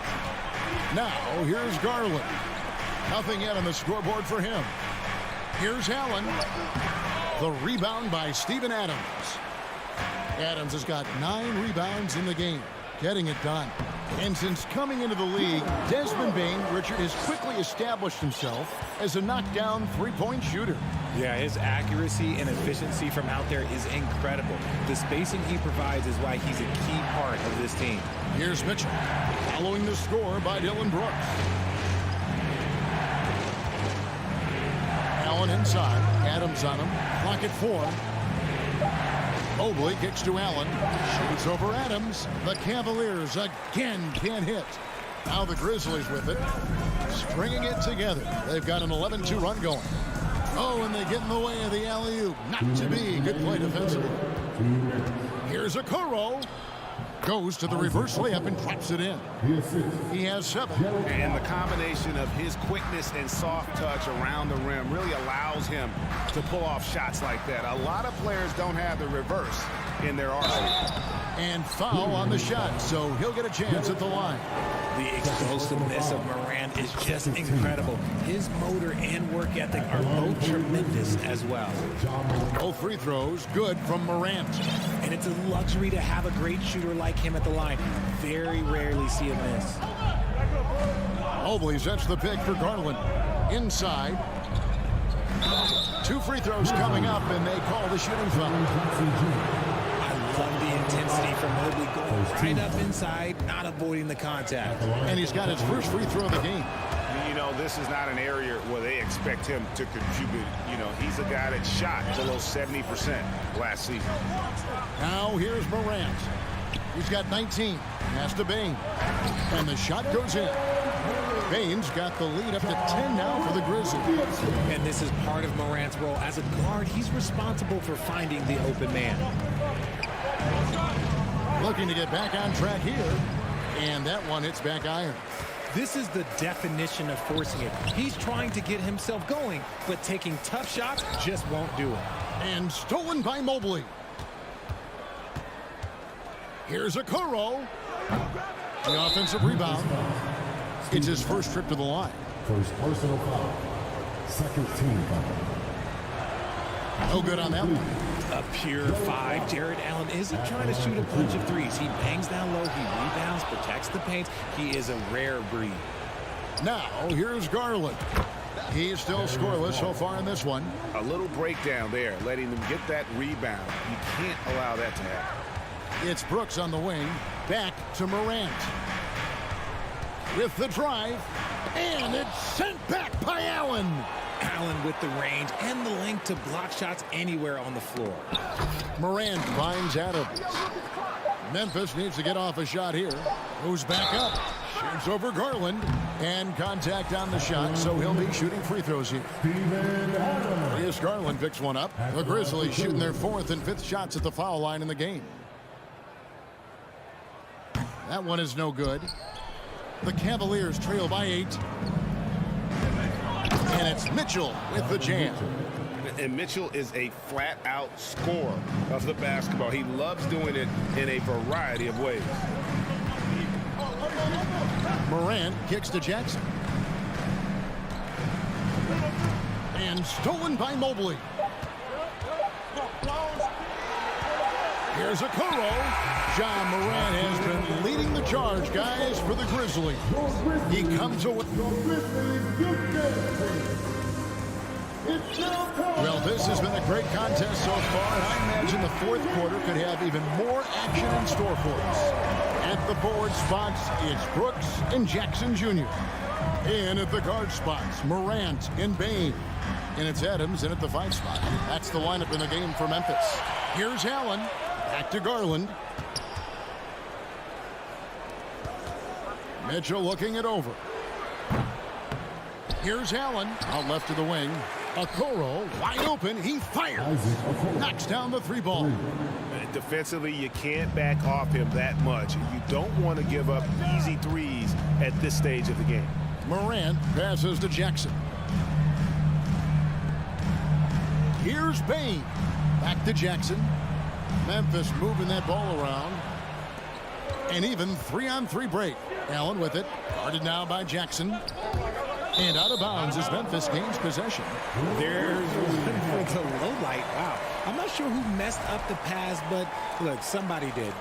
Now, here's Garland. Nothing yet on the scoreboard for him. Here's Allen. The rebound by Steven Adams. Adams has got 9 rebounds in the game, getting it done. And since coming into the league, Desmond Bain, Richard, has quickly established himself as a knockdown three-point shooter. Yeah, his accuracy and efficiency from out there is incredible. The spacing he provides is why he's a key part of this team. Here's Mitchell, following the score by Dylan Brooks. Allen inside, Adams on him, clock at 4. Mobley kicks to Allen. Shoots over Adams. The Cavaliers again can't hit. Now the Grizzlies with it. Stringing it together. They've got an 11-2 run going. Oh, and they get in the way of the alley-oop. Not to be. Good play defensively. Here's Okoro. Goes to the reverse layup and drops it in. He has 7. And the combination of his quickness and soft touch around the rim really allows him to pull off shots like that. A lot of players don't have the reverse in their arsenal. And foul on the shot, so he'll get a chance at the line. The explosiveness of Morant is just incredible. His motor and work ethic are both tremendous as well. Both free throws good from Morant. And it's a luxury to have a great shooter like him at the line. Very rarely see him miss. Mobley sets the pick for Garland. Inside. 2 free throws coming up, and they call the shooting foul. I love the intensity from Mobley going right up inside, not avoiding the contact. And he's got his first free throw of the game. You know, this is not an area where they expect him to contribute. You know, he's a guy that shot below 70% last season. Now here's Morant. He's got 19. Pass to Bane. And the shot goes in. Bane's got the lead up to 10 now for the Grizzlies. And this is part of Morant's role. As a guard, he's responsible for finding the open man. Looking to get back on track here. And that one hits back iron. This is the definition of forcing it. He's trying to get himself going, but taking tough shots just won't do it. And stolen by Mobley. Here's Okoro. The offensive rebound. It's his first trip to the line. First personal foul. Second team foul. No good on that one. A pure 5. Jared Allen isn't trying to shoot a bunch of threes. He bangs down low, he rebounds, protects the paint. He is a rare breed. Now, here's Garland. He's still scoreless so far in this one. A little breakdown there, letting them get that rebound. You can't allow that to happen. It's Brooks on the wing. Back to Morant. With the drive. And it's sent back by Allen. Allen with the range and the length to block shots anywhere on the floor. Morant finds Adams. Memphis needs to get off a shot here. Moves back up. Shoots over Garland. And contact on the shot, so he'll be shooting free throws here. Yes, Garland picks one up. The Grizzlies shooting their 4th and 5th shots at the foul line in the game. That one is no good. The Cavaliers trail by 8. And it's Mitchell with the jam. And Mitchell is a flat-out scorer of the basketball. He loves doing it in a variety of ways. Morant kicks to Jackson. And stolen by Mobley. Here's Okoro. Ja Morant has been leading the charge, guys, for the Grizzlies. He comes away. Well, this has been a great contest so far, and I imagine the 4th quarter could have even more action in store for us. At the board spots, it's Brooks and Jackson Jr. And at the guard spots, Morant and Bane. And it's Adams in at the 5 spot. That's the lineup in the game for Memphis. Here's Allen. Back to Garland. Mitchell looking it over. Here's Allen. Out left to the wing. Okoro wide open. He fires. Knocks down the 3 ball. Defensively, you can't back off him that much. You don't want to give up easy threes at this stage of the game. Morant passes to Jackson. Here's Bane. Back to Jackson. Memphis moving that ball around. And even 3-on-3 break. Allen with it. Guarded now by Jackson. And out of bounds as Memphis gains possession. There's one for the low light. Wow. I'm not sure who messed up the pass, but look, somebody did.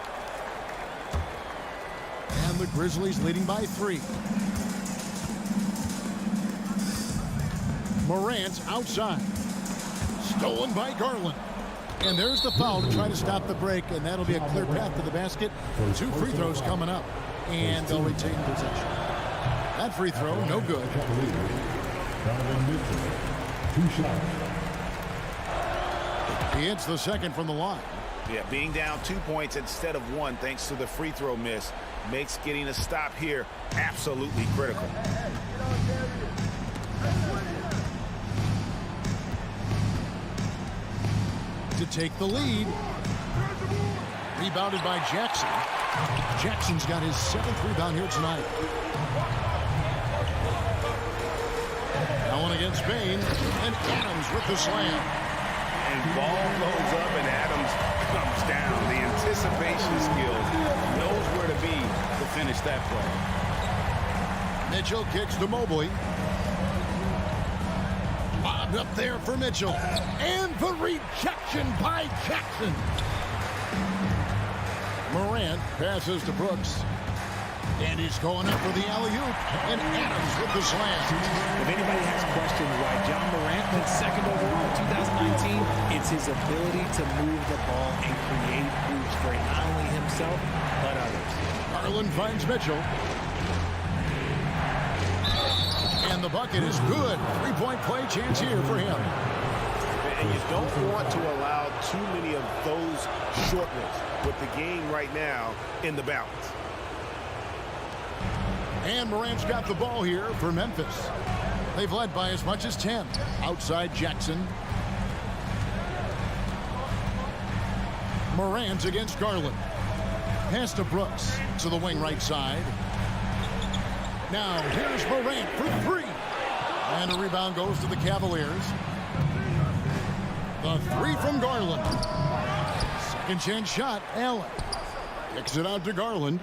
And the Grizzlies leading by 3. Morant outside. Stolen by Garland. And there's the foul to try to stop the break, and that'll be a clear path to the basket. 2 free throws coming up, and they'll retain possession. That free throw, no good. 2 shots. He hits the second from the line. Yeah, being down 2 points instead of 1 thanks to the free throw miss makes getting a stop here absolutely critical. To take the lead. Rebounded by Jackson. Jackson's got his 7th rebound here tonight. Now one against Bain, and Adams with the slam. And ball goes up and Adams comes down. The anticipation skills, knows where to be to finish that play. Mitchell kicks to Mobley. Lobbed up there for Mitchell. And the rejection by Jackson. Morant passes to Brooks. And he's going up for the alley-oop. And Adams with the slam. If anybody has questioned why John Morant went 2nd overall in 2019, it's his ability to move the ball and create hoops for not only himself, but others. Garland finds Mitchell. And the bucket is good. 3-point play chance here for him. And you don't want to allow too many of those short ones with the game right now in the balance. And Morant's got the ball here for Memphis. They've led by as much as 10. Outside Jackson. Morant against Garland. Pass to Brooks to the wing right side. Now here's Morant for 3. And a rebound goes to the Cavaliers. The 3 from Garland. Second chance shot, Allen. Kicks it out to Garland.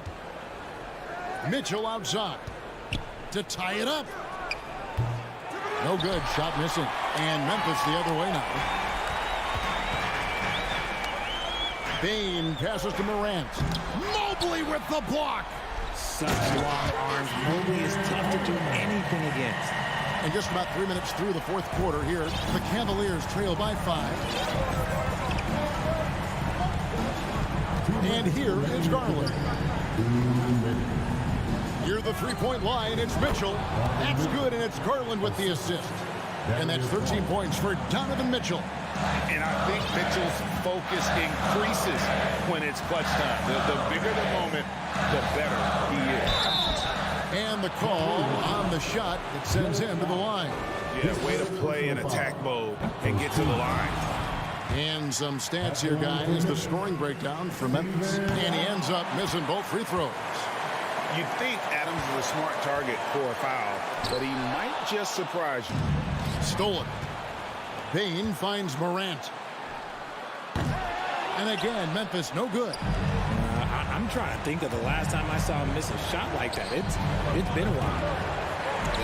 Mitchell outside to tie it up. No good. Shot missing. And Memphis the other way now. Bain passes to Morant. Mobley with the block. Such long arms. Mobley is tough to do anything against. And just about 3 minutes through the 4th quarter here, the Cavaliers trail by 5. And here is Garland. Near the 3-point line, it's Mitchell. That's good, and it's Garland with the assist. And that's 13 points for Donovan Mitchell. And I think Mitchell's focus increases when it's clutch time. The bigger the moment, the better he is. And the call on the shot that sends him to the line. Yeah, way to play in attack mode and get to the line. And some stats here, guys. The scoring breakdown for Memphis. And he ends up missing both free throws. You'd think Adams is a smart target for a foul, but he might just surprise you. Stolen. Bain finds Morant. And again, Memphis no good. I'm trying to think of the last time I saw him miss a shot like that. It's been a while.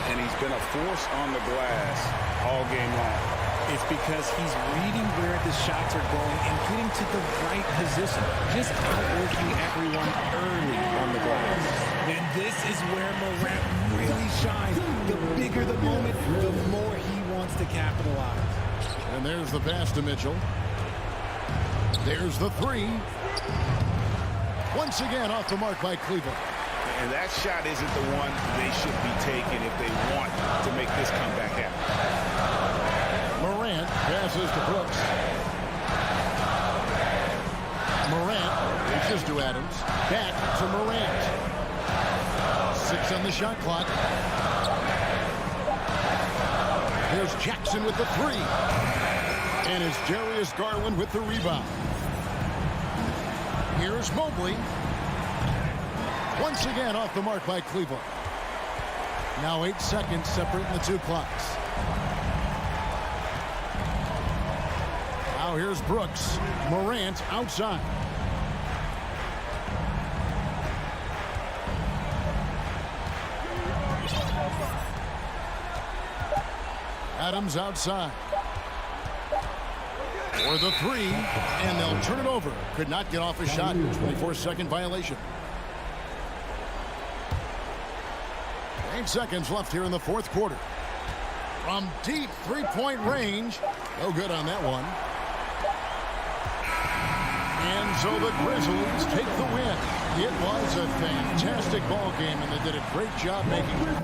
And he's been a force on the glass all game long. It's because he's reading where the shots are going and getting to the right position. Just outworking everyone early on the glass. And this is where Morant really shines. The bigger the moment, the more he wants to capitalize. And there's the pass to Mitchell. There's the 3. Once again off the mark by Cleveland. And that shot isn't the one they should be taking if they want to make this comeback happen. Morant passes to Brooks. Morant reaches to Adams. Back to Morant. 6 on the shot clock. There's Jackson with the 3. And it's Darius Garland with the rebound. Here's Mobley. Once again off the mark by Cleveland. Now 8 seconds separating the 2 clocks. Now here's Brooks. Morant outside. Adams outside. For the 3, and they'll turn it over. Could not get off a shot. 24-second violation. 8 seconds left here in the 4th quarter. From deep 3-point range. No good on that one. And so the Grizzlies take the win. It was a fantastic ball game, and they did a great job making it.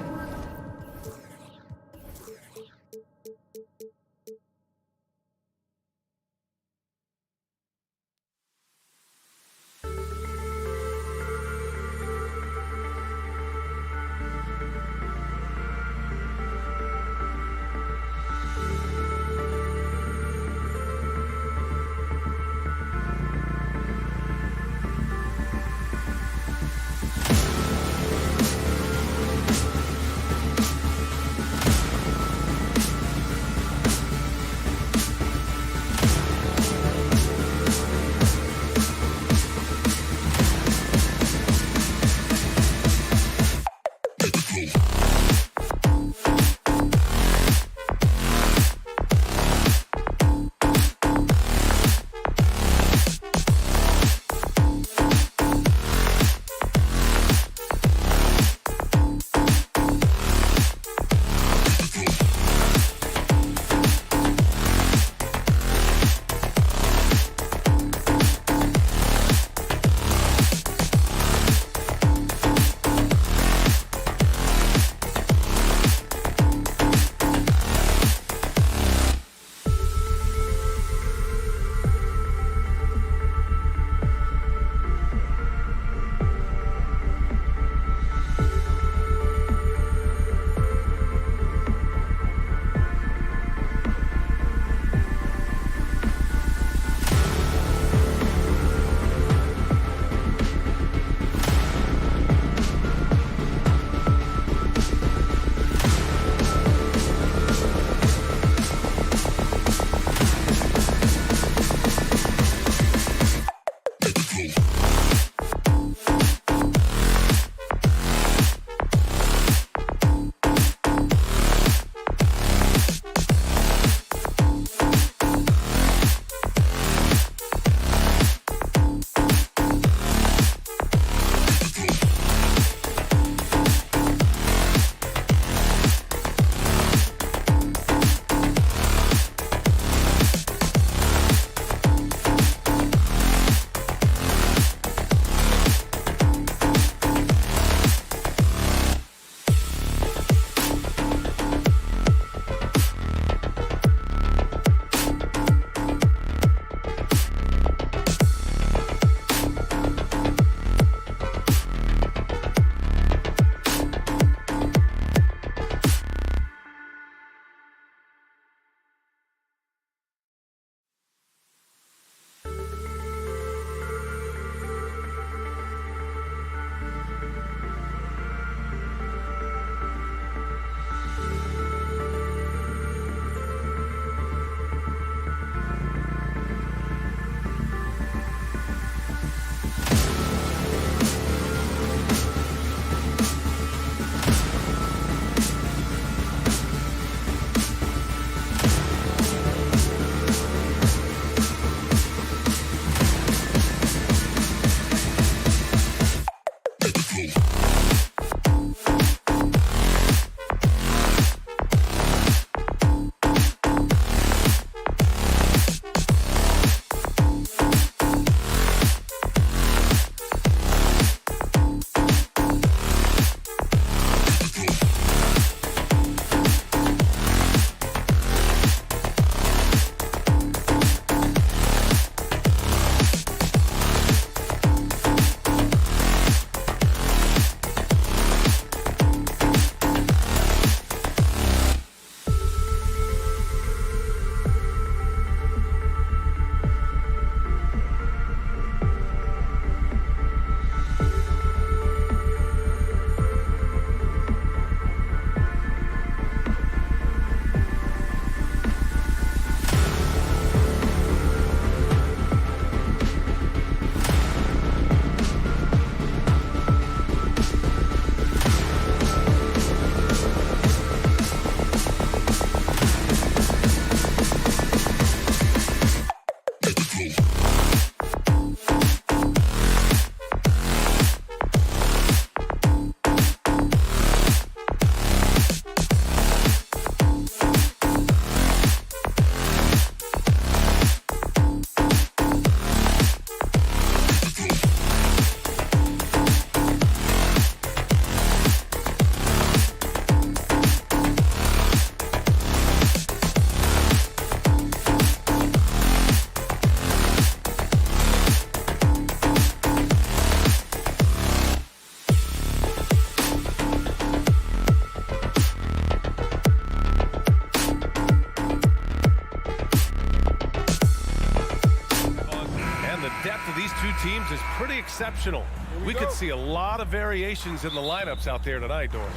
teams is pretty exceptional. We could see a lot of variations in the lineups out there tonight, Doris.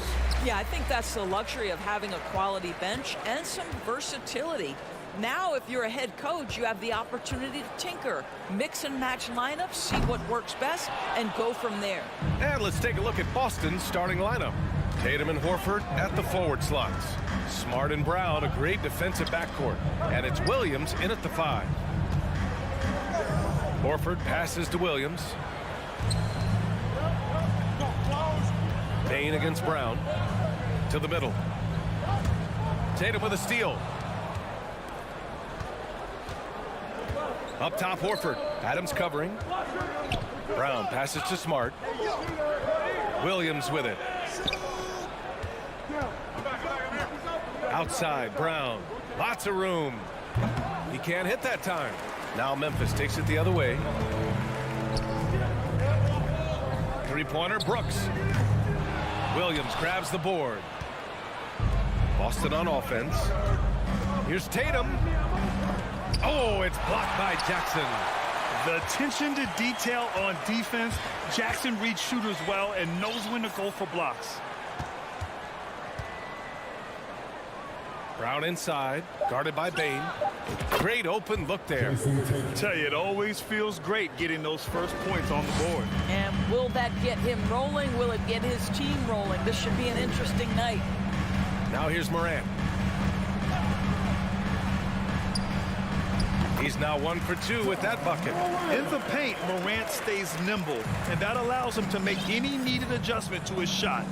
Yeah, I think that's the luxury of having a quality bench and some versatility. Now, if you're a head coach, you have the opportunity to tinker, mix and match lineups, see what works best, and go from there. And let's take a look at Boston's starting lineup. Tatum and Horford at the forward slots. Smart and Brown, a great defensive backcourt. And it's Williams in at the 5. Horford passes to Williams. Payne against Brown. To the middle. Tatum with a steal. Up top, Horford. Adams covering. Brown passes to Smart. Williams with it. Outside, Brown. Lots of room. He can't hit that time. Now Memphis takes it the other way. Three-pointer, Brooks. Williams grabs the board. Boston on offense. Here's Tatum. Oh, it's blocked by Jackson. The attention to detail on defense. Jackson reads shooters well and knows when to go for blocks. Brown inside, guarded by Bane. Great open look there. Tell you, it always feels great getting those first points on the board. And will that get him rolling? Will it get his team rolling? This should be an interesting night. Now here's Morant. He's now 1 for 2 with that bucket. In the paint, Morant stays nimble, and that allows him to make any needed adjustment to his shot.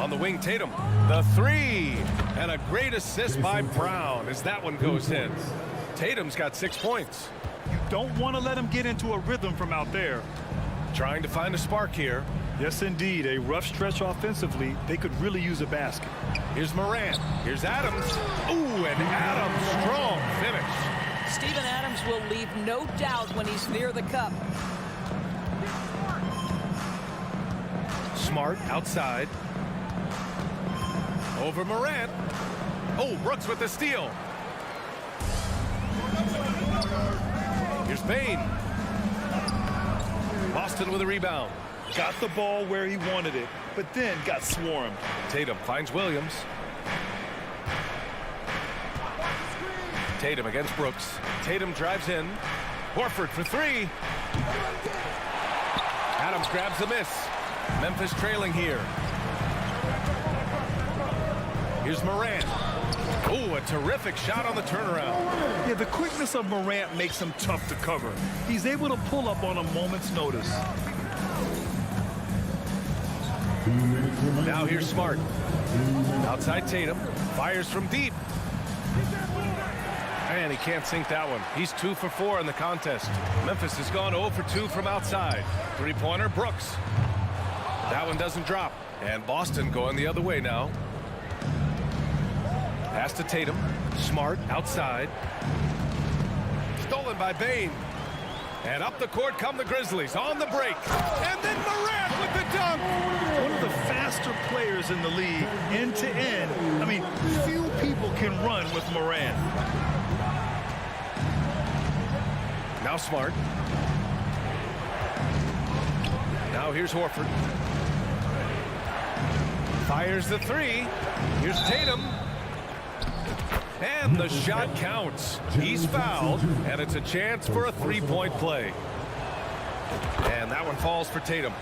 On the wing, Tatum. The 3. And a great assist by Brown as that one goes in. Tatum's got 6 points. You don't want to let him get into a rhythm from out there. Trying to find a spark here. Yes, indeed. A rough stretch offensively. They could really use a basket. Here's Morant. Here's Adams. Ooh, and Adams, strong finish. Steven Adams will leave no doubt when he's near the cup. Smart outside. Over Morant. Oh, Brooks with the steal. Here's Payne. Boston with a rebound. Got the ball where he wanted it, but then got swarmed. Tatum finds Williams. Tatum against Brooks. Tatum drives in. Horford for 3. Adams grabs the miss. Memphis trailing here. Here's Morant. Oh, a terrific shot on the turnaround. Yeah, the quickness of Morant makes him tough to cover. He's able to pull up on a moment's notice. Now here's Smart. Outside Tatum. Fires from deep. And he can't sink that one. He's 2 for 4 in the contest. Memphis has gone 0 for 2 from outside. Three-pointer, Brooks. That one doesn't drop. And Boston going the other way now. Pass to Tatum. Smart outside. Stolen by Bane. And up the court come the Grizzlies on the break. And then Morant with the dunk. One of the faster players in the league, end to end. I mean, few people can run with Morant. Now Smart. Now here's Horford. Fires the 3. Here's Tatum. And the shot counts. He's fouled, and it's a chance for a 3-point play. And that one falls for Tatum.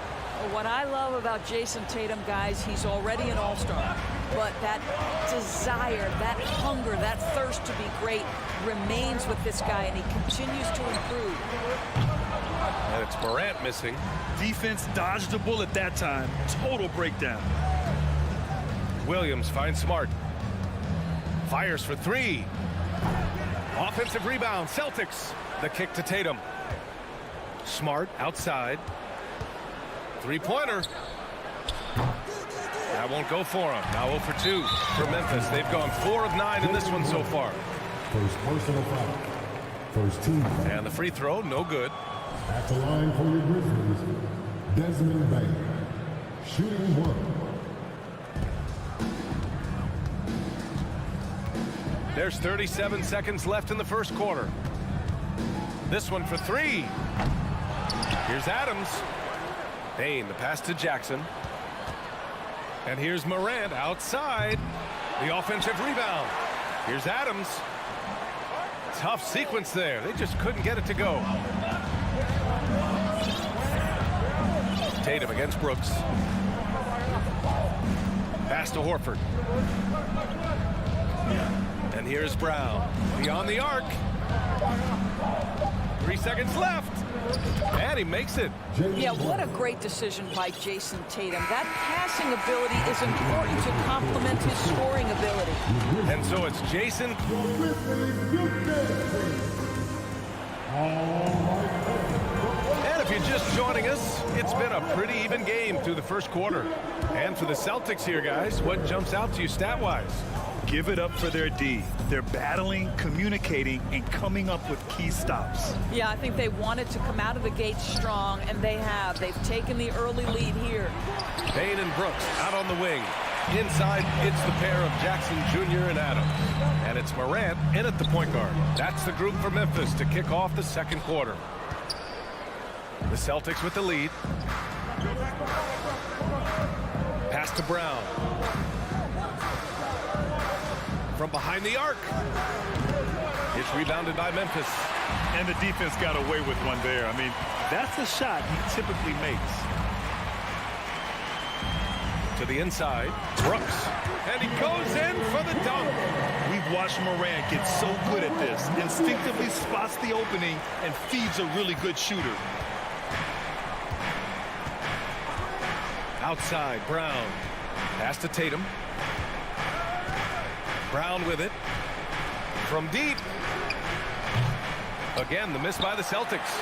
What I love about Jason Tatum, guys, he's already an all-star. But that desire, that hunger, that thirst to be great remains with this guy, and he continues to improve. And it's Morant missing. Defense dodged a bullet that time. Total breakdown. Williams finds Smart. Fires for 3. Offensive rebound, Celtics. The kick to Tatum. Smart outside. Three-pointer. That won't go for him. Now 0 for 2 for Memphis. They've gone 4 of 9 in this one so far. First personal foul. First team foul. And the free throw, no good. At the line for your Grizzlies, Desmond Bain. Shooting 1. There's 37 seconds left in the first quarter. This one for 3. Here's Adams. Bain, the pass to Jackson. And here's Morant outside. The offensive rebound. Here's Adams. Tough sequence there. They just couldn't get it to go. Tatum against Brooks. Pass to Horford. And here's Brown. Beyond the arc. 3 seconds left. And he makes it. Yeah, what a great decision by Jason Tatum. That passing ability is important to complement his scoring ability. And so it's Jason. And if you're just joining us, it's been a pretty even game through the first quarter. And for the Celtics here, guys, what jumps out to you stat-wise? Give it up for their D. They're battling, communicating, and coming up with key stops. Yeah, I think they wanted to come out of the gate strong, and they have. They've taken the early lead here. Bain and Brooks out on the wing. Inside, it's the pair of Jackson Jr. and Adams. And it's Morant in at the point guard. That's the group for Memphis to kick off the second quarter. The Celtics with the lead. Pass to Brown. From behind the arc. It's rebounded by Memphis. And the defense got away with one there. I mean, that's a shot he typically makes. To the inside, Brooks. And he goes in for the dunk. We've watched Morant get so good at this. Instinctively spots the opening and feeds a really good shooter. Outside, Brown. Pass to Tatum. Brown with it. From deep. Again, the miss by the Celtics.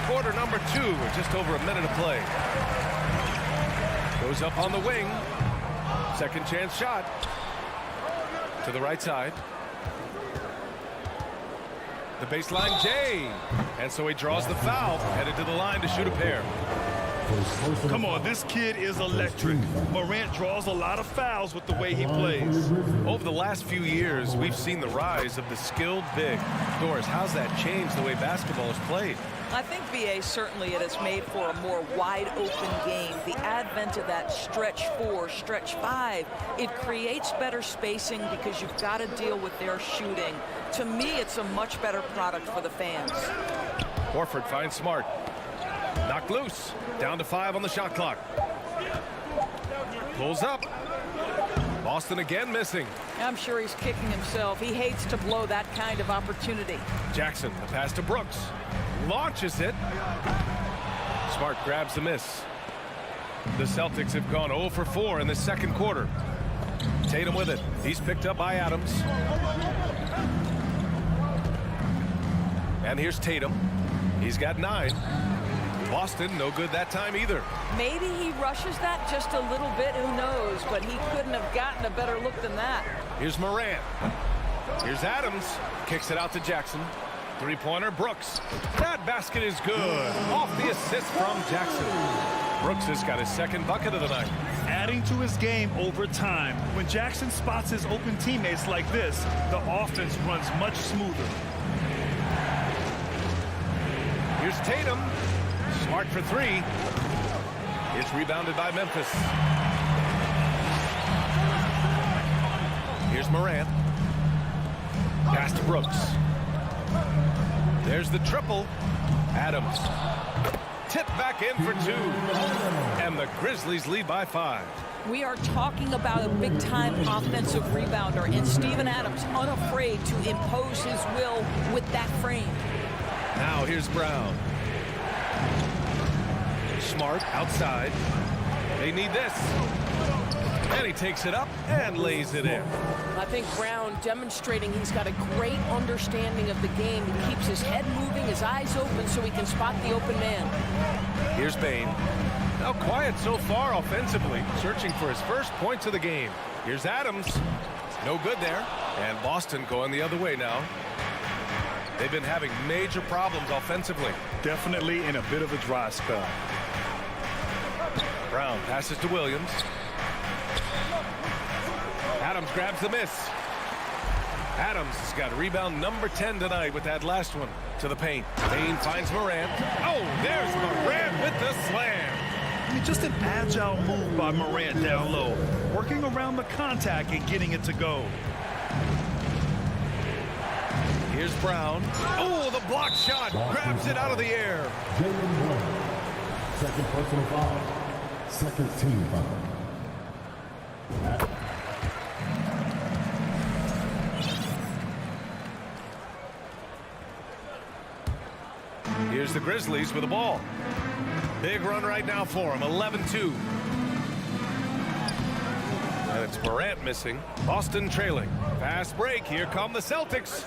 Quarter number 2, with just over a minute of play. Goes up on the wing. Second chance shot. To the right side. The baseline J. And so he draws the foul. Headed to the line to shoot a pair. Come on, this kid is electric. Morant draws a lot of fouls with the way he plays. Over the last few years, we've seen the rise of the skilled big. Doris, how's that changed the way basketball is played? I think, BA, certainly it has made for a more wide-open game. The advent of that stretch 4, stretch 5, it creates better spacing because you've got to deal with their shooting. To me, it's a much better product for the fans. Horford finds Smart. Knocked loose. Down to 5 on the shot clock. Pulls up. Boston again missing. I'm sure he's kicking himself. He hates to blow that kind of opportunity. Jackson, the pass to Brooks. Launches it. Smart grabs the miss. The Celtics have gone 0 for 4 in the second quarter. Tatum with it. He's picked up by Adams. And here's Tatum. He's got 9. Boston, no good that time either. Maybe he rushes that just a little bit, who knows, but he couldn't have gotten a better look than that. Here's Morant. Here's Adams. Kicks it out to Jackson. Three-pointer, Brooks. That basket is good. Off the assist from Jackson. Brooks has got his second bucket of the night. Adding to his game over time. When Jackson spots his open teammates like this, the offense runs much smoother. Here's Tatum. Smart for 3. It's rebounded by Memphis. Here's Morant. Pass to Brooks. There's the triple. Adams. Tip back in for 2. And the Grizzlies lead by 5. We are talking about a big-time offensive rebounder, and Steven Adams unafraid to impose his will with that frame. Now here's Brown. Smart outside. They need this. And he takes it up and lays it in. I think Brown demonstrating he's got a great understanding of the game. He keeps his head moving, his eyes open so he can spot the open man. Here's Bain. Now quiet so far offensively, searching for his first points of the game. Here's Adams. No good there. And Boston going the other way now. They've been having major problems offensively. Definitely in a bit of a dry spell. Brown passes to Williams. Adams grabs the miss. Adams has got rebound number 10 tonight with that last one to the paint. Bain finds Morant. Oh, there's Morant with the slam. I mean, just an agile move by Morant down low, working around the contact and getting it to go. Here's Brown. Oh, the block shot. Grabs it out of the air. Jaylen Brown. Second personal foul. Second team foul. Here's the Grizzlies with the ball. Big run right now for them, 11-2. And it's Morant missing. Boston trailing. Fast break. Here come the Celtics.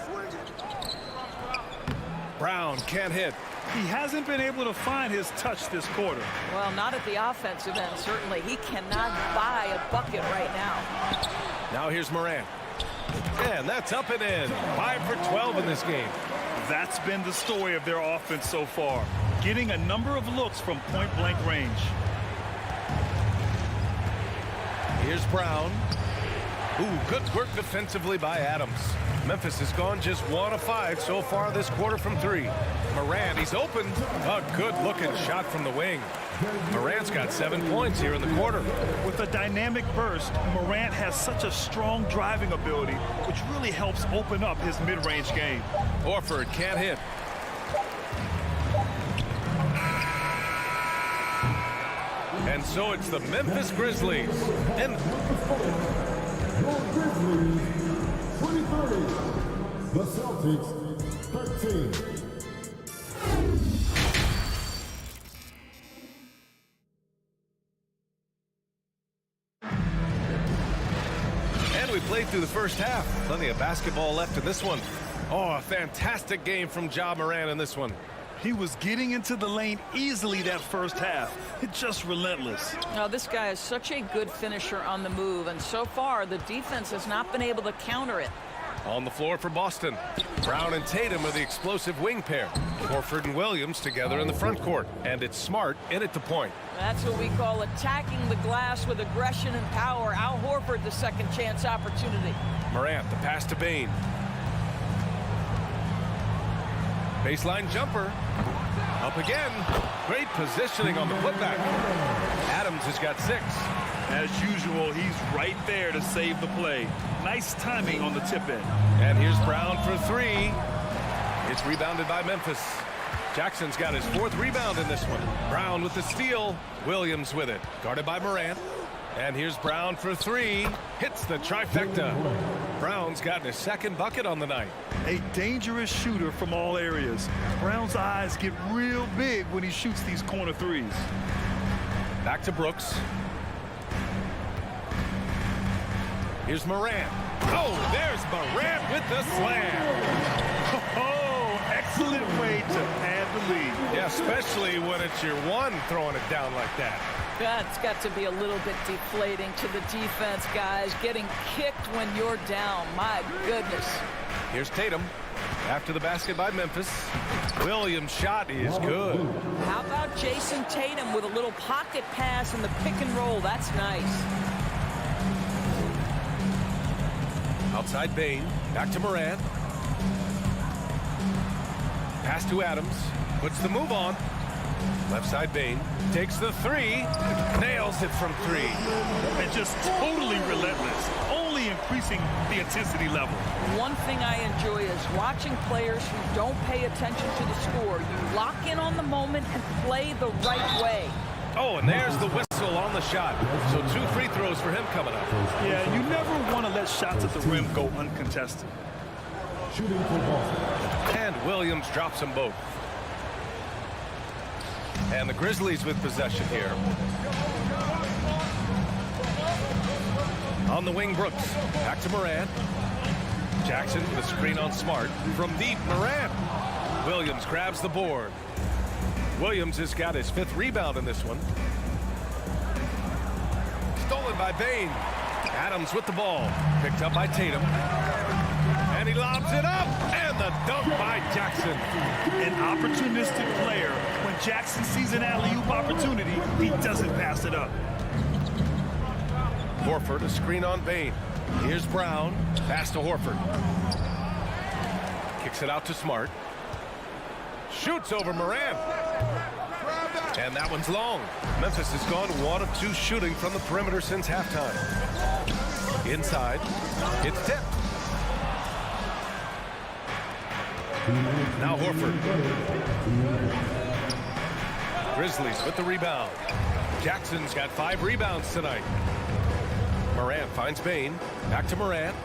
Brown can't hit. He hasn't been able to find his touch this quarter. Well, not at the offensive end, certainly. He cannot buy a bucket right now. Now here's Morant. And that's up and in. 5 for 12 in this game. That's been the story of their offense so far, getting a number of looks from point-blank range. Here's Brown. Ooh, good work defensively by Adams. Memphis has gone just 1 of 5 so far this quarter from 3. Morant, he's open. A good-looking shot from the wing. Morant's got 7 points here in the quarter. With a dynamic burst, Morant has such a strong driving ability, which really helps open up his mid-range game. Horford can't hit. And so it's the Memphis Grizzlies. And Your Grizzlies, 23. The Celtics, 13. And we played through the first half. Plenty of basketball left in this one. Oh, a fantastic game from Ja Morant in this one. He was getting into the lane easily that first half. It's just relentless. Now, this guy is such a good finisher on the move, and so far the defense has not been able to counter it. On the floor for Boston. Brown and Tatum are the explosive wing pair. Horford and Williams together in the front court. And it's Smart in at the point. That's what we call attacking the glass with aggression and power. Al Horford, the second chance opportunity. Morant, the pass to Bain. Baseline jumper. Up again. Great positioning on the putback. Adams has got 6. As usual, he's right there to save the play. Nice timing on the tip in. And here's Brown for 3. It's rebounded by Memphis. Jackson's got his 4th rebound in this one. Brown with the steal. Williams with it. Guarded by Morant. And here's Brown for 3. Hits the trifecta. Brown's gotten his 2nd bucket on the night. A dangerous shooter from all areas. Brown's eyes get real big when he shoots these corner threes. Back to Brooks. Here's Morant. Oh, there's Morant with the slam. Oh, excellent way to add the lead. Yeah, especially when it's your one throwing it down like that. That's got to be a little bit deflating to the defense, guys. Getting kicked when you're down. My goodness. Here's Tatum. After the basket by Memphis. Williams' shot is good. How about Jason Tatum with a little pocket pass in the pick and roll? That's nice. Outside Bain. Back to Morant. Pass to Adams. Puts the move on. Left side Bain. Takes the 3. Nails it from 3. And just totally relentless. Only increasing the intensity level. One thing I enjoy is watching players who don't pay attention to the score. You lock in on the moment and play the right way. Oh, and there's the whistle on the shot. So 2 free throws for him coming up. Yeah, you never want to let shots at the rim go uncontested. Shooting for Boston. And Williams drops them both. And the Grizzlies with possession here. On the wing, Brooks. Back to Morant. Jackson with a screen on Smart. From deep, Morant. Williams grabs the board. Williams has got his 5th rebound in this one. Stolen by Bain. Adams with the ball. Picked up by Tatum. And he lobs it up. And the dunk by Jackson. An opportunistic player. When Jackson sees an alley-oop opportunity, he doesn't pass it up. Horford, a screen on Bain. Here's Brown. Pass to Horford. Kicks it out to Smart. Shoots over Morant. And that one's long. Memphis has gone 1 of 2 shooting from the perimeter since halftime. Inside. It's tipped. Now Horford. Grizzlies with the rebound. Jackson's got 5 rebounds tonight. Morant finds Bane. Back to Morant.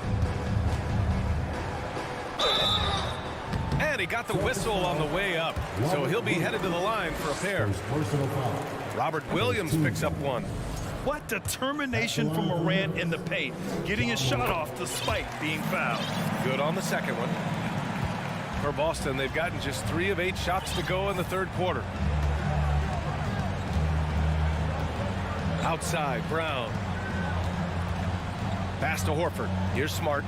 And he got the whistle on the way up. So he'll be headed to the line for a pair. Robert Williams picks up 1. What determination from Morant in the paint, getting his shot off despite being fouled. Good on the second one. For Boston, they've gotten just 3 of 8 shots to go in the third quarter. Outside, Brown. Pass to Horford. Here's Smart.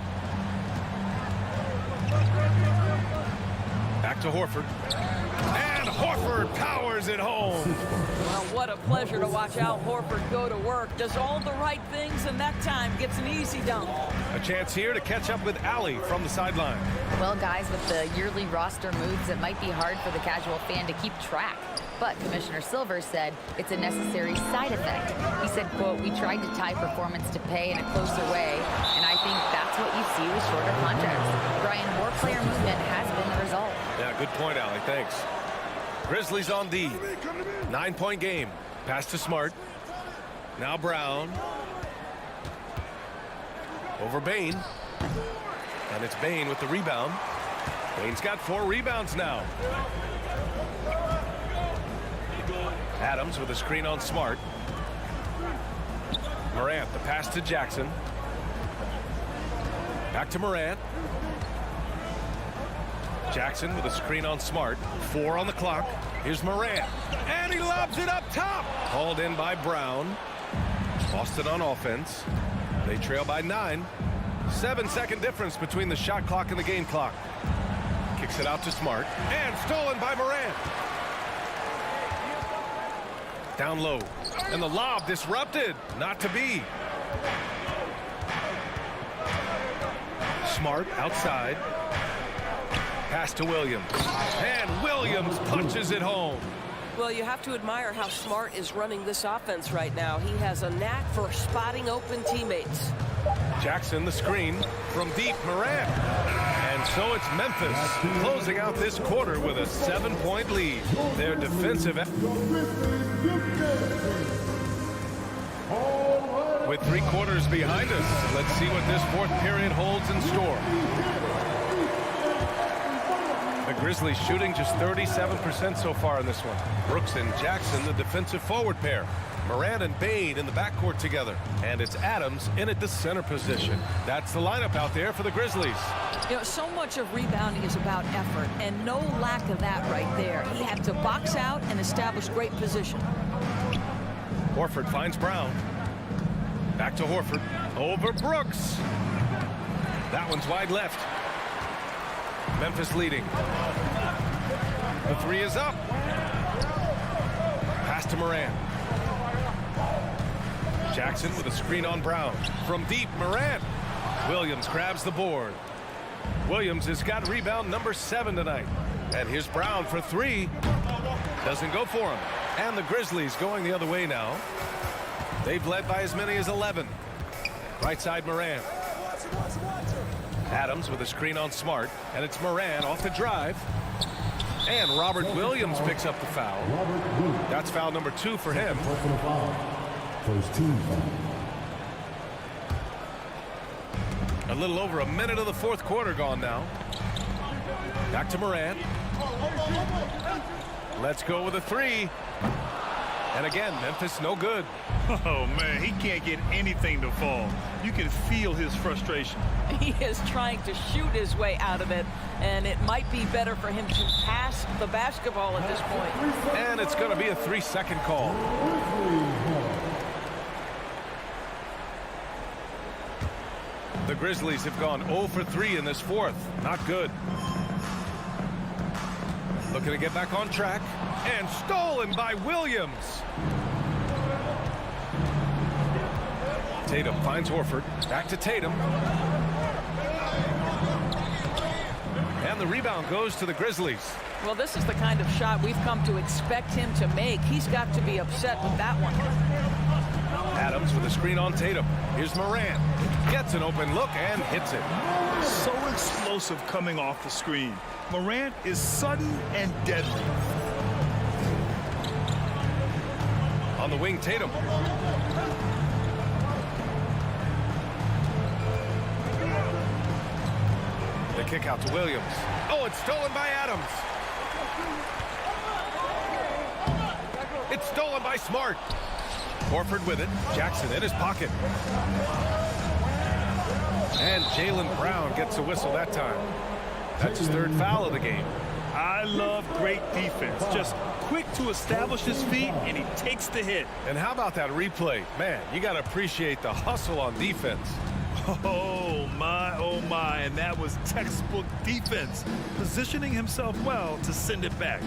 Back to Horford. And Horford powers it home. Well, what a pleasure to watch Al Horford go to work. Does all the right things, and that time gets an easy dunk. A chance here to catch up with Allie from the sideline. Well, guys, with the yearly roster moves, it might be hard for the casual fan to keep track. But Commissioner Silver said it's a necessary side effect. He said, quote, "We tried to tie performance to pay in a closer way, and I think that's what you see with shorter contracts." Brian, more player movement has been the result. Yeah, good point, Allie. Thanks. Grizzlies on D. 9-point game. Pass to Smart. Now Brown. Over Bane. And it's Bane with the rebound. Bane's got 4 rebounds now. Adams with a screen on Smart. Morant, the pass to Jackson. Back to Morant. Jackson with a screen on Smart. 4 on the clock. Here's Morant. And he lobs it up top. Hauled in by Brown. Boston on offense. They trail by 9. 7-second difference between the shot clock and the game clock. Kicks it out to Smart. And stolen by Morant. Down low. And the lob disrupted. Not to be. Smart outside. Pass to Williams. And Williams punches it home. Well, you have to admire how Smart is running this offense right now. He has a knack for spotting open teammates. Jackson the screen from deep. Morant. And so it's Memphis closing out this quarter with a 7-point lead. Their defensive with 3 quarters behind us. Let's see what this 4th period holds in store. The Grizzlies shooting just 37% so far in this one. Brooks and Jackson, the defensive forward pair. Morant and Bane in the backcourt together. And it's Adams in at the center position. That's the lineup out there for the Grizzlies. You know, so much of rebounding is about effort, and no lack of that right there. He had to box out and establish great position. Horford finds Brown. Back to Horford. Over Brooks. That one's wide left. Memphis leading. The 3 is up. Pass to Morant. Jackson with a screen on Brown. From deep, Morant. Williams grabs the board. Williams has got rebound number 7 tonight. And here's Brown for 3. Doesn't go for him. And the Grizzlies going the other way now. They've led by as many as 11. Right side, Morant. Adams with a screen on Smart. And it's Morant off the drive. And Robert Williams picks up the foul. That's foul number 2 for him. First team foul. A little over a minute of the 4th quarter gone now. Back to Morant. Let's go with a 3. And again, Memphis no good. Oh, man, he can't get anything to fall. You can feel his frustration. He is trying to shoot his way out of it, and it might be better for him to pass the basketball at this point. And it's going to be a 3-second call. The Grizzlies have gone 0 for 3 in this 4th. Not good. Looking to get back on track. And stolen by Williams. Tatum finds Horford. Back to Tatum. And the rebound goes to the Grizzlies. Well, this is the kind of shot we've come to expect him to make. He's got to be upset with that one. Adams with a screen on Tatum. Here's Morant. Gets an open look and hits it. So explosive coming off the screen. Morant is sudden and deadly. On the wing, Tatum. The kick out to Williams. Oh, it's stolen by Adams. It's stolen by Smart. Horford with it. Jackson in his pocket. And Jaylen Brown gets a whistle that time. That's his third foul of the game. I love great defense. Just quick to establish his feet, and he takes the hit. And how about that replay? Man, you got to appreciate the hustle on defense. Oh my, and that was textbook defense, positioning himself well to send it back.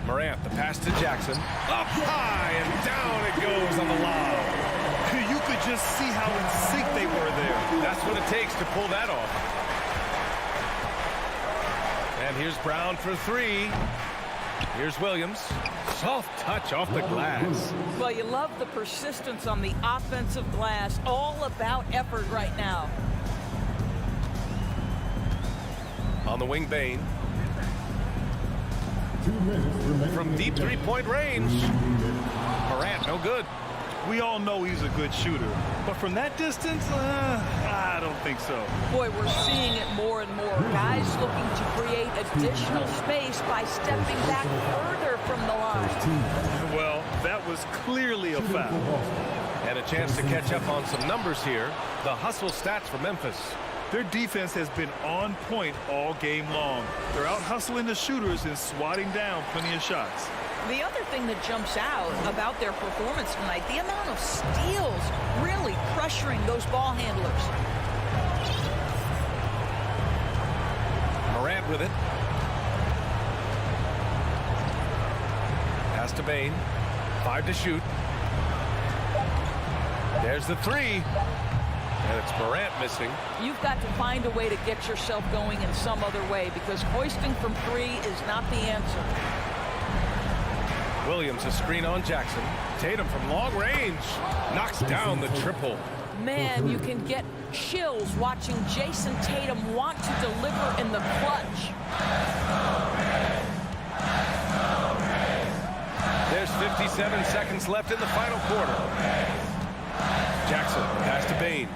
Morant, the pass to Jackson. Up high and down it goes on the lob. You could just see how in sync they were there. That's what it takes to pull that off. And here's Brown for three. Here's Williams. Soft touch off the glass. Well, you love the persistence on the offensive glass. All about effort right now. On the wing, Bane. 2 minutes remaining. From deep three-point range. Morant, no good. We all know he's a good shooter, but from that distance, I don't think so. Boy, we're seeing it more and more. Guys looking to create additional space by stepping back further from the line. Well, that was clearly a foul. And a chance to catch up on some numbers here. The hustle stats for Memphis. Their defense has been on point all game long. They're out hustling the shooters and swatting down plenty of shots. The other thing that jumps out about their performance tonight, the amount of steals really pressuring those ball handlers. Morant with it. Pass to Bane. 5 to shoot. There's the three. And it's Morant missing. You've got to find a way to get yourself going in some other way because hoisting from three is not the answer. Williams, a screen on Jackson. Tatum from long range knocks down the triple. Man, you can get chills watching Jason Tatum want to deliver in the clutch. There's 57 seconds left in the final quarter. Jackson, pass to Bane.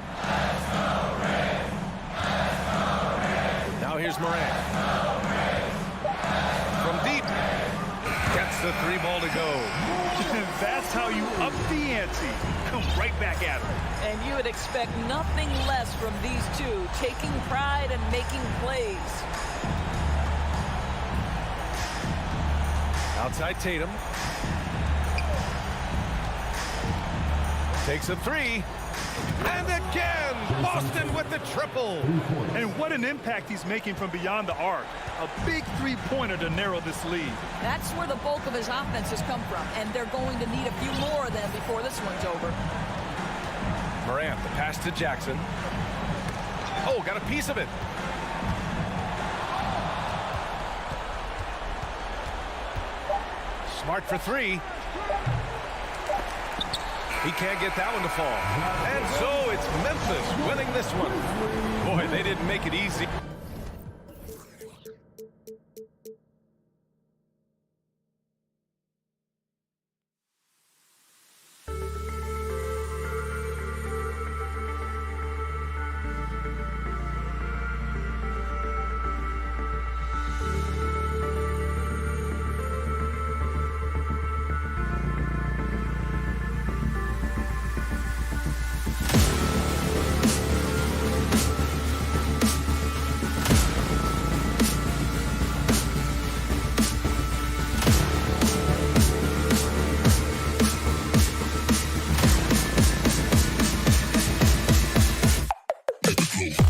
Now here's Morant. From deep. Gets the three ball to go. That's how you up the ante. Come right back at him. And you would expect nothing less from these two, taking pride and making plays. Outside Tatum. Takes a three. And again, Boston with the triple. And what an impact he's making from beyond the arc. A big three-pointer to narrow this lead. That's where the bulk of his offense has come from, and they're going to need a few more of them before this one's over. Morant, the pass to Jackson. Oh, got a piece of it. Smart for three. He can't get that one to fall. And so it's Memphis winning this one. Boy, they didn't make it easy. Go.